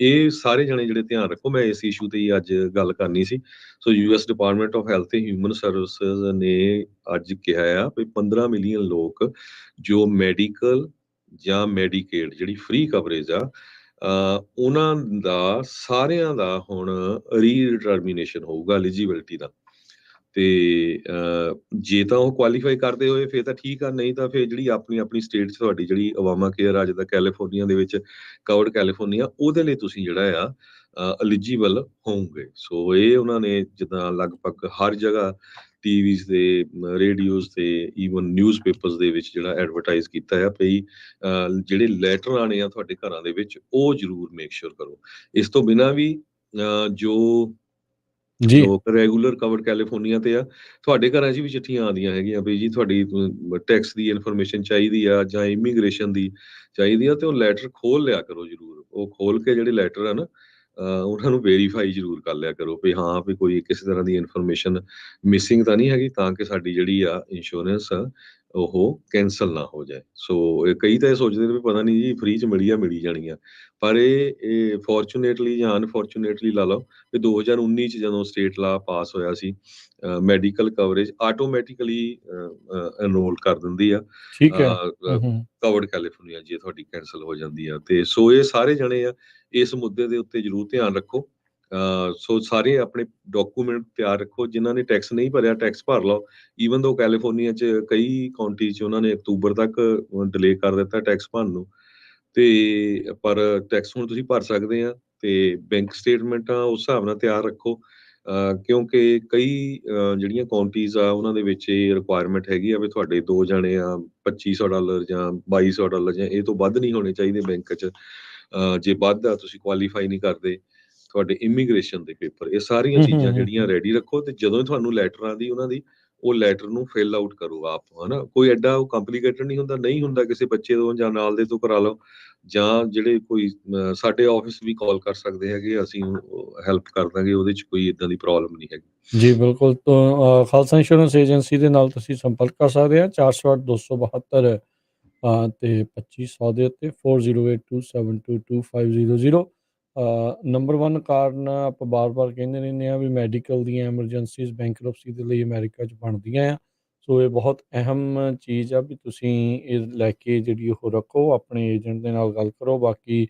ਇਹ ਸਾਰੇ ਜਣੇ ਜਿਹੜੇ ਧਿਆਨ ਰੱਖੋ, ਮੈਂ ਇਸ ਇਸ਼ੂ ਤੇ ਹੀ ਅੱਜ ਗੱਲ ਕਰਨੀ ਸੀ। ਸੋ US ਡਿਪਾਰਟਮੈਂਟ ਆਫ ਹੈਲਥ ਤੇ ਹਿਊਮਨ ਸਰਵਿਸਿਜ਼ ਨੇ ਅੱਜ ਕਿਹਾ ਆ ਵੀ 15 ਮਿਲੀਅਨ ਲੋਕ ਜੋ ਮੈਡੀਕਲ ਜਾਂ ਮੈਡੀਕੇਡ ਜਿਹੜੀ ਫ੍ਰੀ ਕਵਰੇਜ ਆ, ਉਹਨਾਂ ਦਾ ਸਾਰਿਆਂ ਦਾ ਹੁਣ ਰੀਡਿਟਰਮੀਨੇਸ਼ਨ ਹੋਊਗਾ ਐਲੀਜੀਬਿਲਟੀ ਦਾ, ਤੇ ਜੇ ਤਾਂ ਉਹ ਕੁਆਲੀਫਾਈ ਕਰਦੇ ਹੋਏ ਫਿਰ ਤਾਂ ਠੀਕ ਆ, ਨਹੀਂ ਤਾਂ ਫਿਰ ਜਿਹੜੀ ਆਪਣੀ ਆਪਣੀ ਸਟੇਟ 'ਚ ਤੁਹਾਡੀ ਜਿਹੜੀ ਅਵਾਮਾ ਕੇਅਰ ਆ, ਜਿੱਦਾਂ ਕੈਲੀਫੋਰਨੀਆ ਦੇ ਵਿੱਚ ਕਵਰਡ ਕੈਲੀਫੋਰਨੀਆ, ਉਹਦੇ ਲਈ ਤੁਸੀਂ ਜਿਹੜਾ ਆ ਐਲੀਜੀਬਲ ਹੋਵੋਗੇ। ਸੋ ਇਹ ਉਹਨਾਂ ਨੇ ਜਿੱਦਾਂ ਲਗਭਗ ਹਰ ਜਗ੍ਹਾ ਟੀਵੀਜ਼ ਤੇ, ਰੇਡੀਓਜ਼ ਤੇ, ਈਵਨ ਨਿਊਜ਼ਪੇਪਰਸ ਦੇ ਵਿੱਚ ਜਿਹੜਾ ਐਡਵਰਟਾਈਜ਼ ਕੀਤਾ ਹੈ ਭਈ ਜਿਹੜੇ ਲੈਟਰ ਆਣੇ ਆ ਤੁਹਾਡੇ ਘਰਾਂ ਦੇ ਵਿੱਚ ਉਹ ਜ਼ਰੂਰ ਮੇਕ ਸ਼ੋਰ ਕਰੋ। ਇਸ ਤੋਂ ਬਿਨਾਂ ਵੀ ਜੋ ਜੀ। ਲੋਕ ਰੈਗੂਲਰ ਕਵਰਡ ਕੈਲੀਫੋਰਨੀਆ ਤੇ ਆ, ਤੁਹਾਡੇ ਘਰਾਂ 'ਚ ਵੀ ਚਿੱਠੀਆਂ ਆਉਂਦੀਆਂ ਹੈਗੀਆਂ ਵੀ ਜੀ ਤੁਹਾਡੀ ਟੈਕਸ ਦੀ ਇਨਫੋਰਮੇਸ਼ਨ ਚਾਹੀਦੀ ਆ, ਜਾਂ ਇਮੀਗ੍ਰੇਸ਼ਨ ਦੀ ਚਾਹੀਦੀ ਆ, ਤੇ ਉਹ ਲੈਟਰ ਖੋਲ ਲਿਆ ਕਰੋ ਜ਼ਰੂਰ। ਉਹ ਖੋਲ ਕੇ ਜਿਹੜੇ ਲੈਟਰ ਆ ਨਾ ਉਹਨਾਂ ਨੂੰ ਵੈਰੀਫਾਈ ਜ਼ਰੂਰ ਕਰ ਲਿਆ ਕਰੋ ਵੀ ਹਾਂ ਵੀ ਕੋਈ ਕਿਸੇ ਤਰ੍ਹਾਂ ਦੀ ਇਨਫੋਰਮੇਸ਼ਨ ਮਿਸਿੰਗ ਤਾਂ ਨਹੀਂ ਹੈਗੀ, ਤਾਂ ਕਿ ਸਾਡੀ ਜਿਹੜੀ ਆ ਇੰਸ਼ੋਰੈਂਸ ਆ ਉਹ ਕੈਂਸਲ ਨਾ ਹੋ ਜਾਏ। ਸੋ ਕਈ ਤਾਂ ਇਹ ਸੋਚਦੇ ਨੇ ਵੀ ਪਤਾ ਨਹੀਂ ਜੀ ਫ੍ਰੀ 'ਚ ਮਿਲੀ ਜਾਣੀਆਂ, ਪਰ ਇਹ ਫੋਰਚੂਨੇਟਲੀ ਜਾਂ ਅਨਫੋਰਚੂਨੇਟਲੀ ਲਾ ਲਓ ਤੇ 2019 'ਚ ਜਦੋਂ ਸਟੇਟ ਲਾ ਪਾਸ ਹੋਇਆ ਸੀ, ਮੈਡੀਕਲ ਕਵਰੇਜ ਆਟੋਮੈਟਿਕਲੀ ਐਨਰੋਲ ਕਰ ਦਿੰਦੀ ਆ ਠੀਕ ਹੈ। ਹੂੰ, ਹੂੰ। ਕਵਰਡ ਕੈਲੀਫੋਰਨੀਆ ਜੇ ਤੁਹਾਡੀ ਕੈਂਸਲ ਹੋ ਜਾਂਦੀ ਆ। ਤੇ ਸੋ ਇਹ ਸਾਰੇ ਜਣੇ ਆ ਇਸ ਮੁੱਦੇ ਦੇ ਉੱਤੇ ਜ਼ਰੂਰ ਧਿਆਨ ਰੱਖੋ। ਸੋ ਸਾਰੇ ਆਪਣੇ ਡਾਕੂਮੈਂਟ ਤਿਆਰ ਰੱਖੋ, ਜਿਨ੍ਹਾਂ ਨੇ ਟੈਕਸ ਨਹੀਂ ਭਰਿਆ ਟੈਕਸ ਭਰ ਲਓ। ਈਵਨ ਦੋ ਕੈਲੀਫੋਰਨੀਆ 'ਚ ਕਈ ਕਾਉਂਟੀ 'ਚ ਉਹਨਾਂ ਨੇ ਅਕਤੂਬਰ ਤੱਕ ਡਿਲੇ ਕਰ ਦਿੱਤਾ ਟੈਕਸ ਭਰਨ ਨੂੰ, ਤੇ ਪਰ ਟੈਕਸ ਹੁਣ ਤੁਸੀਂ ਭਰ ਸਕਦੇ ਆ। ਤੇ ਬੈਂਕ ਸਟੇਟਮੈਂਟਾਂ ਉਸ ਹਿਸਾਬ ਨਾਲ ਤਿਆਰ ਰੱਖੋ, ਕਿਉਂਕਿ ਕਈ ਜਿਹੜੀਆਂ ਕਾਉਂਟੀਜ਼ ਆ ਉਹਨਾਂ ਦੇ ਵਿੱਚ ਇਹ ਰਿਕੁਆਇਰਮੈਂਟ ਹੈਗੀ ਆ ਵੀ ਤੁਹਾਡੇ 2 ਜਣੇ ਆ $2500 ਜਾਂ $2200 ਜਾਂ ਇਹ ਤੋਂ ਵੱਧ ਨਹੀਂ ਹੋਣੇ ਚਾਹੀਦੇ ਬੈਂਕ 'ਚ। ਜੇ ਵੱਧ ਆ ਤੁਸੀਂ ਕੁਆਲੀਫਾਈ ਨਹੀਂ ਕਰਦੇ, ਤੁਹਾਡੇ ਇਮੀਗ੍ਰੇਸ਼ਨ ਦੇ ਪੇਪਰ, ਇਹ ਸਾਰੀਆਂ ਹੂੰ, ਹੂੰ, ਚੀਜ਼ਾਂ ਹੂੰ, ਜਿਹੜੀਆਂ ਹੂੰ। ਰੈਡੀ ਰੱਖੋ, ਤੇ ਜਦੋਂ ਤੁਹਾਨੂੰ ਲੈਟਰ ਆਉਂਦੀ ਉਹਨਾਂ ਦੀ ਉਹ ਲੈਟਰ ਨੂੰ ਫਿਲ ਆਊਟ ਕਰੋ ਆਪ, ਹਨਾ। ਕੋਈ ਐਡਾ ਉਹ ਕੰਪਲੀਕੇਟਡ ਨਹੀਂ ਹੁੰਦਾ, ਨਹੀਂ ਹੁੰਦਾ ਕਿਸੇ ਬੱਚੇ ਤੋਂ ਜਾਂ ਨਾਲ ਦੇ ਤੋਂ ਕਰਾ ਲਓ, ਜਾਂ ਜਿਹੜੇ ਕੋਈ ਸਾਡੇ ਆਫਿਸ ਵੀ ਕਾਲ ਕਰ ਸਕਦੇ ਹੈਗੇ, ਅਸੀਂ ਹੈਲਪ ਕਰ ਦਾਂਗੇ, ਉਹਦੇ 'ਚ ਕੋਈ ਇਦਾਂ ਦੀ ਪ੍ਰੋਬਲਮ ਨਹੀਂ ਹੈਗੀ। ਜੀ ਬਿਲਕੁਲ, ਤਾਂ ਖਾਲਸਾ ਇੰਸ਼ੋਰੈਂਸ ਏਜੰਸੀ ਦੇ ਨਾਲ ਤੁਸੀਂ ਸੰਪਰਕ ਕਰ ਸਕਦੇ ਆ 408 272 ਤੇ 2500 ਦੇ ਉੱਤੇ 4082722500। ਨੰਬਰ 1 ਕਾਰਨ ਆਪਾਂ ਬਾਰ-ਬਾਰ ਕਹਿੰਦੇ ਰਹਿੰਦੇ ਆ ਵੀ ਮੈਡੀਕਲ ਦੀਆਂ ਐਮਰਜੈਂਸੀਜ਼ ਬੈਂਕਰਪਸੀ ਦੇ ਲਈ ਅਮਰੀਕਾ 'ਚ ਬਣਦੀਆਂ ਆ। ਸੋ ਇਹ ਬਹੁਤ ਅਹਿਮ ਚੀਜ਼ ਆ ਵੀ ਤੁਸੀਂ ਇਹ ਲੈ ਕੇ ਜਿਹੜੀ ਉਹ ਰੱਖੋ, ਆਪਣੇ ਏਜੰਟ ਦੇ ਨਾਲ ਗੱਲ ਕਰੋ। ਬਾਕੀ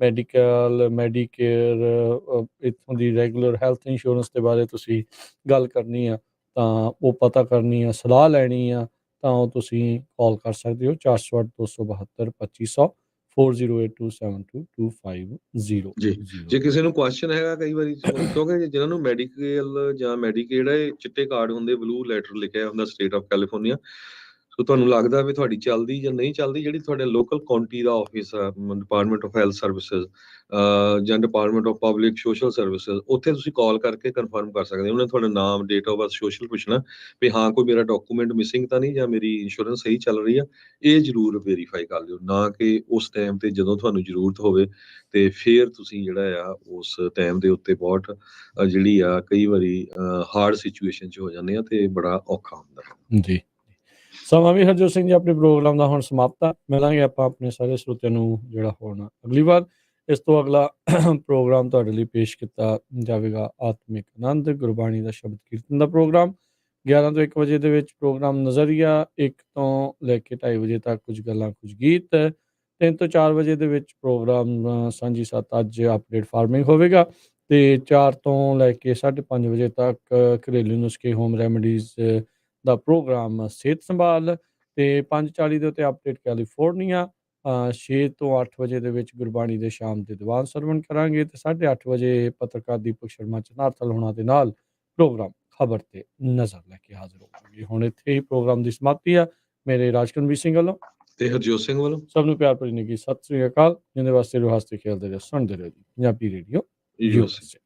ਮੈਡੀਕਲ, ਮੈਡੀਕੇਅਰ, ਇੱਥੋਂ ਦੀ ਰੈਗੂਲਰ ਹੈਲਥ ਇੰਸ਼ੋਰੈਂਸ ਦੇ ਬਾਰੇ ਤੁਸੀਂ ਗੱਲ ਕਰਨੀ ਆ, ਤਾਂ ਉਹ ਪਤਾ ਕਰਨੀ ਆ, ਸਲਾਹ ਲੈਣੀ ਆ, ਤਾਂ ਉਹ ਤੁਸੀਂ ਕਾਲ ਕਰ ਸਕਦੇ ਹੋ 408 272 2500 4082722550। ਜੀ। ਜੇ ਕਿਸੇ ਨੂੰ ਕੁਐਸਚਨ ਹੈਗਾ ਕਈ ਵਾਰੀ ਕਿਉਂਕਿ ਜਿਹਨਾਂ ਨੂੰ ਮੈਡੀਕਲ ਜਾਂ ਮੈਡੀਕੇਡ ਹੈ, ਚਿੱਟੇ ਕਾਰਡ ਹੁੰਦੇ, ਬਲੂ ਲੈਟਰ ਲਿਖਿਆ ਹੁੰਦਾ ਸਟੇਟ ਆਫ ਕੈਲੀਫੋਰਨੀਆ, ਸੋ ਤੁਹਾਨੂੰ ਲੱਗਦਾ ਵੀ ਤੁਹਾਡੀ ਚੱਲਦੀ ਜਾਂ ਨਹੀਂ ਚੱਲਦੀ, ਜਿਹੜੀ ਤੁਹਾਡੇ ਲੋਕਲ ਕਾਉਂਟੀ ਦਾ ਆਫਿਸ ਆ, ਡਿਪਾਰਟਮੈਂਟ ਆਫ ਹੈਲਥ ਸਰਵਿਸਿਜ਼ ਜਾਂ department of public social services, ਉੱਥੇ ਤੁਸੀਂ ਕਾਲ ਕਰਕੇ ਕਨਫਰਮ ਕਰ ਸਕਦੇ ਹੋ। ਉਹਨੇ ਤੁਹਾਡਾ ਨਾਮ, ਡੇਟ ਆਫ ਬਰਥ, ਸੋਸ਼ਲ ਪੁੱਛਣਾ ਵੀ ਹਾਂ ਕੋਈ ਮੇਰਾ ਡਾਕੂਮੈਂਟ ਮਿਸਿੰਗ ਤਾਂ ਨਹੀਂ, ਜਾਂ ਮੇਰੀ ਇੰਸ਼ੋਰੈਂਸ ਸਹੀ ਚੱਲ ਰਹੀ ਆ, ਇਹ ਜ਼ਰੂਰ ਵੈਰੀਫਾਈ ਕਰ ਲਿਓ। ਨਾ ਕਿ ਉਸ ਟਾਈਮ ਤੇ ਜਦੋਂ ਤੁਹਾਨੂੰ ਜ਼ਰੂਰਤ ਹੋਵੇ ਤੇ ਫਿਰ ਤੁਸੀਂ ਜਿਹੜਾ ਆ ਉਸ ਟਾਈਮ ਦੇ ਉੱਤੇ ਬਹੁਤ ਜਿਹੜੀ ਆ ਕਈ ਵਾਰੀ ਹਾਰਡ ਸਿਚੁਏਸ਼ਨ 'ਚ ਹੋ ਜਾਂਦੇ ਆ ਤੇ ਬੜਾ ਔਖਾ ਹੁੰਦਾ। ਜੀ। ਸਮਾਂ ਵੀ ਹਰਜੋਤ ਸਿੰਘ ਜੀ ਆਪਣੇ ਪ੍ਰੋਗਰਾਮ ਦਾ ਹੁਣ ਸਮਾਪਤ ਆ। ਮਿਲਾਂਗੇ ਆਪਾਂ ਆਪਣੇ ਸਾਰੇ ਸਰੋਤਿਆਂ ਨੂੰ ਜਿਹੜਾ ਹੁਣ ਅਗਲੀ ਵਾਰ। ਇਸ ਤੋਂ ਅਗਲਾ ਪ੍ਰੋਗਰਾਮ ਤੁਹਾਡੇ ਲਈ ਪੇਸ਼ ਕੀਤਾ ਜਾਵੇਗਾ ਆਤਮਿਕ ਆਨੰਦ, ਗੁਰਬਾਣੀ ਦਾ ਸ਼ਬਦ ਕੀਰਤਨ ਦਾ ਪ੍ਰੋਗਰਾਮ 11 ਤੋਂ 1 ਵਜੇ ਦੇ ਵਿੱਚ। ਪ੍ਰੋਗਰਾਮ ਨਜ਼ਰੀਆ 1 ਤੋਂ ਲੈ ਕੇ 2:30 ਵਜੇ ਤੱਕ ਕੁਝ ਗੱਲਾਂ ਕੁਝ ਗੀਤ। 3 ਤੋਂ 4 ਵਜੇ ਦੇ ਵਿੱਚ ਪ੍ਰੋਗਰਾਮ ਸਾਂਝੀ ਸੱਤ ਅੱਜ ਅਪਡੇਟ ਫਾਰਮਿੰਗ ਹੋਵੇਗਾ ਤੇ 4 ਤੋਂ ਲੈ ਕੇ 5:30 ਵਜੇ ਤੱਕ ਘਰੇਲੂ ਨੁਸਖੇ ਹੋਮ ਰੈਮਡੀਜ਼ ਦਾ ਪ੍ਰੋਗਰਾਮ ਸਿਹਤ ਸੰਭਾਲ ਤੇ 5:40 ਦੇ ਉੱਤੇ ਅਪਡੇਟ ਕੈਲੀਫੋਰਨੀਆ। 6 ਤੋਂ 8 ਵਜੇ ਦੇ ਵਿੱਚ ਗੁਰਬਾਣੀ ਦੇ ਸ਼ਾਮ ਦੇ ਦੀਵਾਨ ਸਰਵਣ ਕਰਾਂਗੇ ਤੇ 8:30 ਵਜੇ ਪੱਤਰਕਾਰ ਦੀਪਕ ਸ਼ਰਮਾ ਚਨਾਰਥਲ ਹੋਣਾ ਦੇ ਨਾਲ ਪ੍ਰੋਗਰਾਮ ਖਬਰ ਤੇ ਨਜ਼ਰ ਲੈ ਕੇ ਹਾਜ਼ਰ ਹੋਵਾਂਗੇ। ਹੁਣ ਇੱਥੇ ਹੀ ਪ੍ਰੋਗਰਾਮ ਦੀ ਸਮਾਪਤੀ ਆ। ਮੇਰੇ ਰਾਜਕਨਵੀਰ ਸਿੰਘ ਵੱਲੋਂ ਤੇ ਹਰਜੋਤ ਸਿੰਘ ਵੱਲੋਂ ਸਭ ਨੂੰ ਪਿਆਰ ਭਰੀ ਨਿੱਘੀ ਸਤਿ ਸ੍ਰੀ ਅਕਾਲ। ਜਿਹਦੇ ਵਾਸਤੇ ਰਹੋ, ਹੱਸਦੇ ਖੇਡਦੇ ਰਹੋ, ਸੁਣਦੇ ਰਹੋ ਜੀ ਪੰਜਾਬੀ ਰੇਡੀਓ USA।